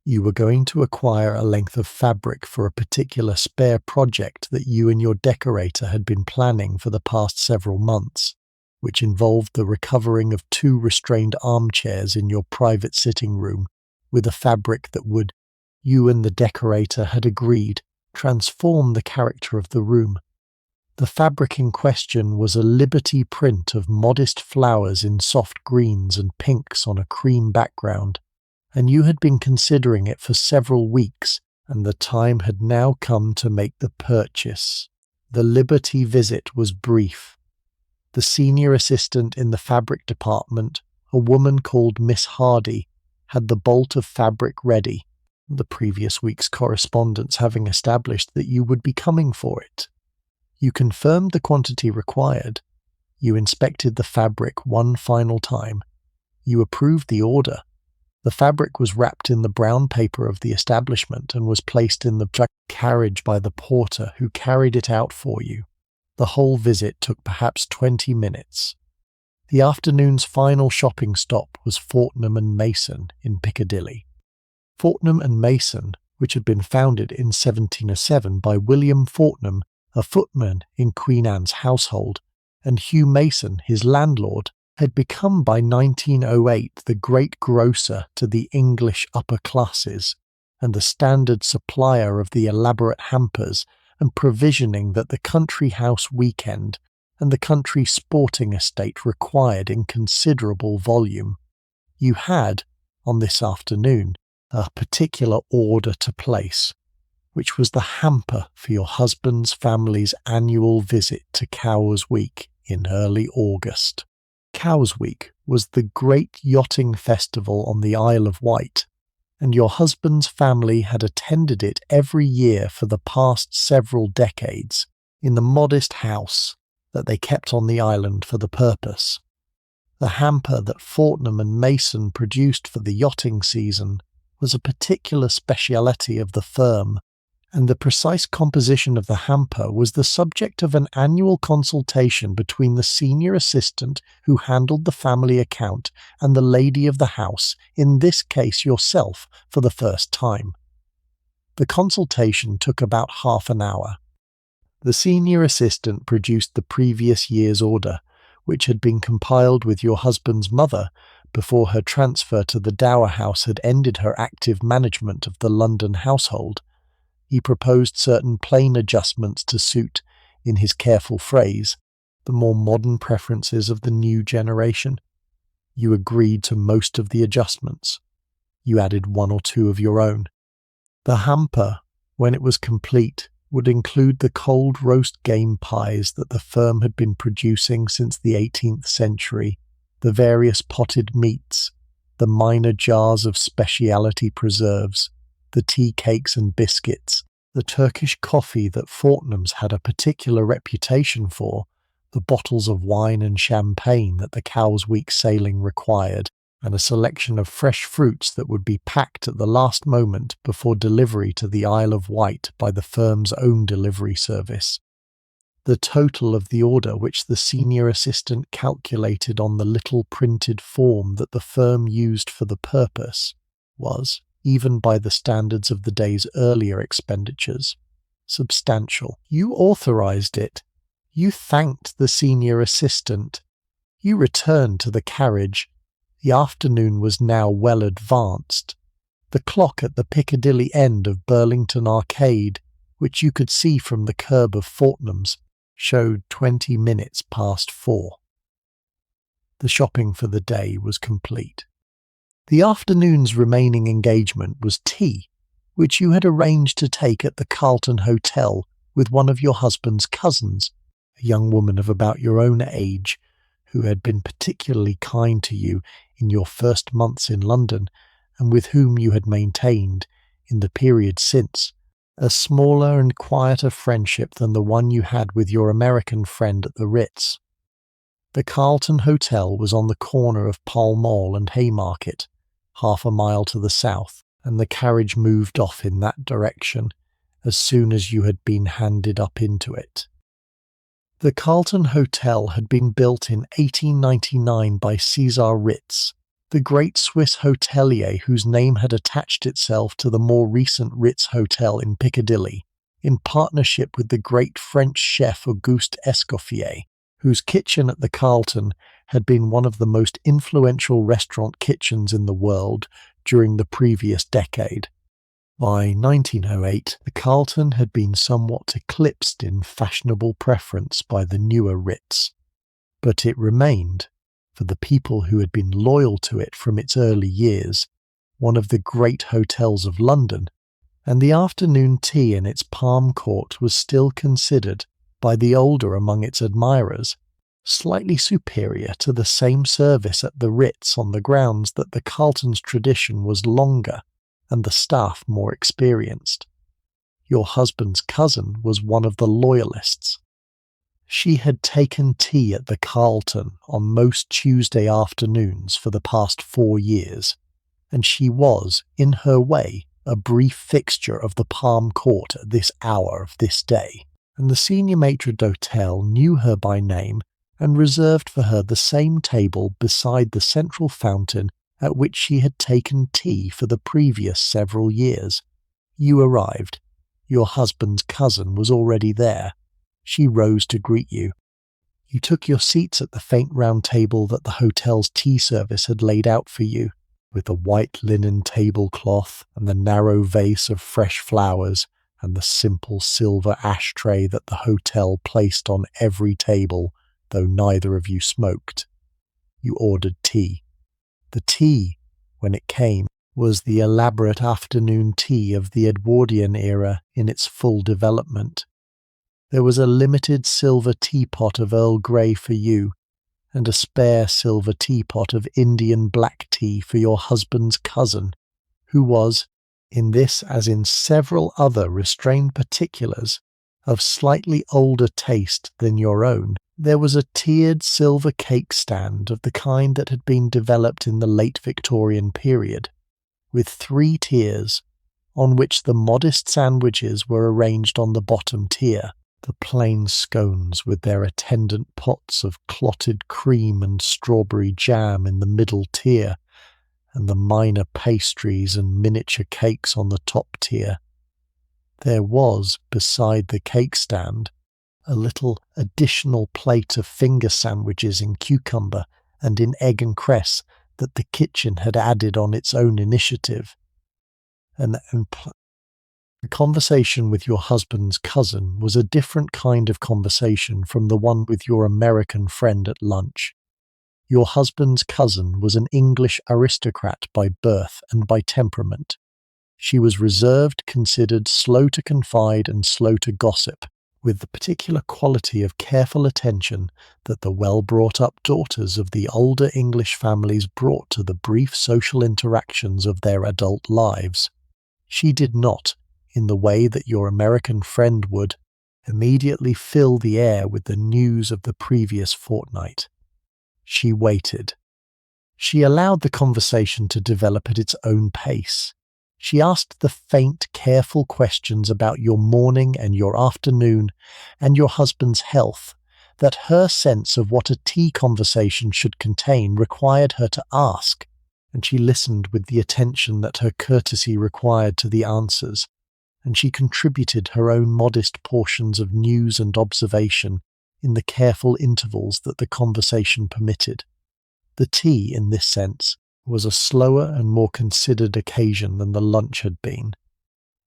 You were going to acquire a length of fabric for a particular spare project that you and your decorator had been planning for the past several months, which involved the recovering of 2 restrained armchairs in your private sitting room with a fabric that would, you and the decorator had agreed, transform the character of the room. The fabric in question was a Liberty print of modest flowers in soft greens and pinks on a cream background, and you had been considering it for several weeks, and the time had now come to make the purchase. The Liberty visit was brief. The senior assistant in the fabric department, a woman called Miss Hardy, had the bolt of fabric ready, the previous week's correspondence having established that you would be coming for it. You confirmed the quantity required. You inspected the fabric one final time. You approved the order. The fabric was wrapped in the brown paper of the establishment and was placed in the carriage by the porter who carried it out for you. The whole visit took perhaps 20 minutes. The afternoon's final shopping stop was Fortnum and Mason in Piccadilly. Fortnum and Mason, which had been founded in 1707 by William Fortnum, a footman in Queen Anne's household, and Hugh Mason, his landlord, had become by 1908 the great grocer to the English upper classes and the standard supplier of the elaborate hampers and provisioning that the country house weekend and the country sporting estate required in considerable volume. You had, on this afternoon, a particular order to place, which was the hamper for your husband's family's annual visit to Cowes Week in early August. Cowes Week was the great yachting festival on the Isle of Wight, and your husband's family had attended it every year for the past several decades in the modest house that they kept on the island for the purpose. The hamper that Fortnum and Mason produced for the yachting season was a particular speciality of the firm, and the precise composition of the hamper was the subject of an annual consultation between the senior assistant who handled the family account and the lady of the house, in this case yourself, for the first time. The consultation took about half an hour. The senior assistant produced the previous year's order, which had been compiled with your husband's mother before her transfer to the Dower House had ended her active management of the London household. He proposed certain plain adjustments to suit, in his careful phrase, the more modern preferences of the new generation. You agreed to most of the adjustments. You added one or two of your own. The hamper, when it was complete, would include the cold roast game pies that the firm had been producing since the 18th century, the various potted meats, the minor jars of speciality preserves, the tea cakes and biscuits, the Turkish coffee that Fortnum's had a particular reputation for, the bottles of wine and champagne that the Cowes Week sailing required, and a selection of fresh fruits that would be packed at the last moment before delivery to the Isle of Wight by the firm's own delivery service. The total of the order, which the senior assistant calculated on the little printed form that the firm used for the purpose, was, even by the standards of the day's earlier expenditures, substantial. You authorized it. You thanked the senior assistant. You returned to the carriage. The afternoon was now well advanced. The clock at the Piccadilly end of Burlington Arcade, which you could see from the curb of Fortnum's, showed 20 minutes past 4. The shopping for the day was complete. The afternoon's remaining engagement was tea, which you had arranged to take at the Carlton Hotel with one of your husband's cousins, a young woman of about your own age, who had been particularly kind to you in your first months in London, and with whom you had maintained, in the period since, a smaller and quieter friendship than the one you had with your American friend at the Ritz. The Carlton Hotel was on the corner of Pall Mall and Haymarket, half a mile to the south, and the carriage moved off in that direction as soon as you had been handed up into it. The Carlton Hotel had been built in 1899 by Cesar Ritz, the great Swiss hotelier whose name had attached itself to the more recent Ritz Hotel in Piccadilly, in partnership with the great French chef Auguste Escoffier, whose kitchen at the Carlton had been one of the most influential restaurant kitchens in the world during the previous decade. By 1908, the Carlton had been somewhat eclipsed in fashionable preference by the newer Ritz, but it remained, for the people who had been loyal to it from its early years, one of the great hotels of London, and the afternoon tea in its palm court was still considered, by the older among its admirers, slightly superior to the same service at the Ritz on the grounds that the Carlton's tradition was longer and the staff more experienced. Your husband's cousin was one of the loyalists. She had taken tea at the Carlton on most Tuesday afternoons for the past 4 years, and she was, in her way, a brief fixture of the Palm Court at this hour of this day, and the senior maitre d'hotel knew her by name and reserved for her the same table beside the central fountain at which she had taken tea for the previous several years. You arrived. Your husband's cousin was already there. She rose to greet you. You took your seats at the faint round table that the hotel's tea service had laid out for you, with the white linen tablecloth and the narrow vase of fresh flowers and the simple silver ashtray that the hotel placed on every table, though neither of you smoked. You ordered tea. The tea when it came, was the elaborate afternoon tea of the Edwardian era in its full development. There was a limited silver teapot of Earl Grey for you, and a spare silver teapot of Indian black tea for your husband's cousin, who was, in this as in several other restrained particulars, of slightly older taste than your own. There was a tiered silver cake stand of the kind that had been developed in the late Victorian period, with 3 tiers, on which the modest sandwiches were arranged on the bottom tier, the plain scones with their attendant pots of clotted cream and strawberry jam in the middle tier, and the minor pastries and miniature cakes on the top tier. There was, beside the cake stand, a little additional plate of finger sandwiches in cucumber and in egg and cress that the kitchen had added on its own initiative. The conversation with your husband's cousin was a different kind of conversation from the one with your American friend at lunch. Your husband's cousin was an English aristocrat by birth and by temperament. She was reserved, considered, slow to confide and slow to gossip, with the particular quality of careful attention that the well-brought-up daughters of the older English families brought to the brief social interactions of their adult lives. She did not, in the way that your American friend would, immediately fill the air with the news of the previous fortnight. She waited. She allowed the conversation to develop at its own pace. She asked the faint, careful questions about your morning and your afternoon and your husband's health that her sense of what a tea conversation should contain required her to ask, and she listened with the attention that her courtesy required to the answers, and she contributed her own modest portions of news and observation in the careful intervals that the conversation permitted. The tea, in this sense, was a slower and more considered occasion than the lunch had been,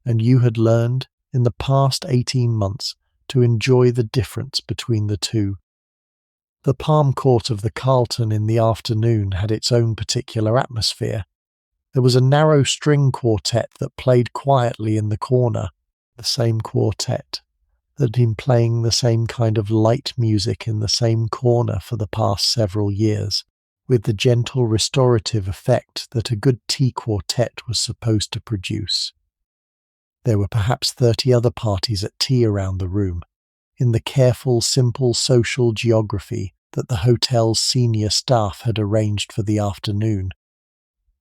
and you had learned, in the past 18 months, to enjoy the difference between the two. The palm court of the Carlton in the afternoon had its own particular atmosphere. There was a narrow string quartet that played quietly in the corner, the same quartet that had been playing the same kind of light music in the same corner for the past several years, with the gentle restorative effect that a good tea quartet was supposed to produce. There were perhaps 30 other parties at tea around the room, in the careful, simple social geography that the hotel's senior staff had arranged for the afternoon.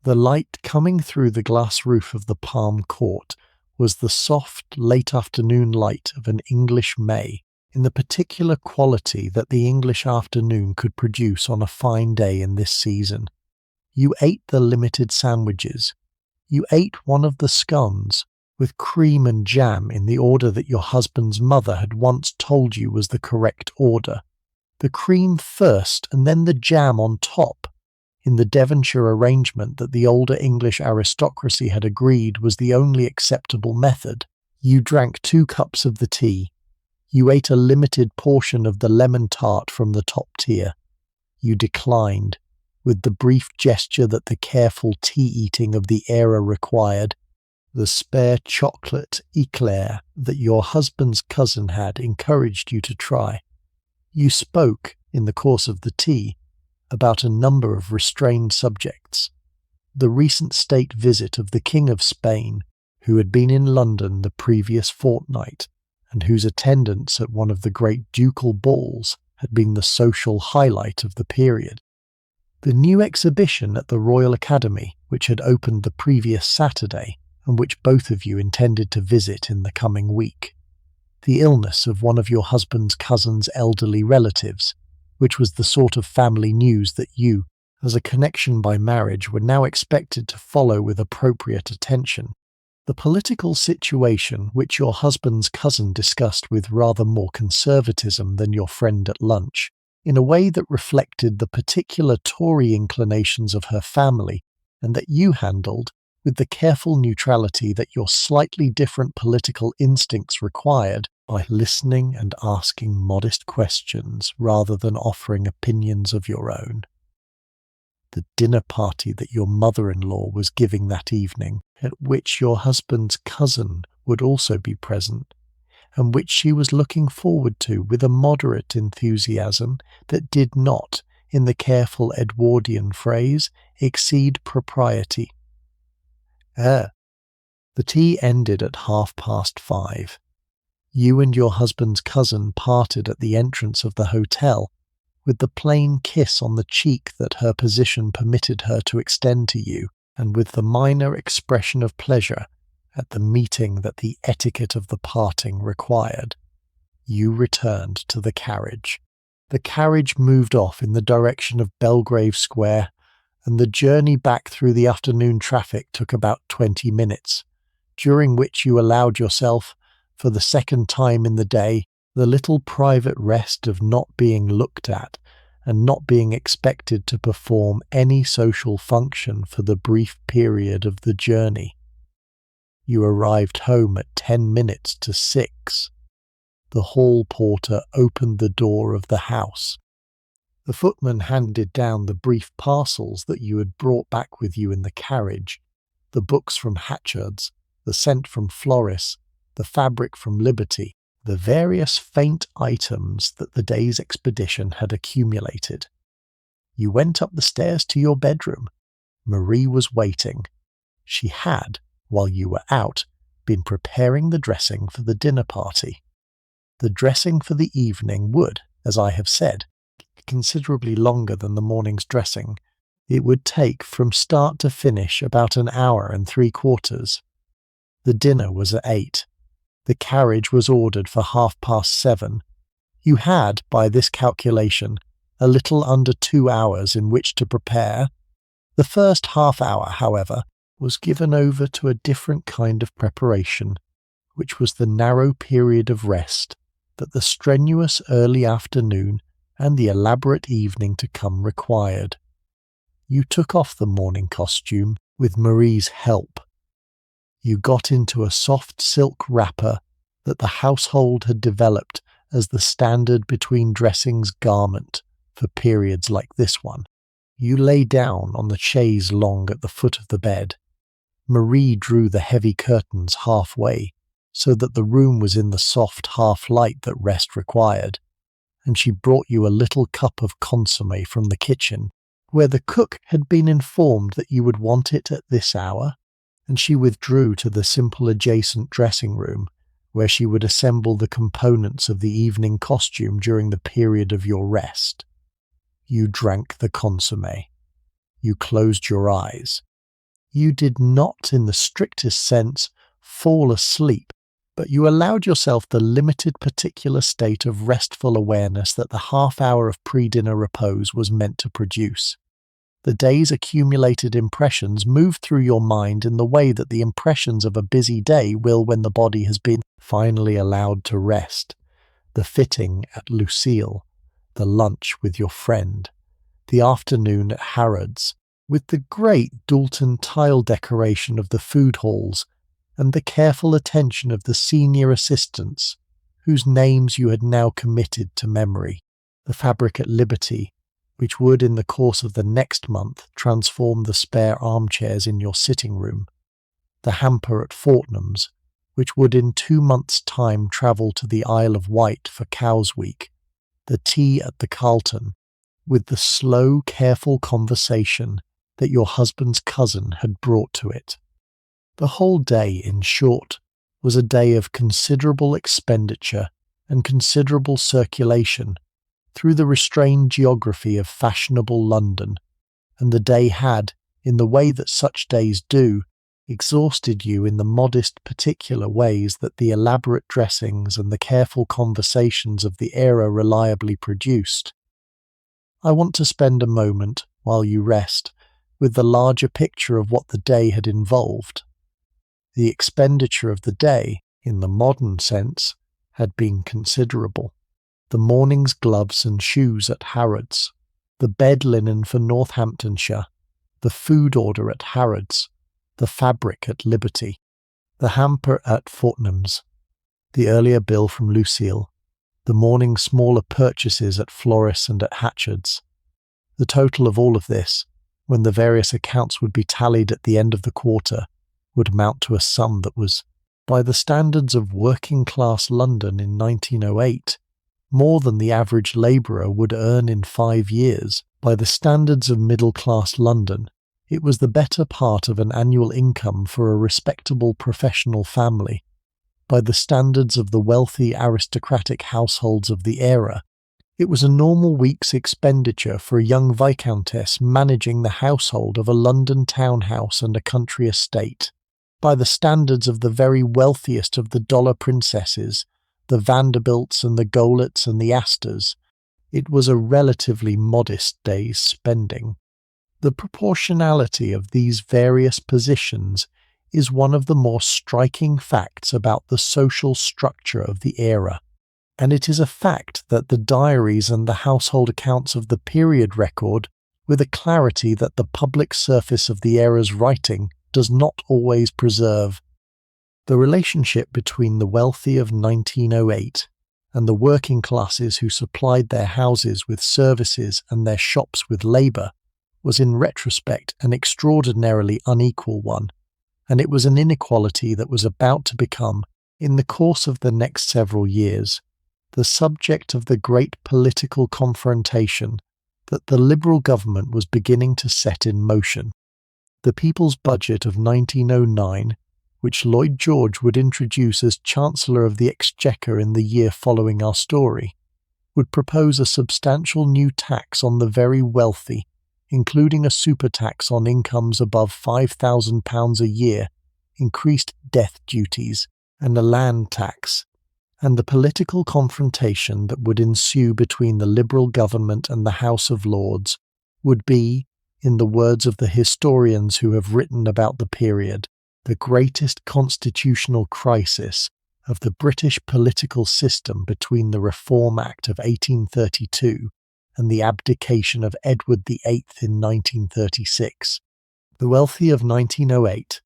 The light coming through the glass roof of the palm court was the soft, late-afternoon light of an English May, in the particular quality that the English afternoon could produce on a fine day in this season. You ate the limited sandwiches. You ate one of the scones, with cream and jam in the order that your husband's mother had once told you was the correct order. The cream first and then the jam on top, in the Devonshire arrangement that the older English aristocracy had agreed was the only acceptable method. You drank 2 cups of the tea. You ate a limited portion of the lemon tart from the top tier. You declined, with the brief gesture that the careful tea-eating of the era required, the spare chocolate eclair that your husband's cousin had encouraged you to try. You spoke, in the course of the tea, about a number of restrained subjects. The recent state visit of the King of Spain, who had been in London the previous fortnight, and whose attendance at one of the great ducal balls had been the social highlight of the period. The new exhibition at the Royal Academy, which had opened the previous Saturday, and which both of you intended to visit in the coming week. The illness of one of your husband's cousin's elderly relatives, which was the sort of family news that you, as a connection by marriage, were now expected to follow with appropriate attention. The political situation, which your husband's cousin discussed with rather more conservatism than your friend at lunch, in a way that reflected the particular Tory inclinations of her family, and that you handled with the careful neutrality that your slightly different political instincts required, by listening and asking modest questions rather than offering opinions of your own. the dinner party that your mother-in-law was giving that evening, at which your husband's cousin would also be present, and which she was looking forward to with a moderate enthusiasm that did not, in the careful Edwardian phrase, exceed propriety. The tea ended at 5:30. You and your husband's cousin parted at the entrance of the hotel, with the plain kiss on the cheek that her position permitted her to extend to you, and with the minor expression of pleasure at the meeting that the etiquette of the parting required. You returned to the carriage. The carriage moved off in the direction of Belgrave Square, and the journey back through the afternoon traffic took about 20 minutes, during which you allowed yourself, for the second time in the day, the little private rest of not being looked at and not being expected to perform any social function for the brief period of the journey. You arrived home at 10 minutes to 6. The hall porter opened the door of the house. The footman handed down the brief parcels that you had brought back with you in the carriage, the books from Heiresses, the scent from Floris, the fabric from Liberty, the various faint items that the day's expedition had accumulated. You went up the stairs to your bedroom. Marie was waiting. She had, while you were out, been preparing the dressing for the dinner party. The dressing for the evening would, as I have said, be considerably longer than the morning's dressing. It would take from start to finish about an hour and 3/4. The dinner was at 8. The carriage was ordered for 7:30. You had, by this calculation, a little under 2 hours in which to prepare. The first half hour, however, was given over to a different kind of preparation, which was the narrow period of rest that the strenuous early afternoon and the elaborate evening to come required. You took off the morning costume with Marie's help. You got into a soft silk wrapper that the household had developed as the standard between dressings garment for periods like this one. You lay down on the chaise longue at the foot of the bed. Marie drew the heavy curtains halfway, so that the room was in the soft half-light that rest required, and she brought you a little cup of consommé from the kitchen, where the cook had been informed that you would want it at this hour, and she withdrew to the simple adjacent dressing-room, where she would assemble the components of the evening costume during the period of your rest. You drank the consommé. You closed your eyes. You did not, in the strictest sense, fall asleep, but you allowed yourself the limited particular state of restful awareness that the half-hour of pre-dinner repose was meant to produce. The day's accumulated impressions moved through your mind in the way that the impressions of a busy day will when the body has been finally allowed to rest. The fitting at Lucile, the lunch with your friend, the afternoon at Harrods, with the great Dalton tile decoration of the food halls, and the careful attention of the senior assistants, whose names you had now committed to memory, the fabric at Liberty, which would in the course of the next month transform the spare armchairs in your sitting room, the hamper at Fortnum's, which would in 2 months' time travel to the Isle of Wight for Cowes Week, the tea at the Carlton, with the slow, careful conversation that your husband's cousin had brought to it. The whole day, in short, was a day of considerable expenditure and considerable circulation through the restrained geography of fashionable London, and the day had, in the way that such days do, exhausted you in the modest particular ways that the elaborate dressings and the careful conversations of the era reliably produced. I want to spend a moment, while you rest, with the larger picture of what the day had involved. The expenditure of the day, in the modern sense, had been considerable. The morning's gloves and shoes at Harrods, the bed linen for Northamptonshire, the food order at Harrods, the fabric at Liberty, the hamper at Fortnum's, the earlier bill from Lucile, the morning's smaller purchases at Floris and at Hatchard's. The total of all of this, when the various accounts would be tallied at the end of the quarter, would mount to a sum that was, by the standards of working-class London in 1908, more than the average labourer would earn in 5 years. By the standards of middle-class London, it was the better part of an annual income for a respectable professional family. By the standards of the wealthy aristocratic households of the era, it was a normal week's expenditure for a young viscountess managing the household of a London townhouse and a country estate. By the standards of the very wealthiest of the dollar princesses, the Vanderbilts and the Golets and the Astors, it was a relatively modest day's spending. The proportionality of these various positions is one of the more striking facts about the social structure of the era, and it is a fact that the diaries and the household accounts of the period record with a clarity that the public surface of the era's writing does not always preserve. The relationship between the wealthy of 1908 and the working classes who supplied their houses with services and their shops with labour was in retrospect an extraordinarily unequal one, and it was an inequality that was about to become, in the course of the next several years, the subject of the great political confrontation that the Liberal government was beginning to set in motion. The People's Budget of 1909, which Lloyd George would introduce as Chancellor of the Exchequer in the year following our story, would propose a substantial new tax on the very wealthy, including a super tax on incomes above £5,000 a year, increased death duties, and a land tax. And the political confrontation that would ensue between the Liberal government and the House of Lords would be, in the words of the historians who have written about the period, the greatest constitutional crisis of the British political system between the Reform Act of 1832 and the abdication of Edward VIII in 1936. The wealthy of 1908,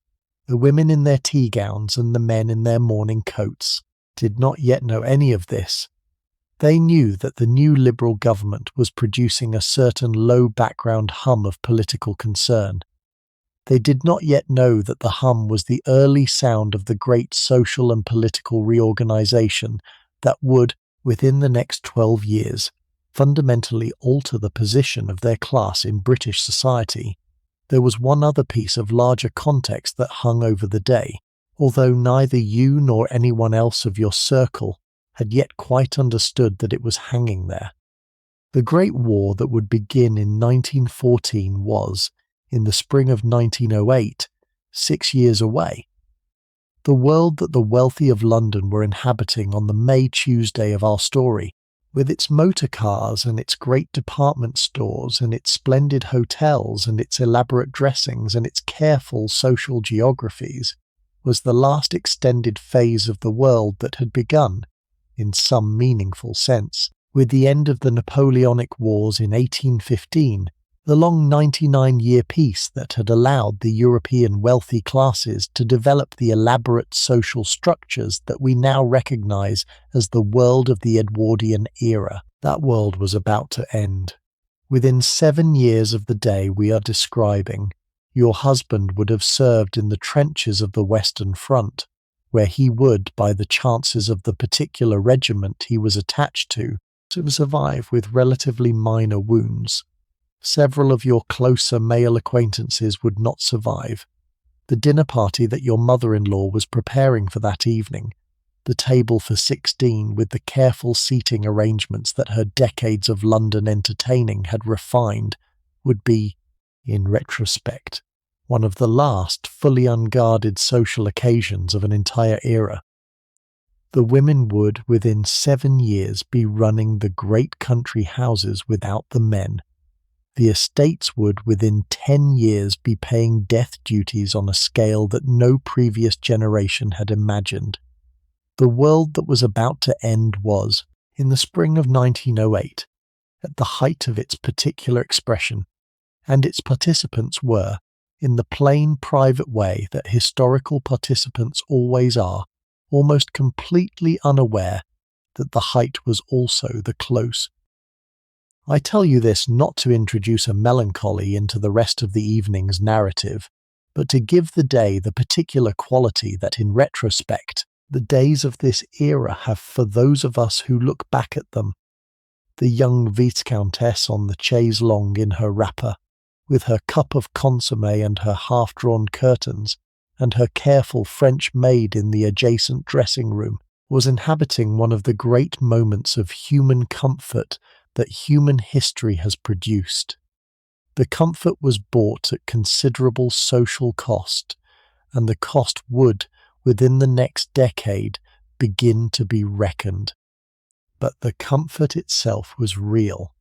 the women in their tea gowns and the men in their morning coats, did not yet know any of this. They knew that the new Liberal government was producing a certain low background hum of political concern. They did not yet know that the hum was the early sound of the great social and political reorganisation that would, within the next 12 years, fundamentally alter the position of their class in British society. There was one other piece of larger context that hung over the day, although neither you nor anyone else of your circle had yet quite understood that it was hanging there. The Great War that would begin in 1914 was, in the spring of 1908, 6 years away. The world that the wealthy of London were inhabiting on the May Tuesday of our story, with its motor cars and its great department stores and its splendid hotels and its elaborate dressings and its careful social geographies, was the last extended phase of the world that had begun, in some meaningful sense, with the end of the Napoleonic Wars in 1815, the long 99-year peace that had allowed the European wealthy classes to develop the elaborate social structures that we now recognise as the world of the Edwardian era. That world was about to end. Within 7 years of the day we are describing, your husband would have served in the trenches of the Western Front, where he would, by the chances of the particular regiment he was attached to survive with relatively minor wounds. Several of your closer male acquaintances would not survive. The dinner party that your mother-in-law was preparing for that evening, the table for 16 with the careful seating arrangements that her decades of London entertaining had refined, would be, in retrospect, one of the last fully unguarded social occasions of an entire era. The women would, within 7 years, be running the great country houses without the men. The estates would, within 10 years, be paying death duties on a scale that no previous generation had imagined. The world that was about to end was, in the spring of 1908, at the height of its particular expression, and its participants were, in the plain private way that historical participants always are, almost completely unaware that the height was also the close. I tell you this not to introduce a melancholy into the rest of the evening's narrative, but to give the day the particular quality that in retrospect, the days of this era have for those of us who look back at them. The young viscountess on the chaise longue in her wrapper, with her cup of consommé and her half-drawn curtains, and her careful French maid in the adjacent dressing room, was inhabiting one of the great moments of human comfort that human history has produced. The comfort was bought at considerable social cost, and the cost would, within the next decade, begin to be reckoned. But the comfort itself was real,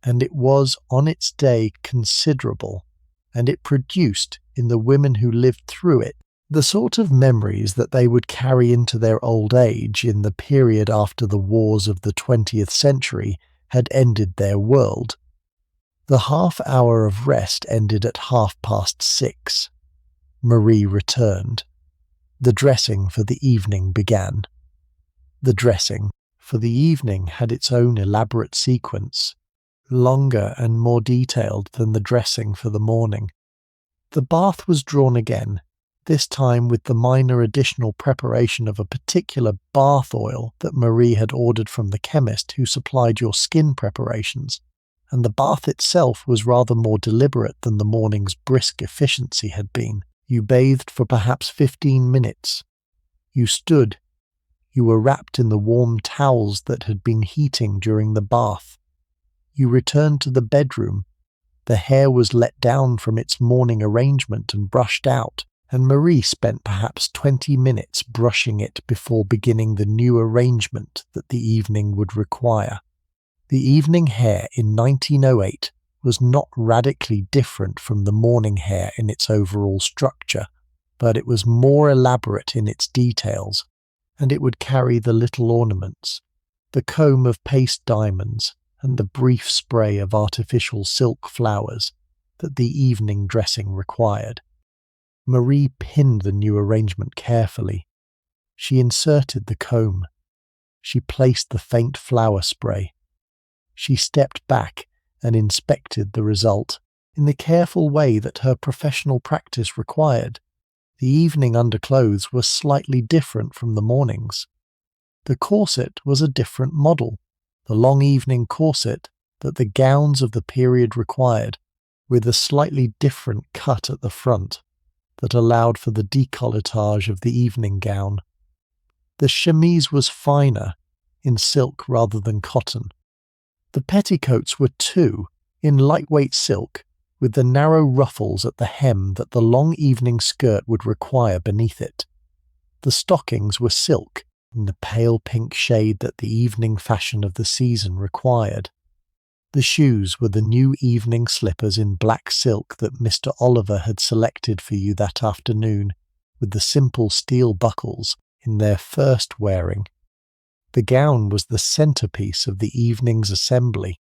and it was on its day considerable, and it produced, in the women who lived through it, the sort of memories that they would carry into their old age in the period after the wars of the 20th century had ended their world. The half-hour of rest ended at 6:30. Marie returned. The dressing for the evening began. The dressing for the evening had its own elaborate sequence, longer and more detailed than the dressing for the morning. The bath was drawn again, this time with the minor additional preparation of a particular bath oil that Marie had ordered from the chemist who supplied your skin preparations, and the bath itself was rather more deliberate than the morning's brisk efficiency had been. You bathed for perhaps 15 minutes. You stood. You were wrapped in the warm towels that had been heating during the bath. You returned to the bedroom. The hair was let down from its morning arrangement and brushed out, and Marie spent perhaps 20 minutes brushing it before beginning the new arrangement that the evening would require. The evening hair in 1908 was not radically different from the morning hair in its overall structure, but it was more elaborate in its details, and it would carry the little ornaments, the comb of paste diamonds, and the brief spray of artificial silk flowers that the evening dressing required. Marie pinned the new arrangement carefully. She inserted the comb. She placed the faint flower spray. She stepped back and inspected the result in the careful way that her professional practice required. The evening underclothes were slightly different from the morning's. The corset was a different model, the long evening corset that the gowns of the period required, with a slightly different cut at the front that allowed for the décolletage of the evening gown. The chemise was finer, in silk rather than cotton. The petticoats were too, in lightweight silk, with the narrow ruffles at the hem that the long evening skirt would require beneath it. The stockings were silk, in the pale pink shade that the evening fashion of the season required. The shoes were the new evening slippers in black silk that Mr. Oliver had selected for you that afternoon, with the simple steel buckles in their first wearing. The gown was the centrepiece of the evening's assembly.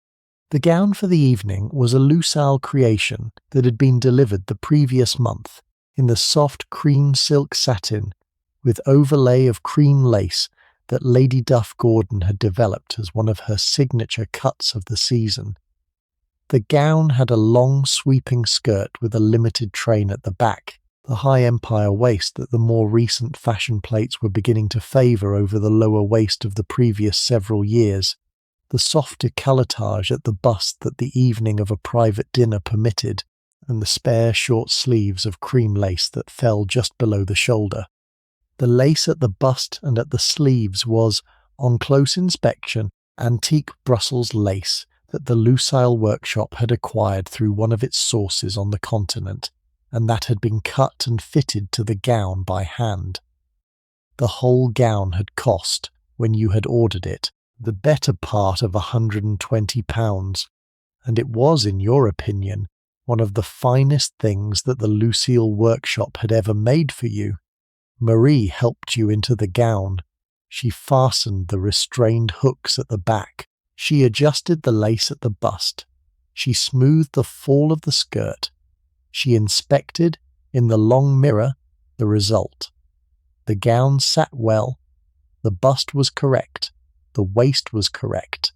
The gown for the evening was a Lucile creation that had been delivered the previous month in the soft cream silk satin with overlay of cream lace that Lady Duff Gordon had developed as one of her signature cuts of the season. The gown had a long sweeping skirt with a limited train at the back, the high empire waist that the more recent fashion plates were beginning to favour over the lower waist of the previous several years, the soft décolletage at the bust that the evening of a private dinner permitted, and the spare short sleeves of cream lace that fell just below the shoulder. The lace at the bust and at the sleeves was, on close inspection, antique Brussels lace that the Lucile workshop had acquired through one of its sources on the continent, and that had been cut and fitted to the gown by hand. The whole gown had cost, when you had ordered it, the better part of £120, and it was, in your opinion, one of the finest things that the Lucile workshop had ever made for you. Marie helped you into the gown. She fastened the restrained hooks at the back. She adjusted the lace at the bust. She smoothed the fall of the skirt. She inspected, in the long mirror, the result. The gown sat well. The bust was correct. The waist was correct.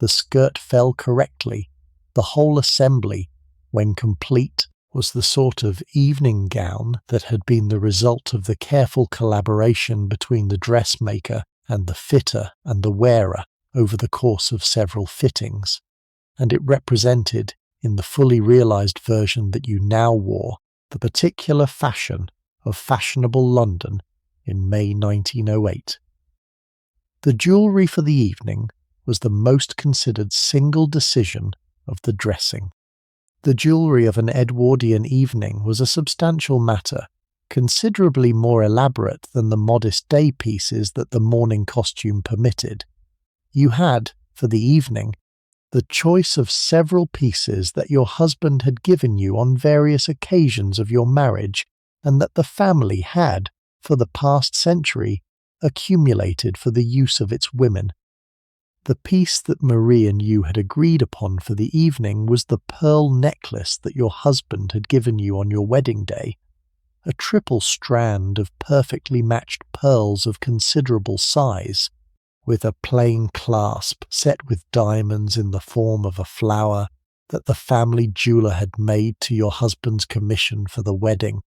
the skirt fell correctly, the whole assembly, when complete, was the sort of evening gown that had been the result of the careful collaboration between the dressmaker and the fitter and the wearer over the course of several fittings, and it represented, in the fully realised version that you now wore, the particular fashion of fashionable London in May 1908. The jewellery for the evening was the most considered single decision of the dressing. The jewellery of an Edwardian evening was a substantial matter, considerably more elaborate than the modest day pieces that the morning costume permitted. You had, for the evening, the choice of several pieces that your husband had given you on various occasions of your marriage, and that the family had, for the past century, accumulated for the use of its women. The piece that Marie and you had agreed upon for the evening was the pearl necklace that your husband had given you on your wedding day, a triple strand of perfectly matched pearls of considerable size, with a plain clasp set with diamonds in the form of a flower that the family jeweller had made to your husband's commission for the wedding.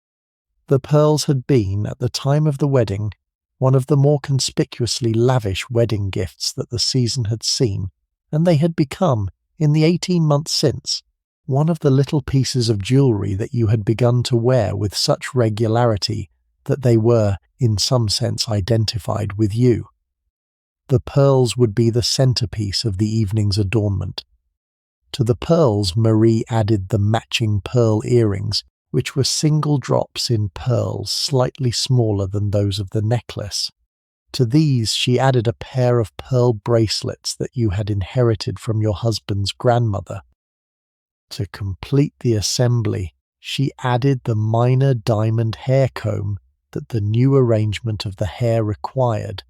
The pearls had been, at the time of the wedding, one of the more conspicuously lavish wedding gifts that the season had seen, and they had become, in the 18 months since, one of the little pieces of jewellery that you had begun to wear with such regularity that they were, in some sense, identified with you. The pearls would be the centrepiece of the evening's adornment. To the pearls Marie added the matching pearl earrings, which were single drops in pearls slightly smaller than those of the necklace. To these she added a pair of pearl bracelets that you had inherited from your husband's grandmother. To complete the assembly, she added the minor diamond hair comb that the new arrangement of the hair required.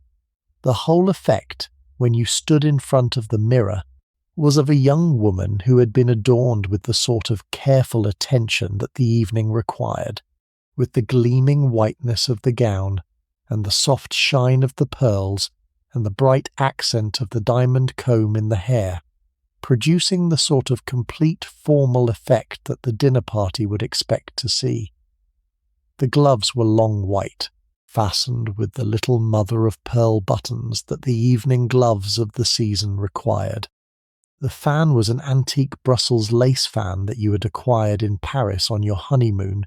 The whole effect, when you stood in front of the mirror, was of a young woman who had been adorned with the sort of careful attention that the evening required, with the gleaming whiteness of the gown, and the soft shine of the pearls, and the bright accent of the diamond comb in the hair, producing the sort of complete formal effect that the dinner party would expect to see. The gloves were long white, fastened with the little mother-of-pearl buttons that the evening gloves of the season required. The fan was an antique Brussels lace fan that you had acquired in Paris on your honeymoon,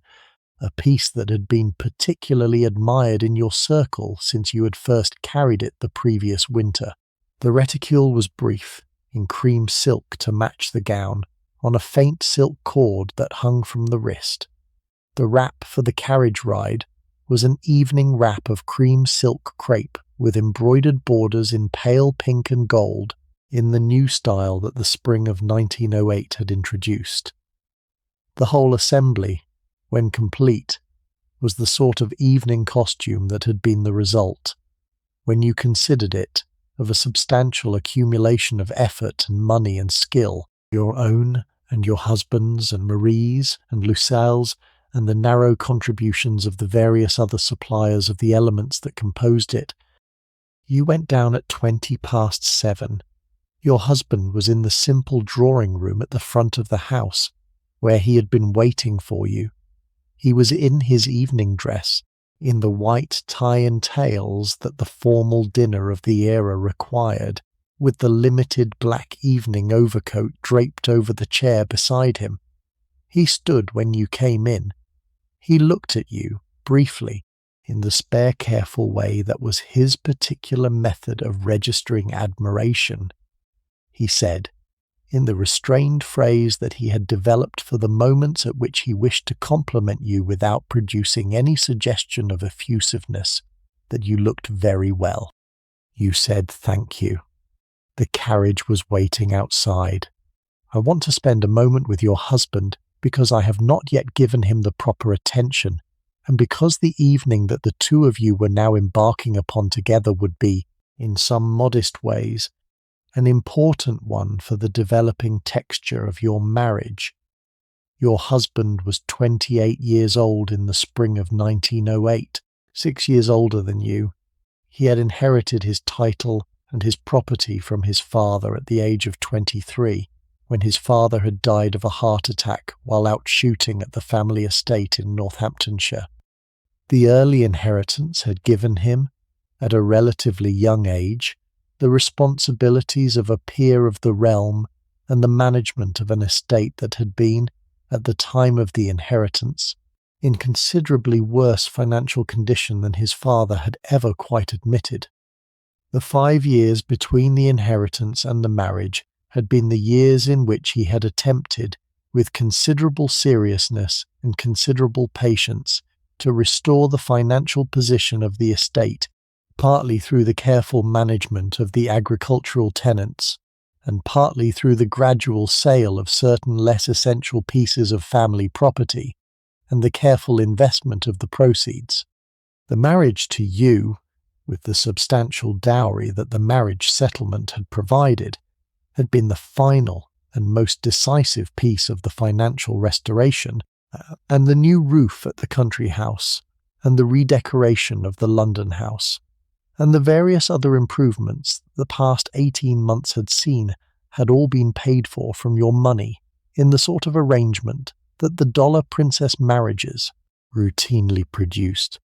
a piece that had been particularly admired in your circle since you had first carried it the previous winter. The reticule was brief, in cream silk to match the gown, on a faint silk cord that hung from the wrist. The wrap for the carriage ride was an evening wrap of cream silk crepe with embroidered borders in pale pink and gold, in the new style that the spring of 1908 had introduced. The whole assembly, when complete, was the sort of evening costume that had been the result, when you considered it, of a substantial accumulation of effort and money and skill, your own and your husband's and Marie's and Lucile's, and the narrow contributions of the various other suppliers of the elements that composed it. You went down at 7:20. Your husband was in the simple drawing-room at the front of the house, where he had been waiting for you. He was in his evening dress, in the white tie and tails that the formal dinner of the era required, with the limited black evening overcoat draped over the chair beside him. He stood when you came in. He looked at you, briefly, in the spare careful way that was his particular method of registering admiration. He said, in the restrained phrase that he had developed for the moments at which he wished to compliment you without producing any suggestion of effusiveness, that you looked very well. You said thank you. The carriage was waiting outside. I want to spend a moment with your husband because I have not yet given him the proper attention, and because the evening that the two of you were now embarking upon together would be, in some modest ways, an important one for the developing texture of your marriage. Your husband was 28 years old in the spring of 1908, 6 years older than you. He had inherited his title and his property from his father at the age of 23, when his father had died of a heart attack while out shooting at the family estate in Northamptonshire. The early inheritance had given him, at a relatively young age, the responsibilities of a peer of the realm and the management of an estate that had been, at the time of the inheritance, in considerably worse financial condition than his father had ever quite admitted. The 5 years between the inheritance and the marriage had been the years in which he had attempted, with considerable seriousness and considerable patience, to restore the financial position of the estate, partly through the careful management of the agricultural tenants, and partly through the gradual sale of certain less essential pieces of family property, and the careful investment of the proceeds. The marriage to you, with the substantial dowry that the marriage settlement had provided, had been the final and most decisive piece of the financial restoration, and the new roof at the country house, and the redecoration of the London house, and the various other improvements the past 18 months had seen, had all been paid for from your money in the sort of arrangement that the dollar princess marriages routinely produced.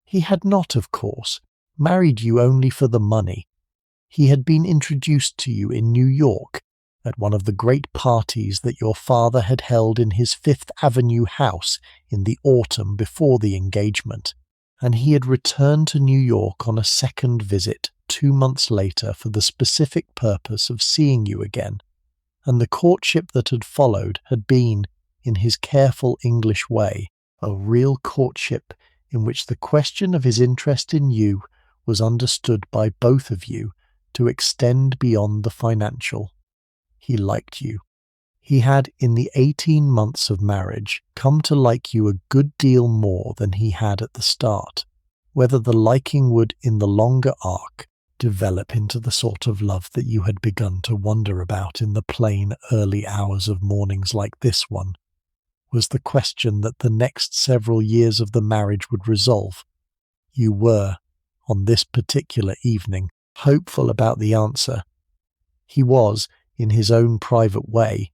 He had not, of course, married you only for the money. He had been introduced to you in New York at one of the great parties that your father had held in his Fifth Avenue house in the autumn before the engagement, and he had returned to New York on a second visit 2 months later for the specific purpose of seeing you again, and the courtship that had followed had been, in his careful English way, a real courtship in which the question of his interest in you was understood by both of you to extend beyond the financial. He liked you. He had, in the 18 months of marriage, come to like you a good deal more than he had at the start. Whether the liking would, in the longer arc, develop into the sort of love that you had begun to wonder about in the plain early hours of mornings like this one, was the question that the next several years of the marriage would resolve. You were, on this particular evening, hopeful about the answer. He was, in his own private way,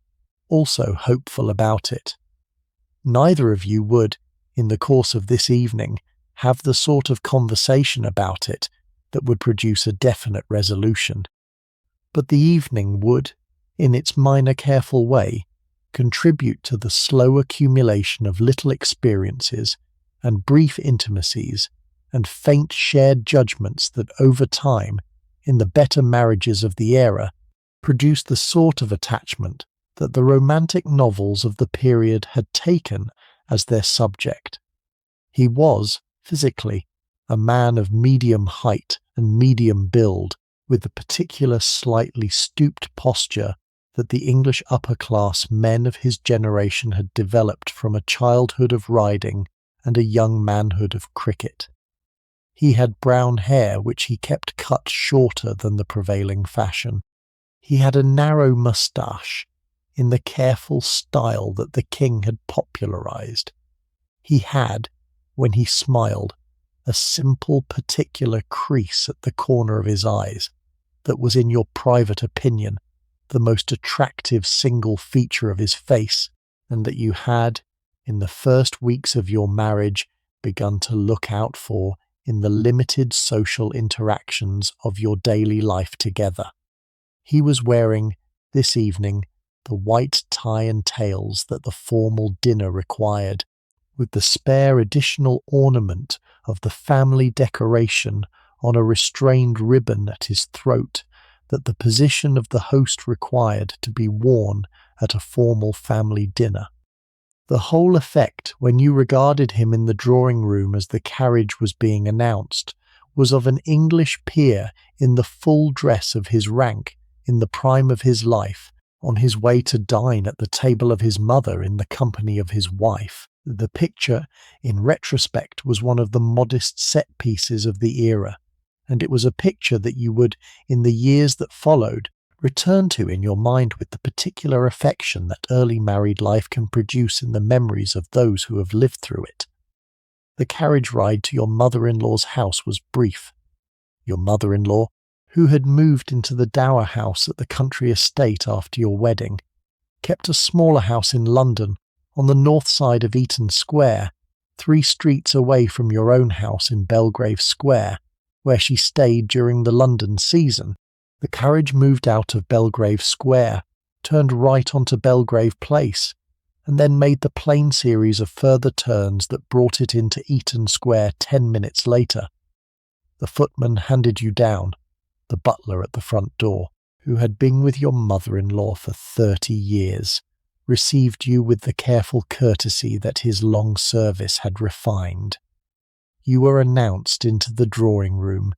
also hopeful about it. Neither of you would, in the course of this evening, have the sort of conversation about it that would produce a definite resolution. But the evening would, in its minor careful way, contribute to the slow accumulation of little experiences and brief intimacies and faint shared judgments that over time, in the better marriages of the era, produced the sort of attachment that the romantic novels of the period had taken as their subject. He was, physically, a man of medium height and medium build, with the particular slightly stooped posture that the English upper-class men of his generation had developed from a childhood of riding and a young manhood of cricket. He had brown hair which he kept cut shorter than the prevailing fashion. He had a narrow moustache, in the careful style that the king had popularized. He had, when he smiled, a simple particular crease at the corner of his eyes that was, in your private opinion, the most attractive single feature of his face, and that you had, in the first weeks of your marriage, begun to look out for in the limited social interactions of your daily life together. He was wearing, this evening, the white tie and tails that the formal dinner required, with the spare additional ornament of the family decoration on a restrained ribbon at his throat that the position of the host required to be worn at a formal family dinner. The whole effect, when you regarded him in the drawing-room as the carriage was being announced, was of an English peer in the full dress of his rank, in the prime of his life, on his way to dine at the table of his mother in the company of his wife. The picture, in retrospect, was one of the modest set pieces of the era, and it was a picture that you would, in the years that followed, return to in your mind with the particular affection that early married life can produce in the memories of those who have lived through it. The carriage ride to your mother-in-law's house was brief. Your mother-in-law, who had moved into the dower house at the country estate after your wedding, kept a smaller house in London on the north side of Eaton Square, 3 streets away from your own house in Belgrave Square, where she stayed during the London season. The carriage moved out of Belgrave Square, turned right onto Belgrave Place, and then made the plain series of further turns that brought it into Eaton Square 10 minutes later. The footman handed you down, the butler at the front door, who had been with your mother-in-law for 30 years, received you with the careful courtesy that his long service had refined. You were announced into the drawing room,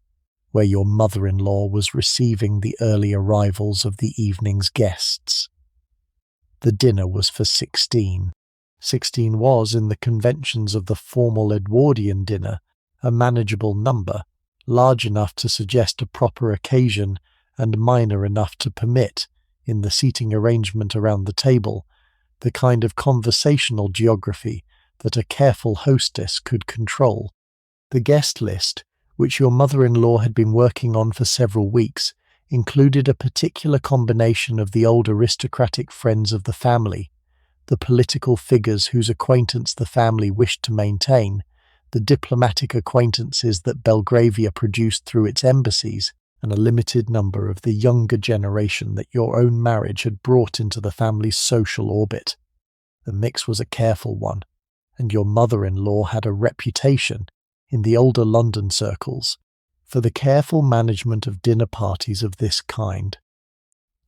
where your mother-in-law was receiving the early arrivals of the evening's guests. The dinner was for 16. 16 was, in the conventions of the formal Edwardian dinner, a manageable number, large enough to suggest a proper occasion and minor enough to permit, in the seating arrangement around the table, the kind of conversational geography that a careful hostess could control. The guest list, which your mother-in-law had been working on for several weeks, included a particular combination of the old aristocratic friends of the family, the political figures whose acquaintance the family wished to maintain, the diplomatic acquaintances that Belgravia produced through its embassies, and a limited number of the younger generation that your own marriage had brought into the family's social orbit. The mix was a careful one, and your mother-in-law had a reputation, in the older London circles, for the careful management of dinner parties of this kind.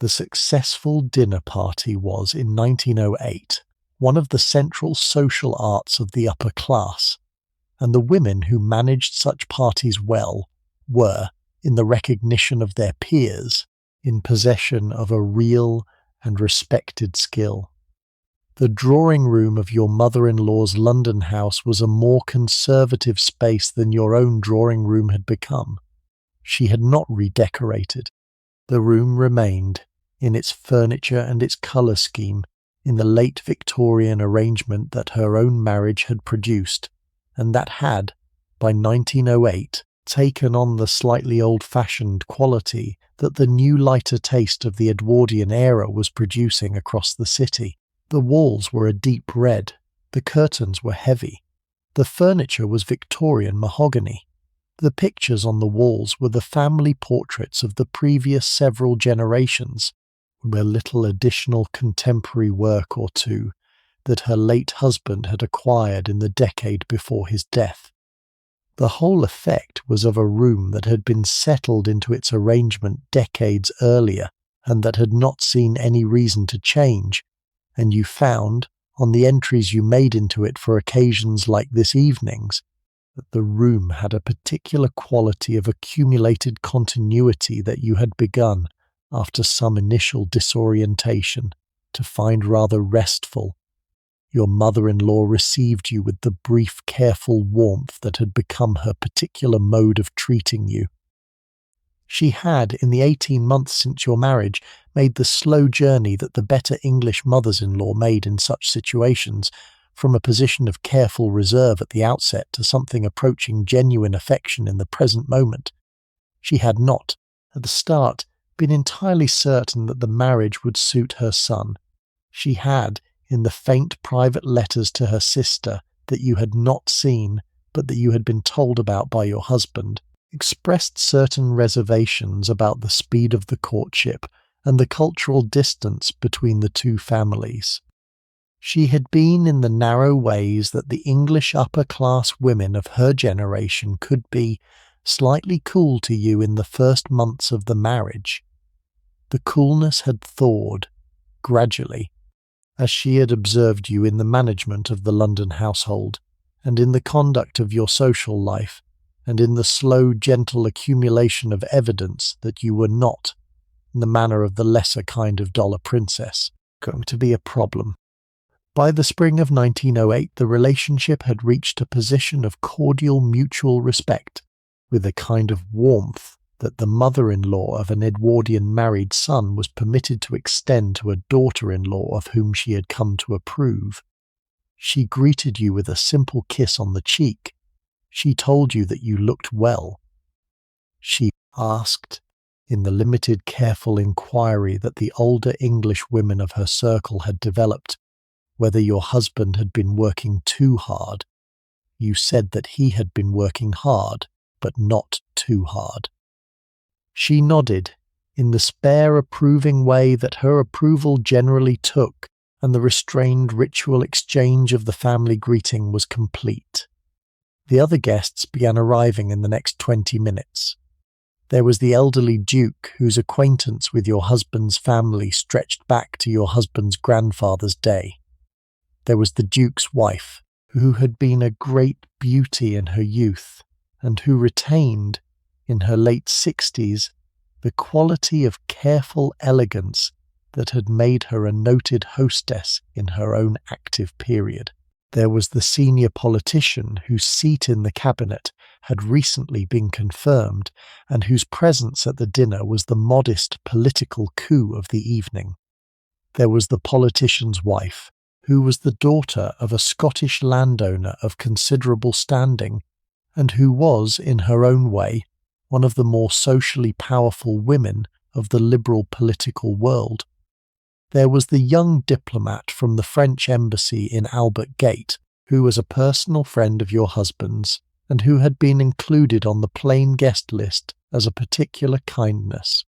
The successful dinner party was, in 1908, one of the central social arts of the upper class, and the women who managed such parties well were, in the recognition of their peers, in possession of a real and respected skill. The drawing-room of your mother-in-law's London house was a more conservative space than your own drawing-room had become. She had not redecorated. The room remained, in its furniture and its colour scheme, in the late Victorian arrangement that her own marriage had produced, and that had, by 1908, taken on the slightly old-fashioned quality that the new lighter taste of the Edwardian era was producing across the city. The walls were a deep red, the curtains were heavy, the furniture was Victorian mahogany. The pictures on the walls were the family portraits of the previous several generations, with a little additional contemporary work or two that her late husband had acquired in the decade before his death. The whole effect was of a room that had been settled into its arrangement decades earlier and that had not seen any reason to change, and you found, on the entries you made into it for occasions like this evening's, that the room had a particular quality of accumulated continuity that you had begun, after some initial disorientation, to find rather restful. Your mother-in-law received you with the brief, careful warmth that had become her particular mode of treating you. She had, in the 18 months since your marriage, made the slow journey that the better English mothers-in-law made in such situations, from a position of careful reserve at the outset to something approaching genuine affection in the present moment. She had not, at the start, been entirely certain that the marriage would suit her son. She had, in the faint private letters to her sister that you had not seen, but that you had been told about by your husband, expressed certain reservations about the speed of the courtship and the cultural distance between the two families. She had been in the narrow ways that the English upper-class women of her generation could be, slightly cool to you in the first months of the marriage. The coolness had thawed, gradually, as she had observed you in the management of the London household, and in the conduct of your social life, and in the slow, gentle accumulation of evidence that you were not, in the manner of the lesser kind of dollar princess, going to be a problem. By the spring of 1908, the relationship had reached a position of cordial mutual respect, with a kind of warmth that the mother-in-law of an Edwardian married son was permitted to extend to a daughter-in-law of whom she had come to approve. She greeted you with a simple kiss on the cheek. She told you that you looked well. She asked, In the limited, careful inquiry that the older English women of her circle had developed, whether your husband had been working too hard, you said that he had been working hard, but not too hard. She nodded, in the spare, approving way that her approval generally took, and the restrained ritual exchange of the family greeting was complete. The other guests began arriving in the next 20 minutes. There was the elderly Duke, whose acquaintance with your husband's family stretched back to your husband's grandfather's day. There was the Duke's wife, who had been a great beauty in her youth, and who retained, in her late 60s, the quality of careful elegance that had made her a noted hostess in her own active period. There was the senior politician whose seat in the cabinet had recently been confirmed, and whose presence at the dinner was the modest political coup of the evening. There was the politician's wife, who was the daughter of a Scottish landowner of considerable standing, and who was, in her own way, one of the more socially powerful women of the liberal political world. There was the young diplomat from the French embassy in Albert Gate, who was a personal friend of your husband's, and who had been included on the plain guest list as a particular kindness.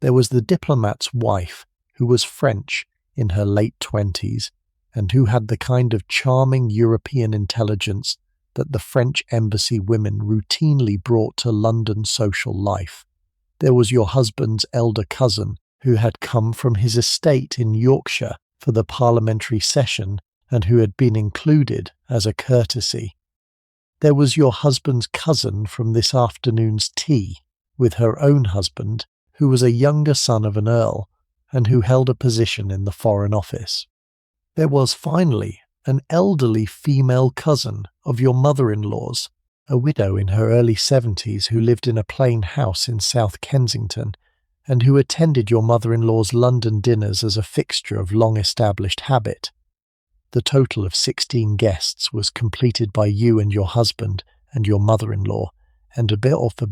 There was the diplomat's wife, who was French, in her late 20s, and who had the kind of charming European intelligence that the French embassy women routinely brought to London social life. There was your husband's elder cousin, who had come from his estate in Yorkshire for the parliamentary session and who had been included as a courtesy. There was your husband's cousin from this afternoon's tea, with her own husband, who was a younger son of an earl, and who held a position in the Foreign Office. There was, finally, an elderly female cousin of your mother-in-law's, a widow in her early 70s who lived in a plain house in South Kensington, and who attended your mother-in-law's London dinners as a fixture of long-established habit. The total of 16 guests was completed by you and your husband and your mother-in-law, and a bit of the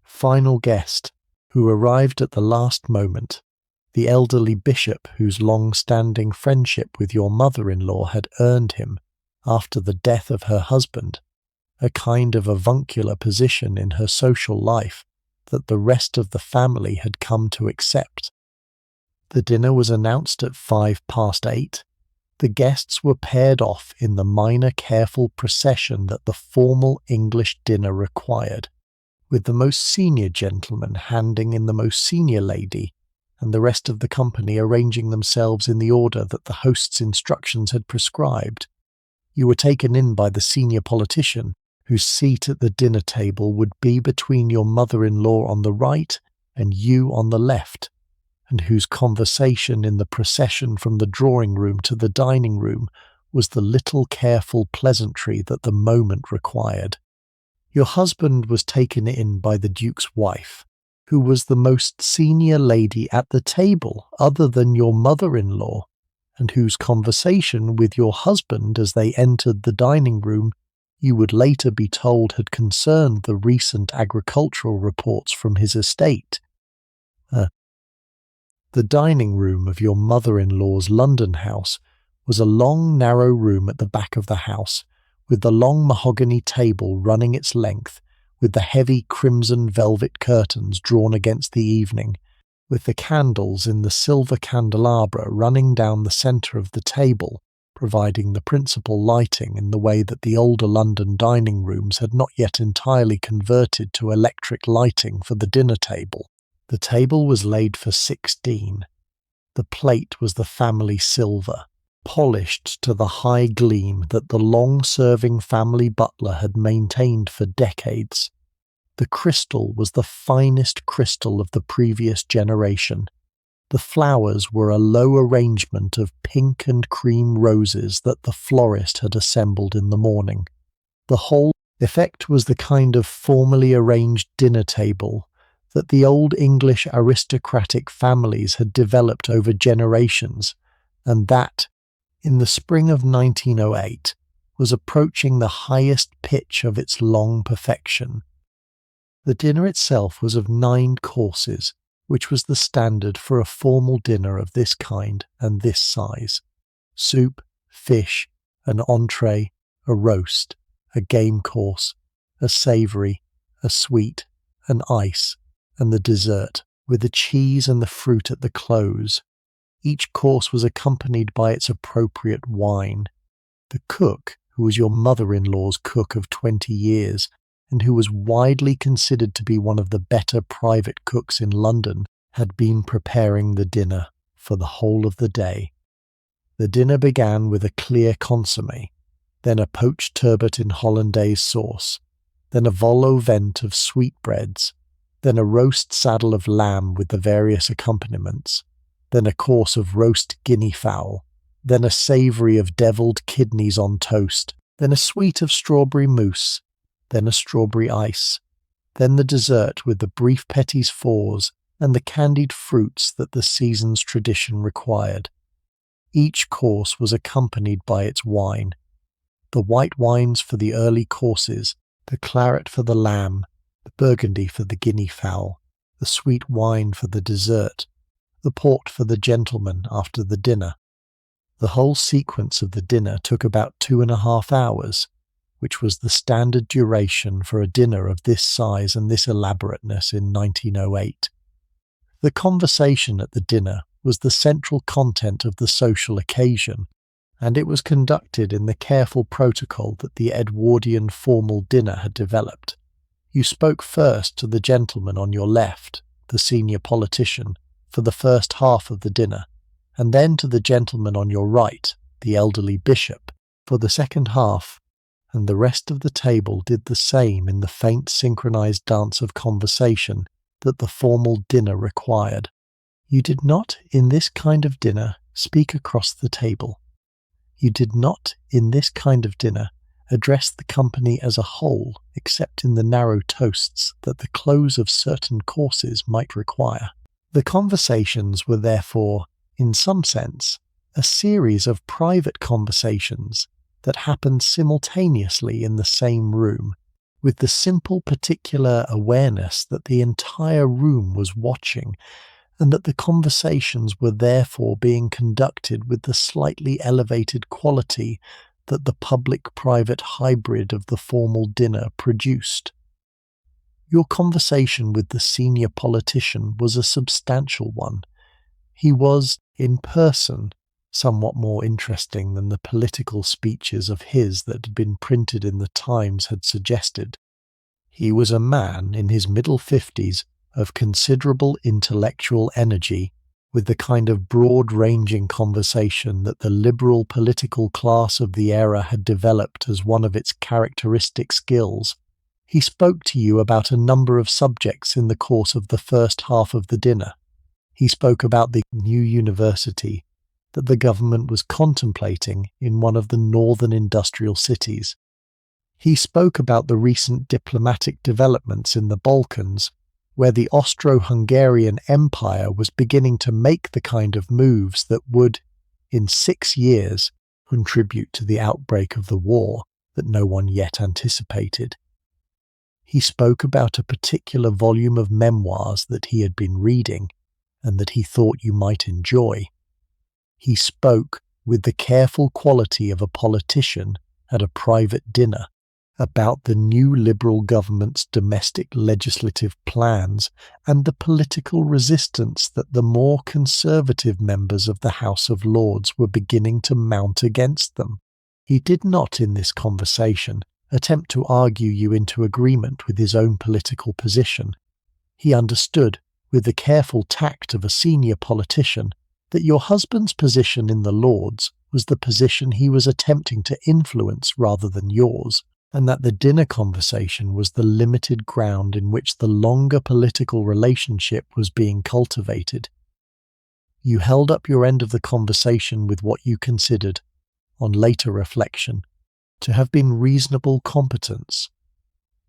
final guest, who arrived at the last moment, the elderly bishop whose long-standing friendship with your mother-in-law had earned him, after the death of her husband, a kind of avuncular position in her social life that the rest of the family had come to accept. The dinner was announced at 8:05. The guests were paired off in the minor careful procession that the formal English dinner required, with the most senior gentleman handing in the most senior lady, and the rest of the company arranging themselves in the order that the host's instructions had prescribed. You were taken in by the senior politician, whose seat at the dinner table would be between your mother-in-law on the right and you on the left, and whose conversation in the procession from the drawing-room to the dining-room was the little careful pleasantry that the moment required. Your husband was taken in by the Duke's wife, who was the most senior lady at the table other than your mother-in-law, and whose conversation with your husband as they entered the dining-room you would later be told had concerned the recent agricultural reports from his estate. The dining-room of your mother-in-law's London house was a long, narrow room at the back of the house, with the long mahogany table running its length, with the heavy crimson velvet curtains drawn against the evening, with the candles in the silver candelabra running down the centre of the table, providing the principal lighting in the way that the older London dining rooms had not yet entirely converted to electric lighting for the dinner table. The table was laid for 16. The plate was the family silver, polished to the high gleam that the long-serving family butler had maintained for decades. The crystal was the finest crystal of the previous generation. The flowers were a low arrangement of pink and cream roses that the florist had assembled in the morning. The whole effect was the kind of formally arranged dinner table that the old English aristocratic families had developed over generations, and that, in the spring of 1908, was approaching the highest pitch of its long perfection. The dinner itself was of 9 courses, which was the standard for a formal dinner of this kind and this size. Soup, fish, an entree, a roast, a game course, a savoury, a sweet, an ice, and the dessert, with the cheese and the fruit at the close. Each course was accompanied by its appropriate wine. The cook, who was your mother-in-law's cook of 20 years, and who was widely considered to be one of the better private cooks in London, had been preparing the dinner for the whole of the day. The dinner began with a clear consommé, then a poached turbot in hollandaise sauce, then a vol au vent of sweetbreads, then a roast saddle of lamb with the various accompaniments, then a course of roast guinea fowl, then a savoury of devilled kidneys on toast, then a sweet of strawberry mousse, then a strawberry ice, then the dessert with the brief petits fours and the candied fruits that the season's tradition required. Each course was accompanied by its wine. The white wines for the early courses, the claret for the lamb, the burgundy for the guinea fowl, the sweet wine for the dessert, the port for the gentleman after the dinner. The whole sequence of the dinner took about 2.5 hours, which was the standard duration for a dinner of this size and this elaborateness in 1908. The conversation at the dinner was the central content of the social occasion, and it was conducted in the careful protocol that the Edwardian formal dinner had developed. You spoke first to the gentleman on your left, the senior politician, for the first half of the dinner, and then to the gentleman on your right, the elderly bishop, for the second half, and the rest of the table did the same in the faint synchronized dance of conversation that the formal dinner required. You did not, in this kind of dinner, speak across the table. You did not, in this kind of dinner, address the company as a whole, except in the narrow toasts that the close of certain courses might require. The conversations were therefore, in some sense, a series of private conversations that happened simultaneously in the same room, with the simple particular awareness that the entire room was watching, and that the conversations were therefore being conducted with the slightly elevated quality that the public-private hybrid of the formal dinner produced. Your conversation with the senior politician was a substantial one. He was, in person, somewhat more interesting than the political speeches of his that had been printed in the Times had suggested. He was a man in his middle 50s of considerable intellectual energy, with the kind of broad-ranging conversation that the liberal political class of the era had developed as one of its characteristic skills. He spoke to you about a number of subjects in the course of the first half of the dinner. He spoke about the new university that the government was contemplating in one of the northern industrial cities. He spoke about the recent diplomatic developments in the Balkans, where the Austro-Hungarian Empire was beginning to make the kind of moves that would, in 6 years, contribute to the outbreak of the war that no one yet anticipated. He spoke about a particular volume of memoirs that he had been reading, and that he thought you might enjoy. He spoke with the careful quality of a politician at a private dinner about the new Liberal government's domestic legislative plans and the political resistance that the more conservative members of the House of Lords were beginning to mount against them. He did not, in this conversation, attempt to argue you into agreement with his own political position. He understood, with the careful tact of a senior politician, that your husband's position in the Lords was the position he was attempting to influence rather than yours, and that the dinner conversation was the limited ground in which the longer political relationship was being cultivated. You held up your end of the conversation with what you considered, on later reflection, to have been reasonable competence.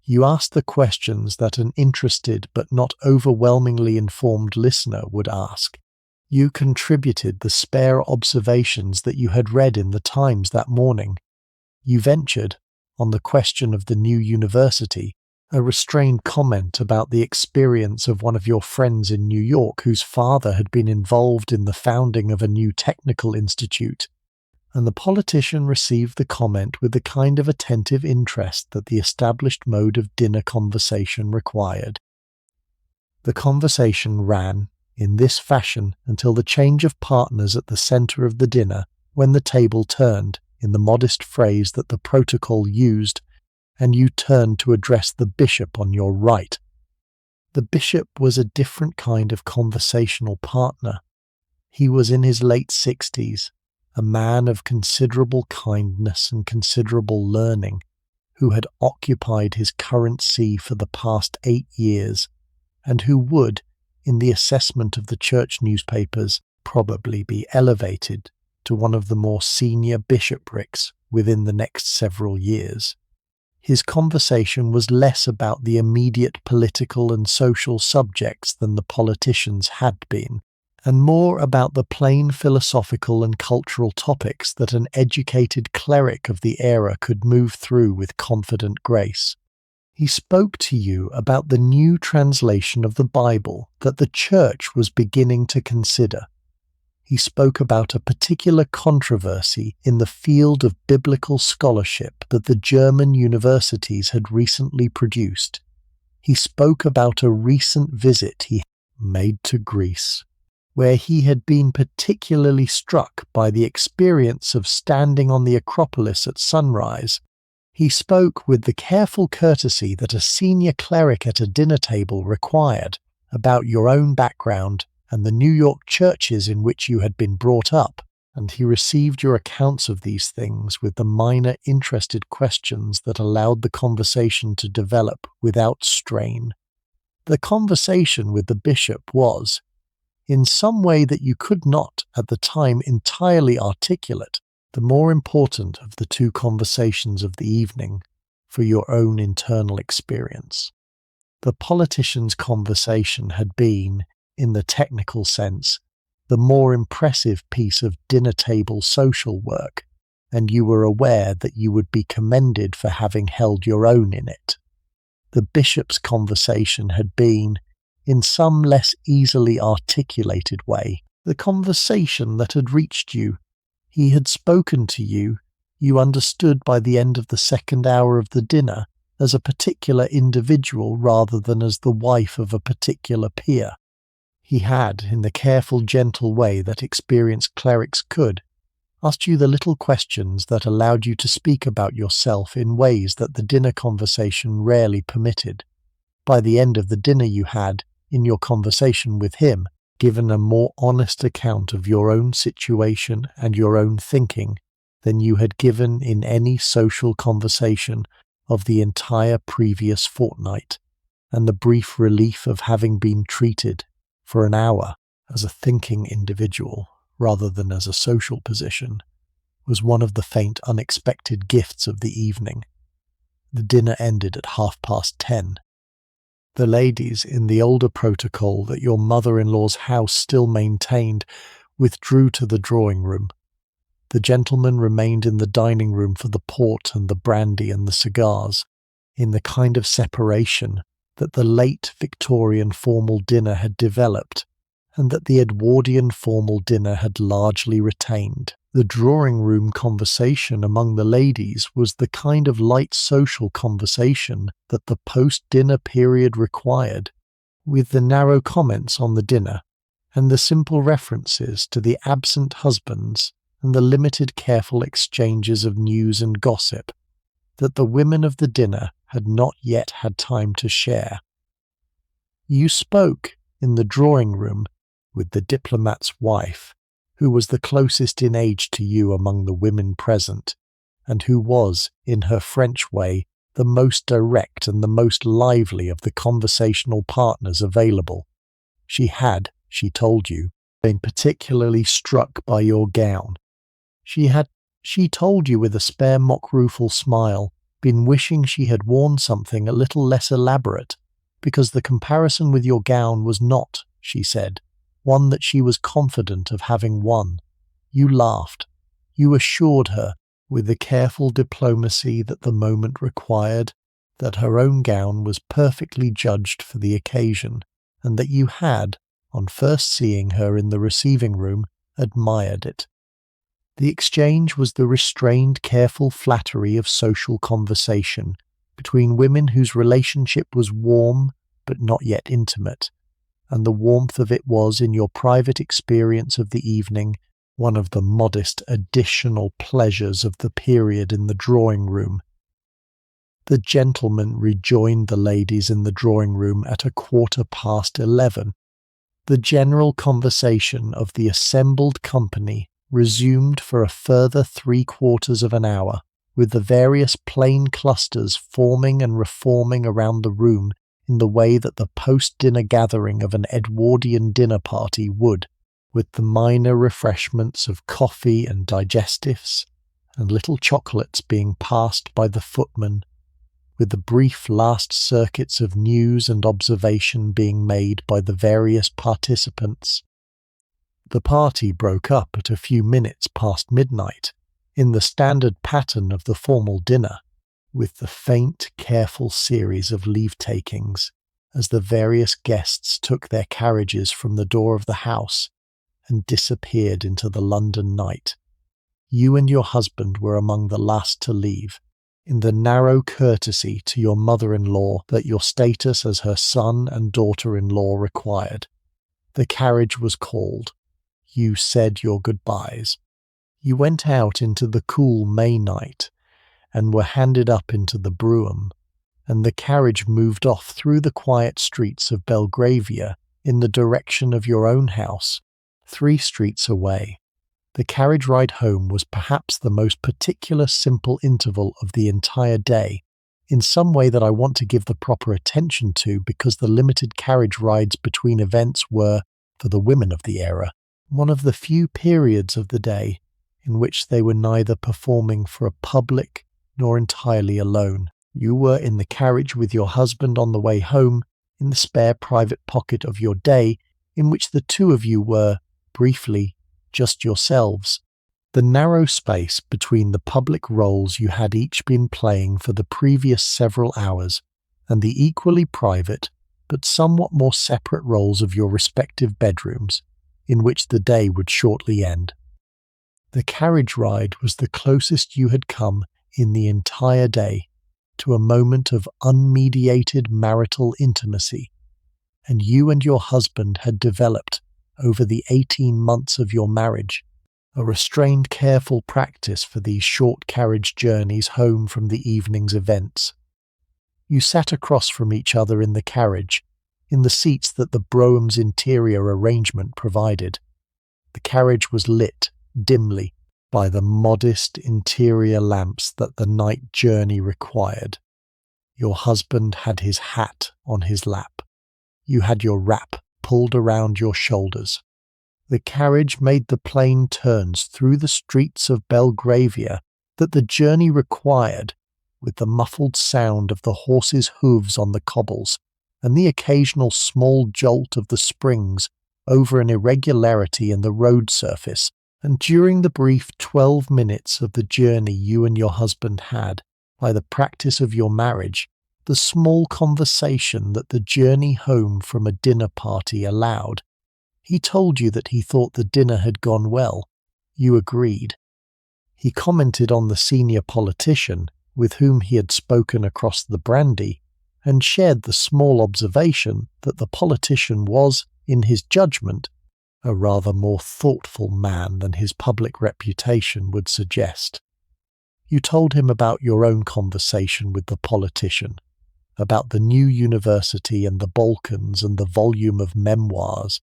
You asked the questions that an interested but not overwhelmingly informed listener would ask. You contributed the spare observations that you had read in the Times that morning. You ventured, on the question of the new university, A restrained comment about the experience of one of your friends in New York whose father had been involved in the founding of a new technical institute, and the politician received the comment with the kind of attentive interest that the established mode of dinner conversation required. The conversation ran in this fashion until the change of partners at the centre of the dinner, when the table turned, in the modest phrase that the protocol used, and you turned to address the bishop on your right. The bishop was a different kind of conversational partner. He was in his late 60s, a man of considerable kindness and considerable learning, who had occupied his current see for the past 8 years, and who would, in the assessment of the church newspapers, probably be elevated to one of the more senior bishoprics within the next several years. His conversation was less about the immediate political and social subjects than the politicians had been, and more about the plain philosophical and cultural topics that an educated cleric of the era could move through with confident grace. He spoke to you about the new translation of the Bible that the Church was beginning to consider. He spoke about a particular controversy in the field of biblical scholarship that the German universities had recently produced. He spoke about a recent visit he made to Greece, where he had been particularly struck by the experience of standing on the Acropolis at sunrise. He spoke with the careful courtesy that a senior cleric at a dinner table required about your own background and the New York churches in which you had been brought up, and he received your accounts of these things with the minor interested questions that allowed the conversation to develop without strain. The conversation with the bishop was, in some way that you could not at the time entirely articulate, the more important of the two conversations of the evening for your own internal experience. The politician's conversation had been, in the technical sense, the more impressive piece of dinner-table social work, and you were aware that you would be commended for having held your own in it. The bishop's conversation had been, in some less easily articulated way, the conversation that had reached you. He had spoken to you, you understood by the end of the second hour of the dinner, as a particular individual rather than as the wife of a particular peer. He had, in the careful, gentle way that experienced clerics could, asked you the little questions that allowed you to speak about yourself in ways that the dinner conversation rarely permitted. By the end of the dinner you had, in your conversation with him, given a more honest account of your own situation and your own thinking than you had given in any social conversation of the entire previous fortnight, and the brief relief of having been treated for an hour as a thinking individual rather than as a social position was one of the faint unexpected gifts of the evening. The dinner ended at 10:30. The ladies, in the older protocol that your mother-in-law's house still maintained, withdrew to the drawing-room. The gentlemen remained in the dining-room for the port and the brandy and the cigars, in the kind of separation that the late Victorian formal dinner had developed, and that the Edwardian formal dinner had largely retained. The drawing-room conversation among the ladies was the kind of light social conversation that the post-dinner period required, with the narrow comments on the dinner, and the simple references to the absent husbands, and the limited careful exchanges of news and gossip, that the women of the dinner had not yet had time to share. You spoke, in the drawing-room, with the diplomat's wife, who was the closest in age to you among the women present, and who was, in her French way, the most direct and the most lively of the conversational partners available. She had, she told you, been particularly struck by your gown. She told you with a spare mock-rueful smile, been wishing she had worn something a little less elaborate, because the comparison with your gown was not, she said, one that she was confident of having won. You laughed. You assured her, with the careful diplomacy that the moment required, that her own gown was perfectly judged for the occasion, and that you had, on first seeing her in the receiving room, admired it. The exchange was the restrained, careful flattery of social conversation between women whose relationship was warm but not yet intimate, and the warmth of it was, in your private experience of the evening, one of the modest additional pleasures of the period in the drawing-room. The gentlemen rejoined the ladies in the drawing-room at 11:15. The general conversation of the assembled company resumed for a further 3/4 of an hour, with the various plain clusters forming and reforming around the room in the way that the post-dinner gathering of an Edwardian dinner party would, with the minor refreshments of coffee and digestives, and little chocolates being passed by the footman, with the brief last circuits of news and observation being made by the various participants. The party broke up at a few minutes past midnight, in the standard pattern of the formal dinner, with the faint, careful series of leave-takings, as the various guests took their carriages from the door of the house and disappeared into the London night. You and your husband were among the last to leave, in the narrow courtesy to your mother-in-law that your status as her son and daughter-in-law required. The carriage was called. You said your goodbyes. You went out into the cool May night, and were handed up into the brougham, and the carriage moved off through the quiet streets of Belgravia in the direction of your own house, 3 streets away. The carriage ride home was perhaps the most particular simple interval of the entire day, in some way that I want to give the proper attention to, because the limited carriage rides between events were, for the women of the era, one of the few periods of the day in which they were neither performing for a public nor entirely alone. You were in the carriage with your husband on the way home, in the spare private pocket of your day, in which the two of you were, briefly, just yourselves. The narrow space between the public rôles you had each been playing for the previous several hours, and the equally private, but somewhat more separate rôles of your respective bedrooms, in which the day would shortly end. The carriage ride was the closest you had come in the entire day to a moment of unmediated marital intimacy, and you and your husband had developed, over the 18 months of your marriage, a restrained, careful practice for these short carriage journeys home from the evening's events. You sat across from each other in the carriage, in the seats that the brougham's interior arrangement provided. The carriage was lit, dimly, by the modest interior lamps that the night journey required. Your husband had his hat on his lap. You had your wrap pulled around your shoulders. The carriage made the plain turns through the streets of Belgravia that the journey required, with the muffled sound of the horses' hooves on the cobbles, and the occasional small jolt of the springs over an irregularity in the road surface, and during the brief 12 minutes of the journey you and your husband had, by the practice of your marriage, the small conversation that the journey home from a dinner party allowed. He told you that he thought the dinner had gone well. You agreed. He commented on the senior politician, with whom he had spoken across the brandy, and shared the small observation that the politician was, in his judgment, a rather more thoughtful man than his public reputation would suggest. You told him about your own conversation with the politician, about the new university and the Balkans and the volume of memoirs.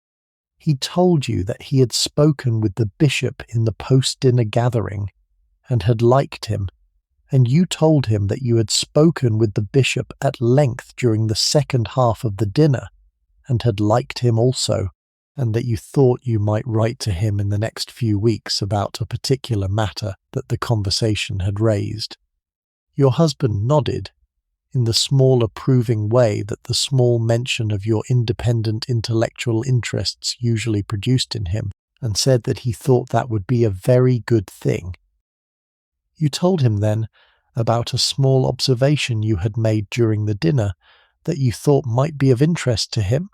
He told you that he had spoken with the bishop in the post-dinner gathering and had liked him, and you told him that you had spoken with the bishop at length during the second half of the dinner and had liked him also, and that you thought you might write to him in the next few weeks about a particular matter that the conversation had raised. Your husband nodded, in the small approving way that the small mention of your independent intellectual interests usually produced in him, and said that he thought that would be a very good thing. You told him then, about a small observation you had made during the dinner that you thought might be of interest to him?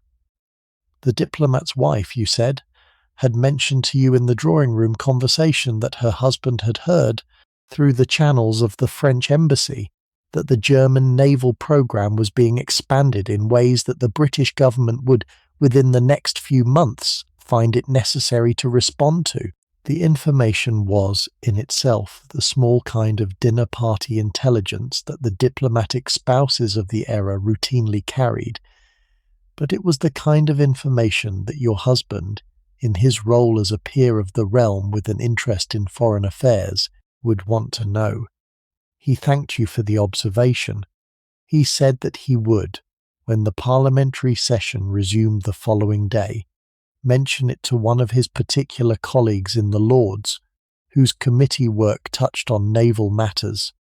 The diplomat's wife, you said, had mentioned to you in the drawing-room conversation that her husband had heard, through the channels of the French embassy, that the German naval program was being expanded in ways that the British government would, within the next few months, find it necessary to respond to. The information was, in itself, the small kind of dinner party intelligence that the diplomatic spouses of the era routinely carried, but it was the kind of information that your husband, in his role as a peer of the realm with an interest in foreign affairs, would want to know. He thanked you for the observation. He said that he would, when the parliamentary session resumed the following day, mention it to one of his particular colleagues in the Lords, whose committee work touched on naval matters.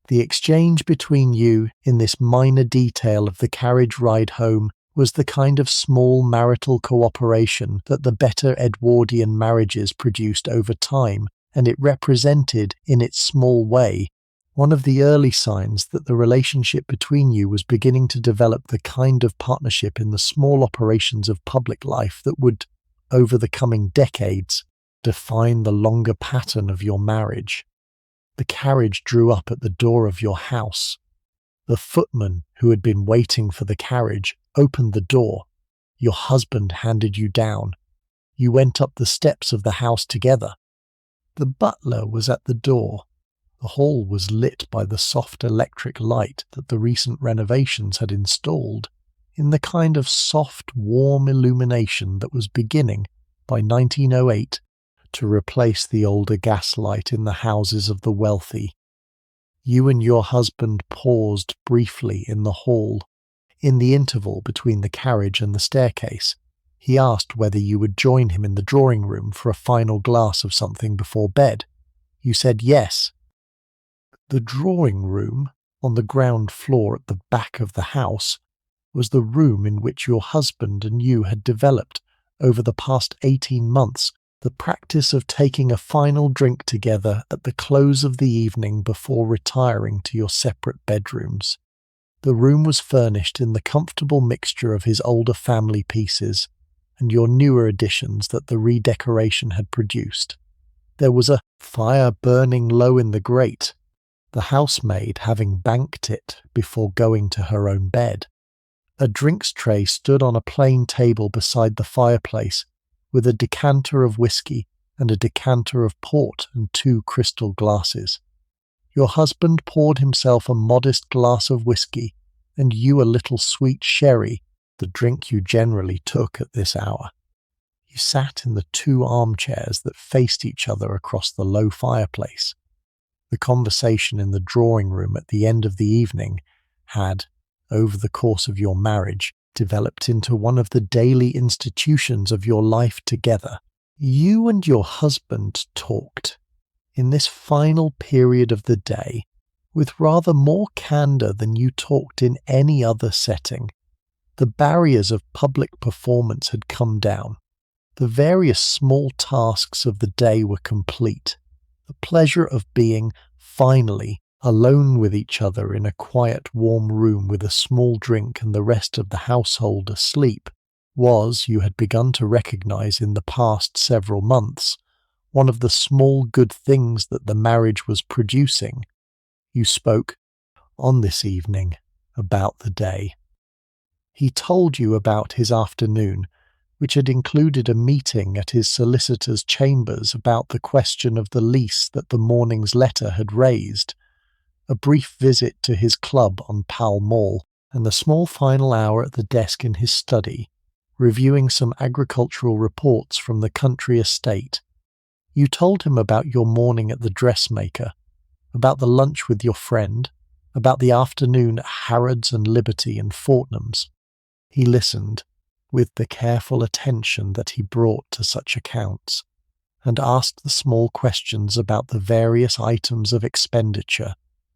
The exchange between you in this minor detail of the carriage ride home was the kind of small marital cooperation that the better Edwardian marriages produced over time, and it represented, in its small way, one of the early signs that the relationship between you was beginning to develop the kind of partnership in the small operations of public life that would, over the coming decades, define the longer pattern of your marriage. The carriage drew up at the door of your house. The footman who had been waiting for the carriage opened the door. Your husband handed you down. You went up the steps of the house together. The butler was at the door. The hall was lit by the soft electric light that the recent renovations had installed, in the kind of soft, warm illumination that was beginning, by 1908, to replace the older gaslight in the houses of the wealthy. You and your husband paused briefly in the hall. In the interval between the carriage and the staircase, he asked whether you would join him in the drawing-room for a final glass of something before bed. You said yes. The drawing-room, on the ground floor at the back of the house, was the room in which your husband and you had developed, over the past 18 months, the practice of taking a final drink together at the close of the evening before retiring to your separate bedrooms. The room was furnished in the comfortable mixture of his older family pieces and your newer additions that the redecoration had produced. There was a fire burning low in the grate, the housemaid having banked it before going to her own bed. A drinks tray stood on a plain table beside the fireplace, with a decanter of whiskey and a decanter of port and 2 crystal glasses. Your husband poured himself a modest glass of whiskey, and you a little sweet sherry, the drink you generally took at this hour. You sat in the 2 armchairs that faced each other across the low fireplace. The conversation in the drawing-room at the end of the evening had, over the course of your marriage, developed into one of the daily institutions of your life together. You and your husband talked, in this final period of the day, with rather more candour than you talked in any other setting. The barriers of public performance had come down. The various small tasks of the day were complete. The pleasure of being, finally, alone with each other in a quiet, warm room with a small drink and the rest of the household asleep was, you had begun to recognise in the past several months, one of the small good things that the marriage was producing. You spoke, on this evening, about the day. He told you about his afternoon, which had included a meeting at his solicitor's chambers about the question of the lease that the morning's letter had raised, a brief visit to his club on Pall Mall, and the small final hour at the desk in his study, reviewing some agricultural reports from the country estate. You told him about your morning at the dressmaker, about the lunch with your friend, about the afternoon at Harrods and Liberty and Fortnum's. He listened, with the careful attention that he brought to such accounts, and asked the small questions about the various items of expenditure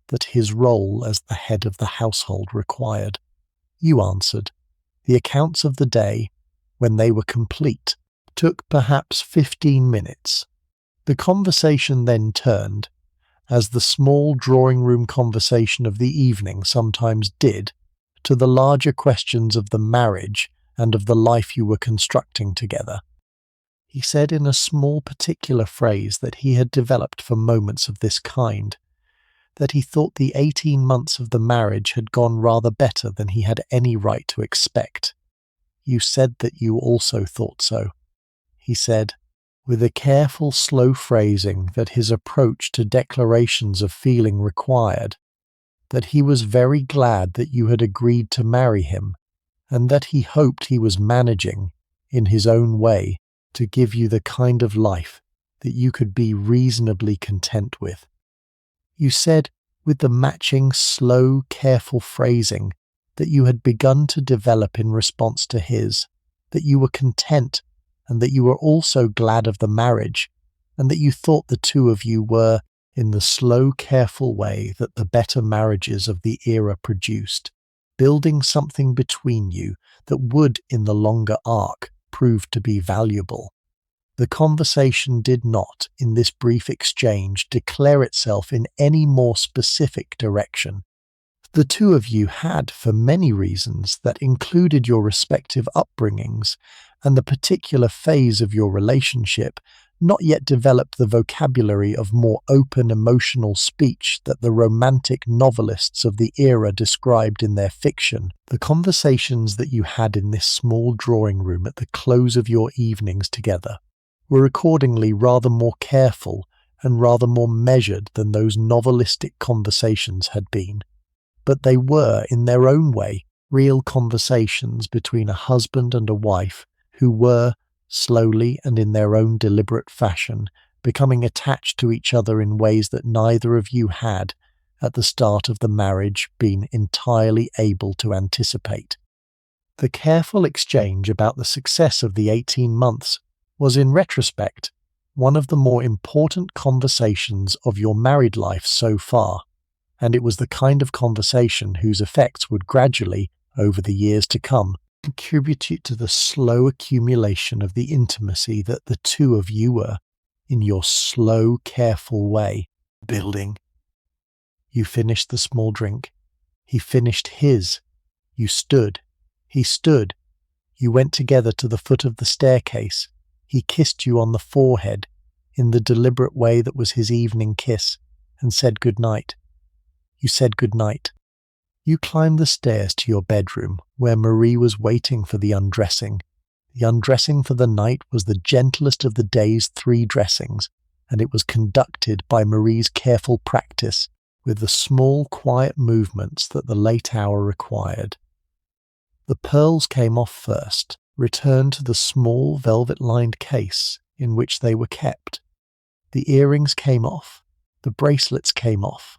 that his role as the head of the household required. You answered. The accounts of the day, when they were complete, took perhaps 15 minutes. The conversation then turned, as the small drawing-room conversation of the evening sometimes did, to the larger questions of the marriage and of the life you were constructing together. He said in a small particular phrase that he had developed for moments of this kind, that he thought the 18 months of the marriage had gone rather better than he had any right to expect. You said that you also thought so. He said, with a careful, slow phrasing that his approach to declarations of feeling required, that he was very glad that you had agreed to marry him, and that he hoped he was managing, in his own way, to give you the kind of life that you could be reasonably content with. You said, with the matching, slow, careful phrasing that you had begun to develop in response to his, that you were content, and that you were also glad of the marriage, and that you thought the two of you were, in the slow, careful way that the better marriages of the era produced, building something between you that would, in the longer arc, prove to be valuable. The conversation did not, in this brief exchange, declare itself in any more specific direction. The two of you had, for many reasons that included your respective upbringings and the particular phase of your relationship, not yet developed the vocabulary of more open emotional speech that the romantic novelists of the era described in their fiction. The conversations that you had in this small drawing room at the close of your evenings together were accordingly rather more careful and rather more measured than those novelistic conversations had been. But they were, in their own way, real conversations between a husband and a wife who were, slowly and in their own deliberate fashion, becoming attached to each other in ways that neither of you had, at the start of the marriage, been entirely able to anticipate. The careful exchange about the success of the 18 months was, in retrospect, one of the more important conversations of your married life so far, and it was the kind of conversation whose effects would gradually, over the years to come, contribute to the slow accumulation of the intimacy that the two of you were, in your slow, careful way, building. You finished the small drink. He finished his. You stood. He stood. You went together to the foot of the staircase. He kissed you on the forehead, in the deliberate way that was his evening kiss, and said good night. You said good night. You climbed the stairs to your bedroom, where Marie was waiting for the undressing. The undressing for the night was the gentlest of the day's 3 dressings, and it was conducted by Marie's careful practice, with the small, quiet movements that the late hour required. The pearls came off first, returned to the small velvet-lined case in which they were kept. The earrings came off, the bracelets came off.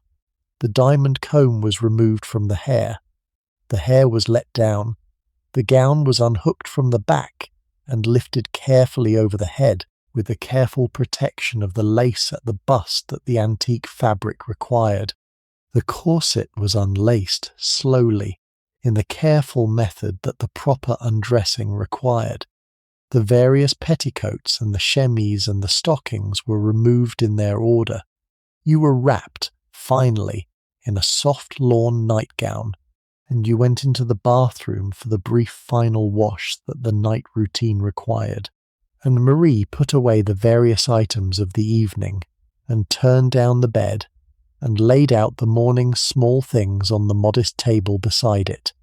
The diamond comb was removed from the hair was let down, the gown was unhooked from the back and lifted carefully over the head with the careful protection of the lace at the bust that the antique fabric required. The corset was unlaced slowly, in the careful method that the proper undressing required. The various petticoats and the chemise and the stockings were removed in their order. You were wrapped, finally, in a soft lawn nightgown, and you went into the bathroom for the brief final wash that the night routine required. And Marie put away the various items of the evening, and turned down the bed, and laid out the morning's small things on the modest table beside it.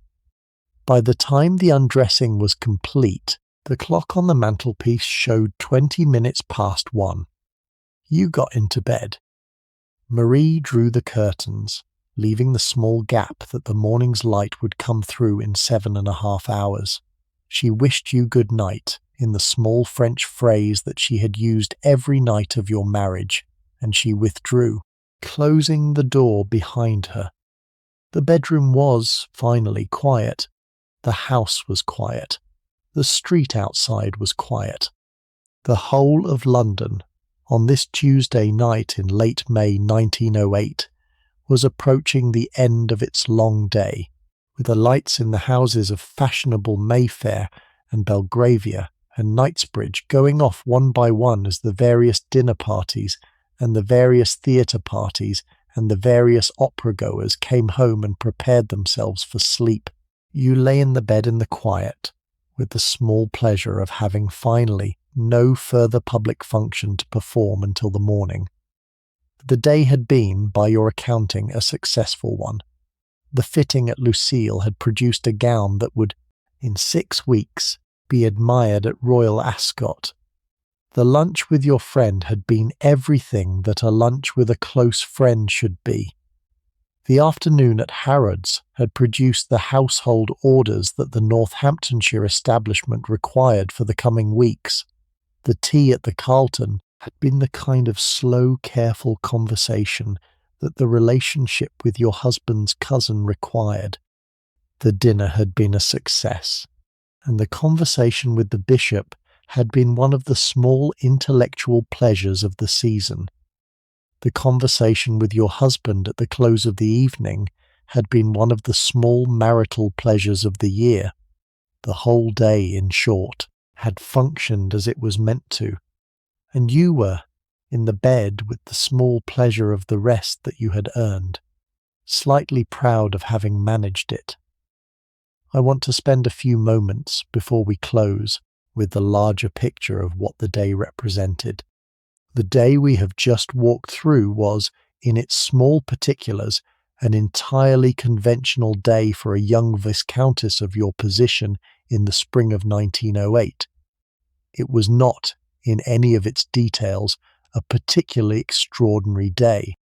By the time the undressing was complete, the clock on the mantelpiece showed 20 minutes past 1. You got into bed. Marie drew the curtains, leaving the small gap that the morning's light would come through in 7.5 hours. She wished you good night in the small French phrase that she had used every night of your marriage, and she withdrew, closing the door behind her. The bedroom was, finally, quiet. The house was quiet. The street outside was quiet. The whole of London, on this Tuesday night in late May 1908, was approaching the end of its long day, with the lights in the houses of fashionable Mayfair and Belgravia and Knightsbridge going off one by one as the various dinner parties and the various theatre parties and the various opera-goers came home and prepared themselves for sleep, you lay in the bed in the quiet, with the small pleasure of having finally no further public function to perform until the morning. The day had been, by your accounting, a successful one. The fitting at Lucile had produced a gown that would, in 6 weeks, be admired at Royal Ascot. The lunch with your friend had been everything that a lunch with a close friend should be. The afternoon at Harrods had produced the household orders that the Northamptonshire establishment required for the coming weeks. The tea at the Carlton had been the kind of slow, careful conversation that the relationship with your husband's cousin required. The dinner had been a success, and the conversation with the bishop had been one of the small intellectual pleasures of the season. The conversation with your husband at the close of the evening had been one of the small marital pleasures of the year. The whole day, in short, had functioned as it was meant to, and you were in the bed with the small pleasure of the rest that you had earned, slightly proud of having managed it. I want to spend a few moments before we close with the larger picture of what the day represented. The day we have just walked through was, in its small particulars, an entirely conventional day for a young viscountess of your position in the spring of 1908. It was not, in any of its details, a particularly extraordinary day.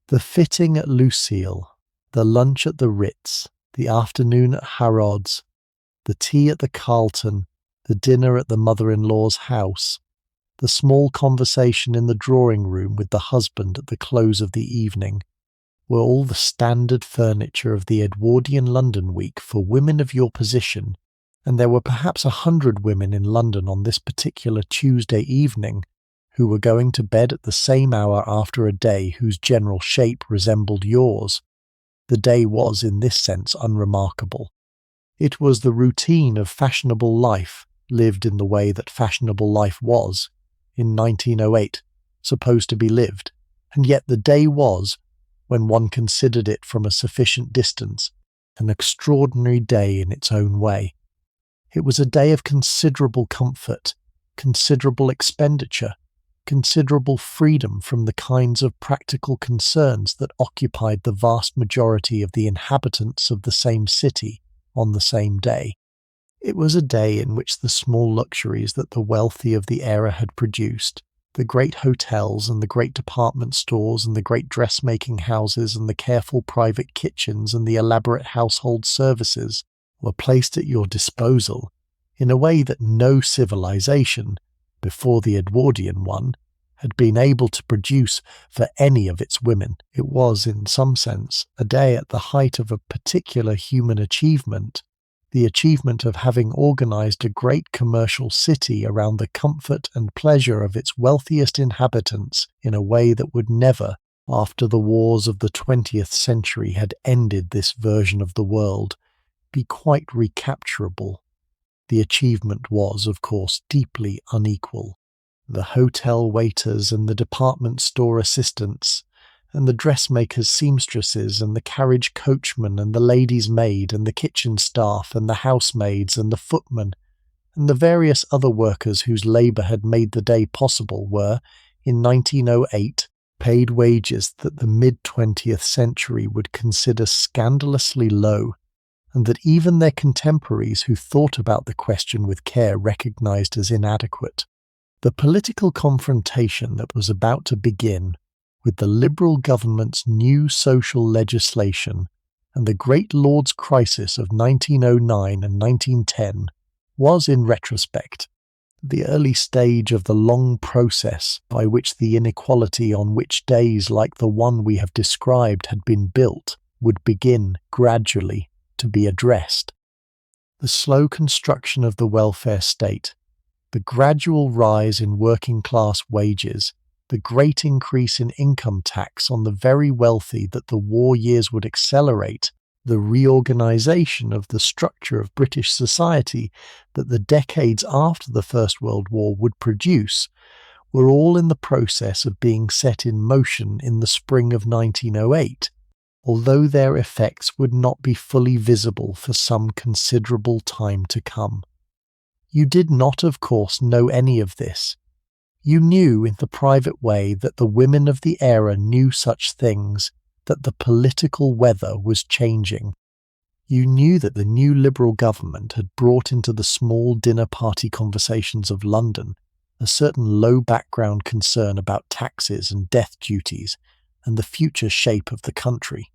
The fitting at Lucile, the lunch at the Ritz, the afternoon at Harrods, the tea at the Carlton, the dinner at the mother-in-law's house, the small conversation in the drawing-room with the husband at the close of the evening, were all the standard furniture of the Edwardian London week for women of your position, and there were perhaps 100 women in London on this particular Tuesday evening who were going to bed at the same hour after a day whose general shape resembled yours. The day was, in this sense, unremarkable. It was the routine of fashionable life, lived in the way that fashionable life was, in 1908, supposed to be lived, and yet the day was, when one considered it from a sufficient distance, an extraordinary day in its own way. It was a day of considerable comfort, considerable expenditure, considerable freedom from the kinds of practical concerns that occupied the vast majority of the inhabitants of the same city on the same day. It was a day in which the small luxuries that the wealthy of the era had produced, the great hotels and the great department stores and the great dressmaking houses and the careful private kitchens and the elaborate household services, were placed at your disposal in a way that no civilization, before the Edwardian one, had been able to produce for any of its women. It was, in some sense, a day at the height of a particular human achievement, the achievement of having organized a great commercial city around the comfort and pleasure of its wealthiest inhabitants in a way that would never, after the wars of the 20th century had ended this version of the world, be quite recapturable. The achievement was, of course, deeply unequal. The hotel waiters and the department store assistants, and the dressmakers' seamstresses and the carriage coachman and the lady's maid and the kitchen staff and the housemaids and the footmen and the various other workers whose labour had made the day possible were, in 1908, paid wages that the mid-20th century would consider scandalously low, and that even their contemporaries who thought about the question with care recognised as inadequate. The political confrontation that was about to begin with the Liberal government's new social legislation and the great Lord's crisis of 1909 and 1910 was, in retrospect, the early stage of the long process by which the inequality on which days like the one we have described had been built would begin gradually to be addressed. The slow construction of the welfare state, the gradual rise in working-class wages, the great increase in income tax on the very wealthy that the war years would accelerate, the reorganization of the structure of British society that the decades after the First World War would produce, were all in the process of being set in motion in the spring of 1908, although their effects would not be fully visible for some considerable time to come. You did not, of course, know any of this. You knew in the private way that the women of the era knew such things, that the political weather was changing. You knew that the new Liberal government had brought into the small dinner party conversations of London a certain low background concern about taxes and death duties and the future shape of the country.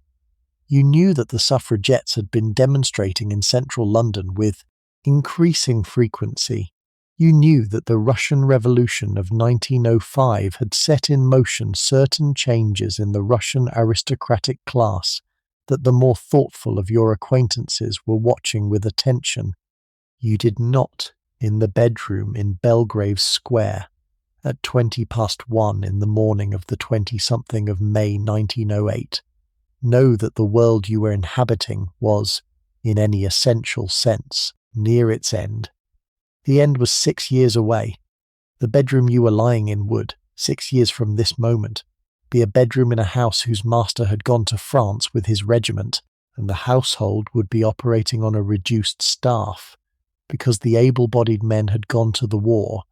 You knew that the suffragettes had been demonstrating in central London with increasing frequency. You knew that the Russian Revolution of 1905 had set in motion certain changes in the Russian aristocratic class that the more thoughtful of your acquaintances were watching with attention. You did not, in the bedroom in Belgrave Square, at 1:20 in the morning of the 20-something of May 1908, know that the world you were inhabiting was, in any essential sense, near its end. The end was 6 years away. The bedroom you were lying in would, 6 years from this moment, be a bedroom in a house whose master had gone to France with his regiment, and the household would be operating on a reduced staff, because the able-bodied men had gone to the war,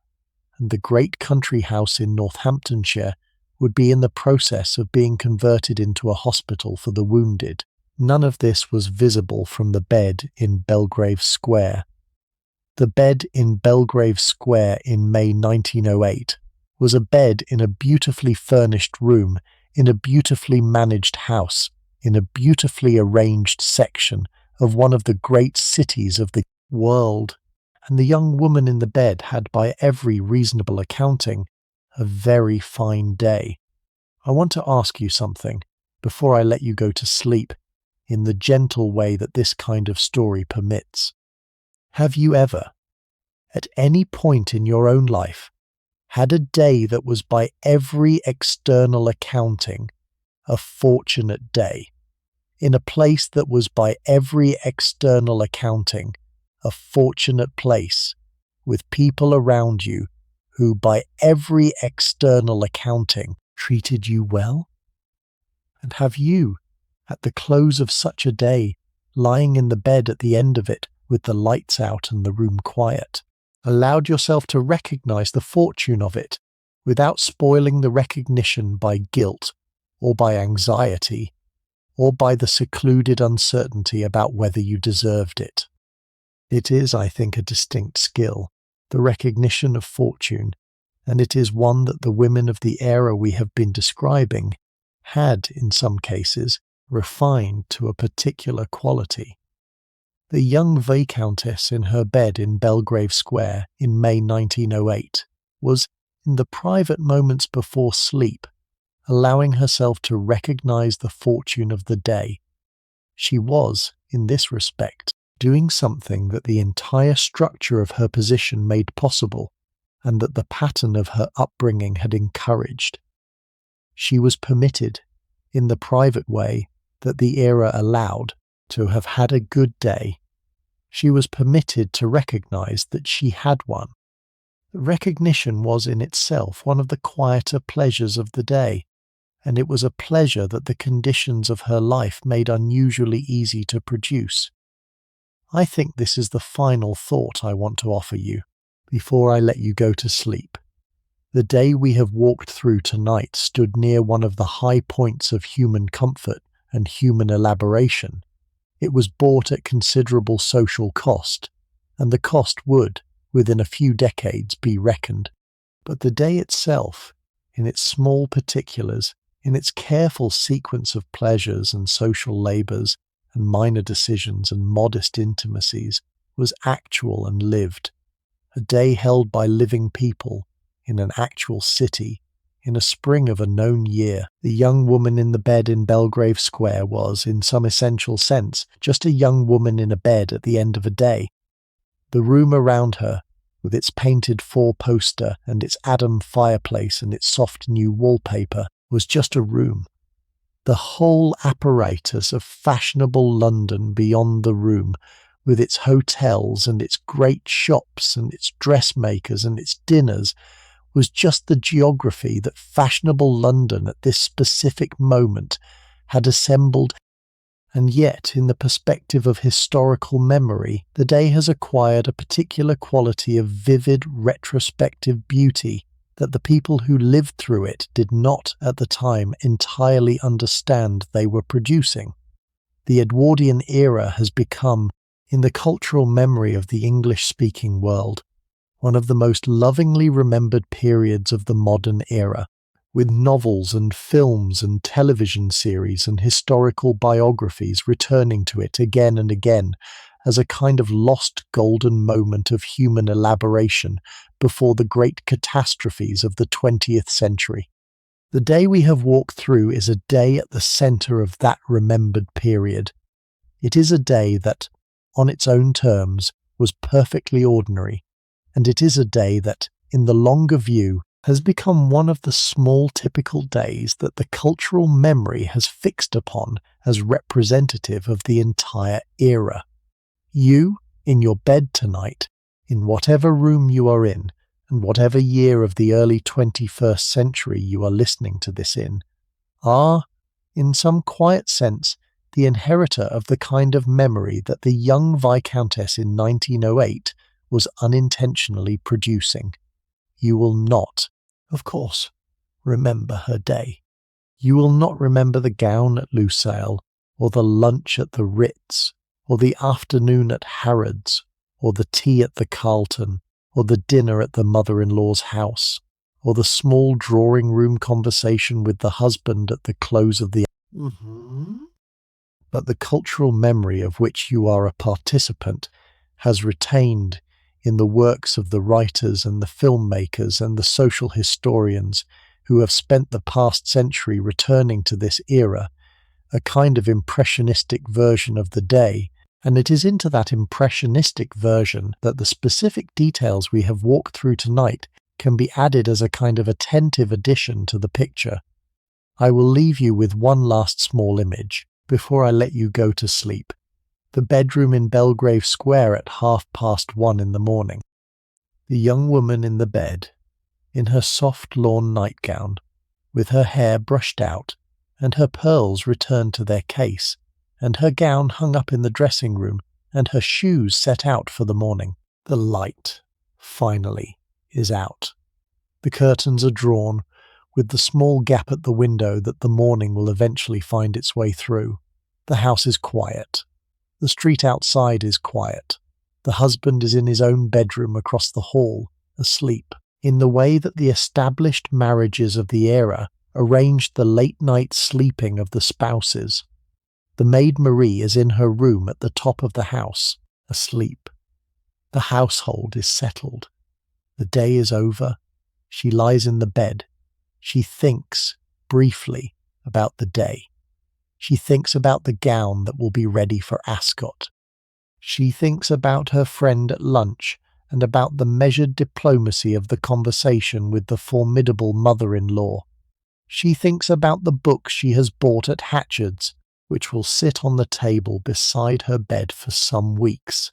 and the great country house in Northamptonshire would be in the process of being converted into a hospital for the wounded. None of this was visible from the bed in Belgrave Square. The bed in Belgrave Square in May 1908 was a bed in a beautifully furnished room, in a beautifully managed house, in a beautifully arranged section of one of the great cities of the world, and the young woman in the bed had, by every reasonable accounting, a very fine day. I want to ask you something, before I let you go to sleep, in the gentle way that this kind of story permits. Have you ever, at any point in your own life, had a day that was by every external accounting a fortunate day, in a place that was by every external accounting a fortunate place, with people around you who by every external accounting treated you well? And have you, at the close of such a day, lying in the bed at the end of it with the lights out and the room quiet, allowed yourself to recognize the fortune of it without spoiling the recognition by guilt or by anxiety or by the secluded uncertainty about whether you deserved it? It is, I think, a distinct skill, the recognition of fortune, and it is one that the women of the era we have been describing had, in some cases, refined to a particular quality. The young viscountess in her bed in Belgrave Square in May 1908 was, in the private moments before sleep, allowing herself to recognize the fortune of the day. She was, in this respect, doing something that the entire structure of her position made possible, and that the pattern of her upbringing had encouraged. She was permitted, in the private way that the era allowed, to have had a good day. She was permitted to recognize that she had one. Recognition was in itself one of the quieter pleasures of the day, and it was a pleasure that the conditions of her life made unusually easy to produce. I think this is the final thought I want to offer you, before I let you go to sleep. The day we have walked through tonight stood near one of the high points of human comfort and human elaboration. It was bought at considerable social cost, and the cost would, within a few decades, be reckoned. But the day itself, in its small particulars, in its careful sequence of pleasures and social labours and minor decisions and modest intimacies, was actual and lived, a day held by living people, in an actual city, in a spring of a known year. The young woman in the bed in Belgrave Square was, in some essential sense, just a young woman in a bed at the end of a day. The room around her, with its painted four-poster and its Adam fireplace and its soft new wallpaper, was just a room. The whole apparatus of fashionable London beyond the room, with its hotels and its great shops and its dressmakers and its dinners, was just the geography that fashionable London at this specific moment had assembled, and yet, in the perspective of historical memory, the day has acquired a particular quality of vivid retrospective beauty that the people who lived through it did not, at the time, entirely understand they were producing. The Edwardian era has become, in the cultural memory of the English-speaking world, one of the most lovingly remembered periods of the modern era, with novels and films and television series and historical biographies returning to it again and again as a kind of lost golden moment of human elaboration before the great catastrophes of the 20th century. The day we have walked through is a day at the centre of that remembered period. It is a day that, on its own terms, was perfectly ordinary, and it is a day that, in the longer view, has become one of the small typical days that the cultural memory has fixed upon as representative of the entire era. You, in your bed tonight, in whatever room you are in, and whatever year of the early 21st century you are listening to this in, are, in some quiet sense, the inheritor of the kind of memory that the young viscountess in 1908 was unintentionally producing. You will not, of course, remember her day. You will not remember the gown at Lucile, or the lunch at the Ritz, or the afternoon at Harrods, or the tea at the Carlton, or the dinner at the mother-in-law's house, or the small drawing-room conversation with the husband at the close of the But the cultural memory of which you are a participant has retained, in the works of the writers and the filmmakers and the social historians who have spent the past century returning to this era, a kind of impressionistic version of the day, and it is into that impressionistic version that the specific details we have walked through tonight can be added as a kind of attentive addition to the picture. I will leave you with one last small image before I let you go to sleep. The bedroom in Belgrave Square at 1:30 in the morning. The young woman in the bed, in her soft lawn nightgown, with her hair brushed out, and her pearls returned to their case, and her gown hung up in the dressing room, and her shoes set out for the morning. The light, finally, is out. The curtains are drawn, with the small gap at the window that the morning will eventually find its way through. The house is quiet. The street outside is quiet. The husband is in his own bedroom across the hall, asleep, in the way that the established marriages of the era arranged the late-night sleeping of the spouses. The maid Marie is in her room at the top of the house, asleep. The household is settled. The day is over. She lies in the bed. She thinks, briefly, about the day. She thinks about the gown that will be ready for Ascot. She thinks about her friend at lunch and about the measured diplomacy of the conversation with the formidable mother-in-law. She thinks about the books she has bought at Hatchard's, which will sit on the table beside her bed for some weeks,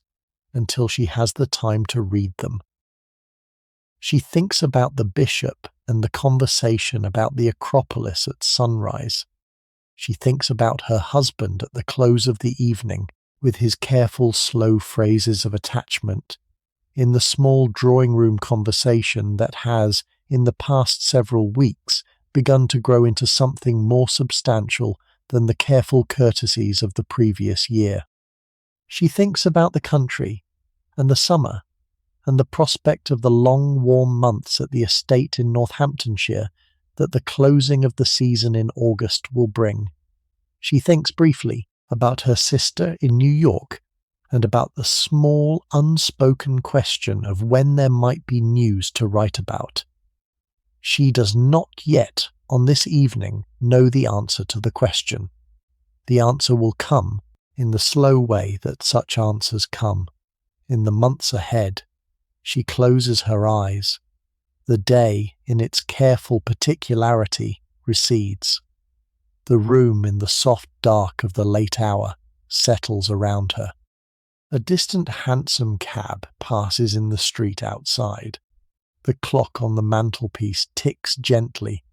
until she has the time to read them. She thinks about the bishop and the conversation about the Acropolis at sunrise. She thinks about her husband at the close of the evening, with his careful, slow phrases of attachment, in the small drawing-room conversation that has, in the past several weeks, begun to grow into something more substantial than the careful courtesies of the previous year. She thinks about the country, and the summer, and the prospect of the long, warm months at the estate in Northamptonshire that the closing of the season in August will bring. She thinks briefly about her sister in New York and about the small, unspoken question of when there might be news to write about. She does not yet, on this evening, know the answer to the question. The answer will come in the slow way that such answers come. In the months ahead, she closes her eyes. The day, in its careful particularity, recedes. The room in the soft dark of the late hour settles around her. A distant hansom cab passes in the street outside. The clock on the mantelpiece ticks gently.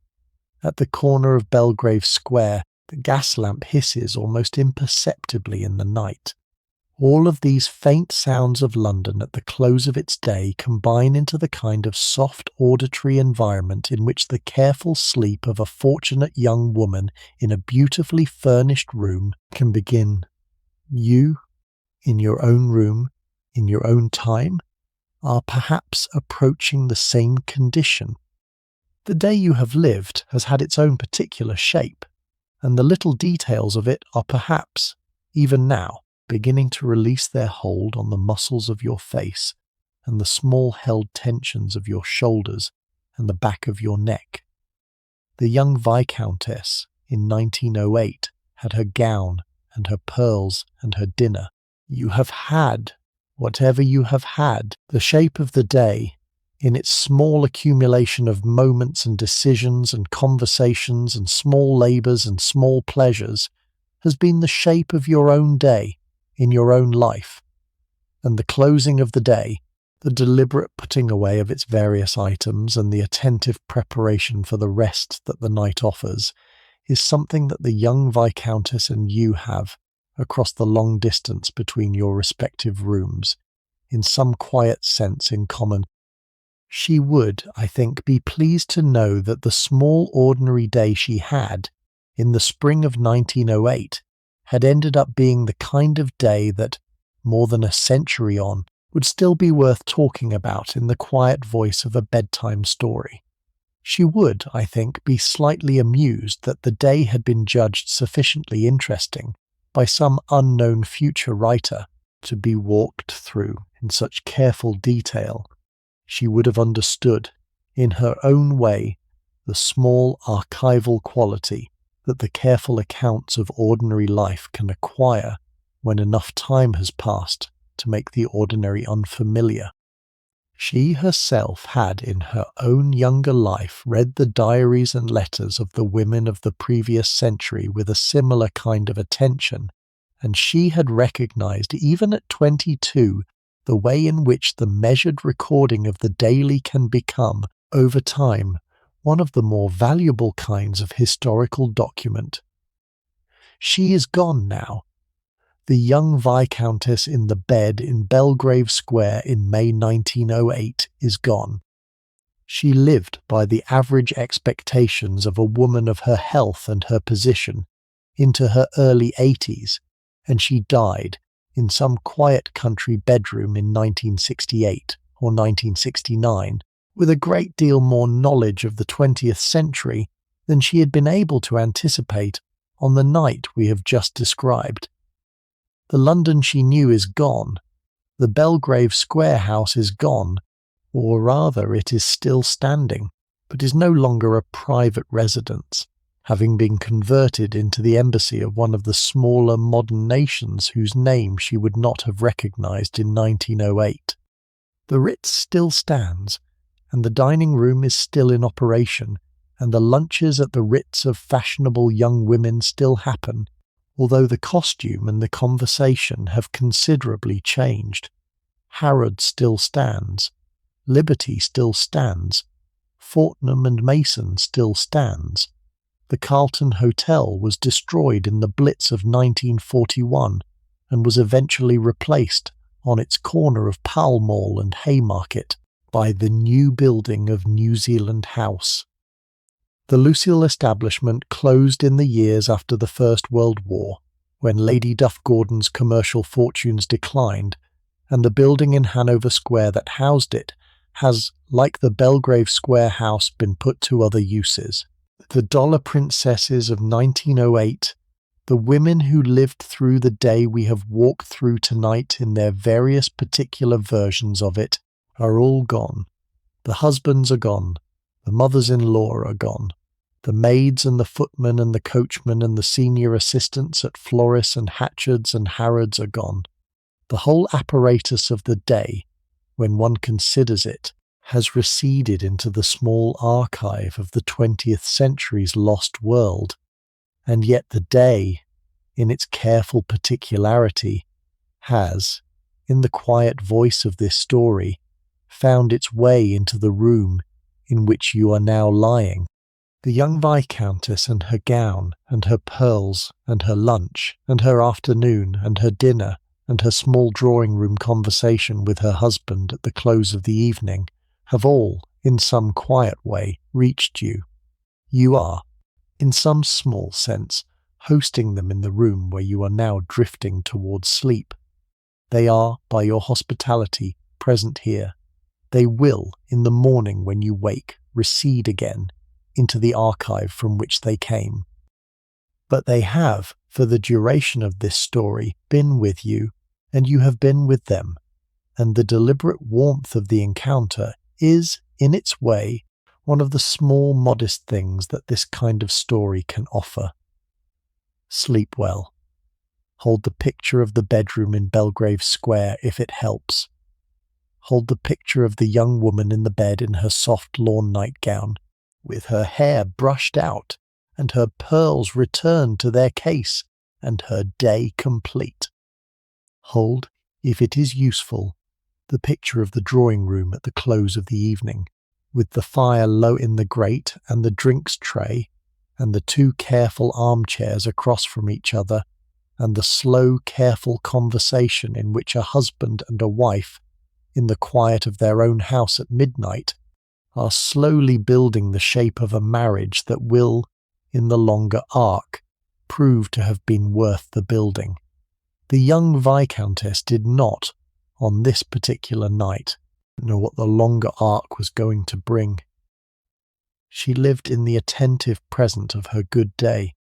At the corner of Belgrave Square, the gas lamp hisses almost imperceptibly in the night. All of these faint sounds of London at the close of its day combine into the kind of soft auditory environment in which the careful sleep of a fortunate young woman in a beautifully furnished room can begin. You, in your own room, in your own time, are perhaps approaching the same condition. The day you have lived has had its own particular shape, and the little details of it are perhaps, even now, beginning to release their hold on the muscles of your face and the small held tensions of your shoulders and the back of your neck. The young viscountess in 1908 had her gown and her pearls and her dinner. You have had, whatever you have had, the shape of the day, in its small accumulation of moments and decisions and conversations and small labours and small pleasures, has been the shape of your own day, in your own life, and the closing of the day, the deliberate putting away of its various items and the attentive preparation for the rest that the night offers, is something that the young viscountess and you have, across the long distance between your respective rooms, in some quiet sense in common. She would, I think, be pleased to know that the small ordinary day she had, in the spring of 1908, had ended up being the kind of day that, more than a century on, would still be worth talking about in the quiet voice of a bedtime story. She would, I think, be slightly amused that the day had been judged sufficiently interesting by some unknown future writer to be walked through in such careful detail. She would have understood, in her own way, the small archival quality that the careful accounts of ordinary life can acquire when enough time has passed to make the ordinary unfamiliar. She herself had in her own younger life read the diaries and letters of the women of the previous century with a similar kind of attention, and she had recognized even at 22 the way in which the measured recording of the daily can become, over time, one of the more valuable kinds of historical document. She is gone now. The young viscountess in the bed in Belgrave Square in May 1908 is gone. She lived by the average expectations of a woman of her health and her position into her early 80s, and she died in some quiet country bedroom in 1968 or 1969, with a great deal more knowledge of the 20th century than she had been able to anticipate on the night we have just described. The London she knew is gone. The Belgrave Square house is gone, or rather it is still standing, but is no longer a private residence, having been converted into the embassy of one of the smaller modern nations whose name she would not have recognized in 1908. The Ritz still stands, and the dining room is still in operation, and the lunches at the Ritz of fashionable young women still happen, although the costume and the conversation have considerably changed. Harrods still stands, Liberty still stands, Fortnum and Mason still stands. The Carlton Hotel was destroyed in the Blitz of 1941 and was eventually replaced on its corner of Pall Mall and Haymarket by the new building of New Zealand House. The Lucile establishment closed in the years after the First World War, when Lady Duff Gordon's commercial fortunes declined, and the building in Hanover Square that housed it has, like the Belgrave Square house, been put to other uses. The dollar princesses of 1908, the women who lived through the day we have walked through tonight in their various particular versions of it, are all gone. The husbands are gone. The mothers-in-law are gone. The maids and the footmen and the coachmen and the senior assistants at Floris and Hatchard's and Harrods are gone. The whole apparatus of the day, when one considers it, has receded into the small archive of the 20th century's lost world, and yet the day, in its careful particularity, has, in the quiet voice of this story, found its way into the room in which you are now lying. The young viscountess and her gown, and her pearls, and her lunch, and her afternoon, and her dinner, and her small drawing-room conversation with her husband at the close of the evening, have all, in some quiet way, reached you. You are, in some small sense, hosting them in the room where you are now drifting towards sleep. They are, by your hospitality, present here. They will, in the morning when you wake, recede again into the archive from which they came. But they have, for the duration of this story, been with you, and you have been with them, and the deliberate warmth of the encounter is, in its way, one of the small modest things that this kind of story can offer. Sleep well. Hold the picture of the bedroom in Belgrave Square if it helps. Hold the picture of the young woman in the bed in her soft lawn nightgown, with her hair brushed out, and her pearls returned to their case, and her day complete. Hold, if it is useful, the picture of the drawing-room at the close of the evening, with the fire low in the grate and the drinks tray, and the two careful armchairs across from each other, and the slow, careful conversation in which a husband and a wife, in the quiet of their own house at midnight, are slowly building the shape of a marriage that will, in the longer arc, prove to have been worth the building. The young viscountess did not, on this particular night, know what the longer arc was going to bring. She lived in the attentive present of her good day.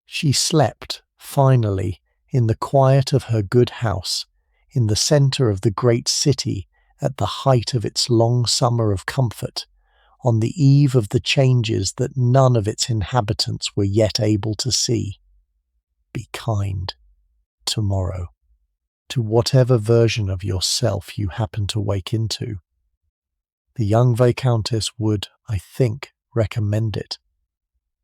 She slept, finally, in the quiet of her good house, in the centre of the great city, at the height of its long summer of comfort, on the eve of the changes that none of its inhabitants were yet able to see. Be kind, tomorrow, to whatever version of yourself you happen to wake into. The young viscountess would, I think, recommend it.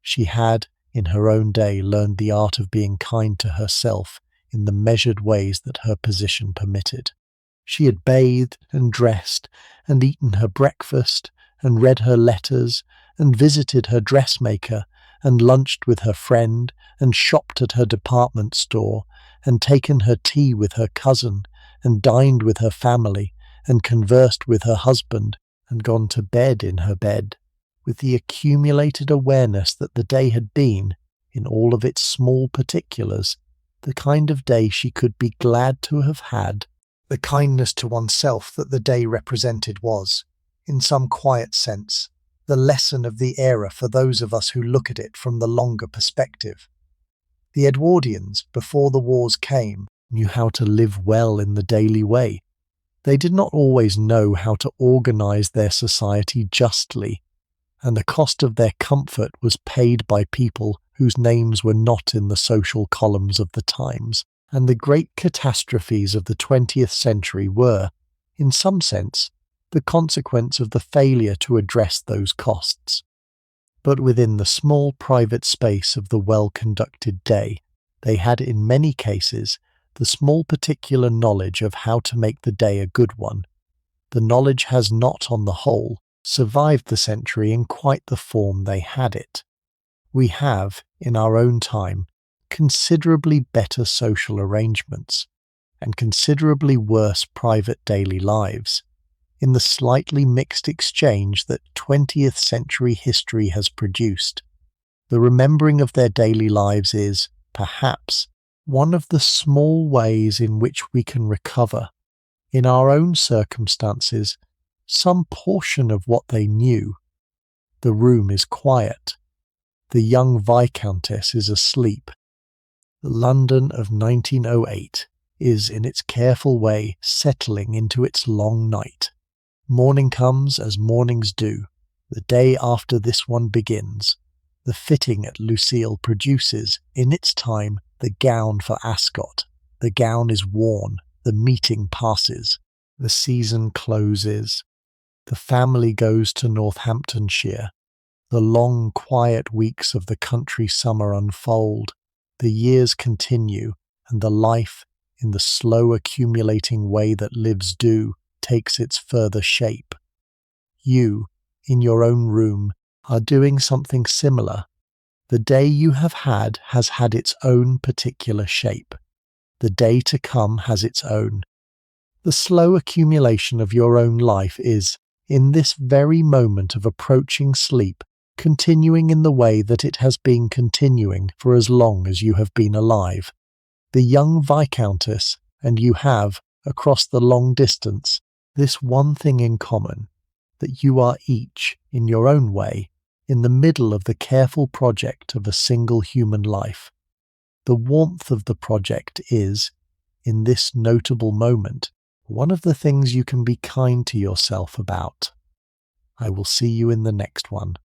She had, in her own day, learned the art of being kind to herself in the measured ways that her position permitted. She had bathed and dressed and eaten her breakfast and read her letters and visited her dressmaker and lunched with her friend and shopped at her department store and taken her tea with her cousin and dined with her family and conversed with her husband and gone to bed in her bed, with the accumulated awareness that the day had been, in all of its small particulars, the kind of day she could be glad to have had. The kindness to oneself that the day represented was, in some quiet sense, the lesson of the era for those of us who look at it from the longer perspective. The Edwardians, before the wars came, knew how to live well in the daily way. They did not always know how to organize their society justly, and the cost of their comfort was paid by people whose names were not in the social columns of the Times. And the great catastrophes of the 20th century were, in some sense, the consequence of the failure to address those costs. But within the small private space of the well-conducted day, they had in many cases the small particular knowledge of how to make the day a good one. The knowledge has not, on the whole, survived the century in quite the form they had it. We have, in our own time, considerably better social arrangements, and considerably worse private daily lives, in the slightly mixed exchange that 20th century history has produced. The remembering of their daily lives is, perhaps, one of the small ways in which we can recover, in our own circumstances, some portion of what they knew. The room is quiet. The young viscountess is asleep. The London of 1908 is, in its careful way, settling into its long night. Morning comes as mornings do. The day after this one begins. The fitting at Lucile produces, in its time, the gown for Ascot. The gown is worn. The meeting passes. The season closes. The family goes to Northamptonshire. The long, quiet weeks of the country summer unfold. The years continue, and the life, in the slow accumulating way that lives do, takes its further shape. You, in your own room, are doing something similar. The day you have had has had its own particular shape. The day to come has its own. The slow accumulation of your own life is, in this very moment of approaching sleep, continuing in the way that it has been continuing for as long as you have been alive. The young viscountess and you have, across the long distance, this one thing in common, that you are each, in your own way, in the middle of the careful project of a single human life. The warmth of the project is, in this notable moment, one of the things you can be kind to yourself about. I will see you in the next one.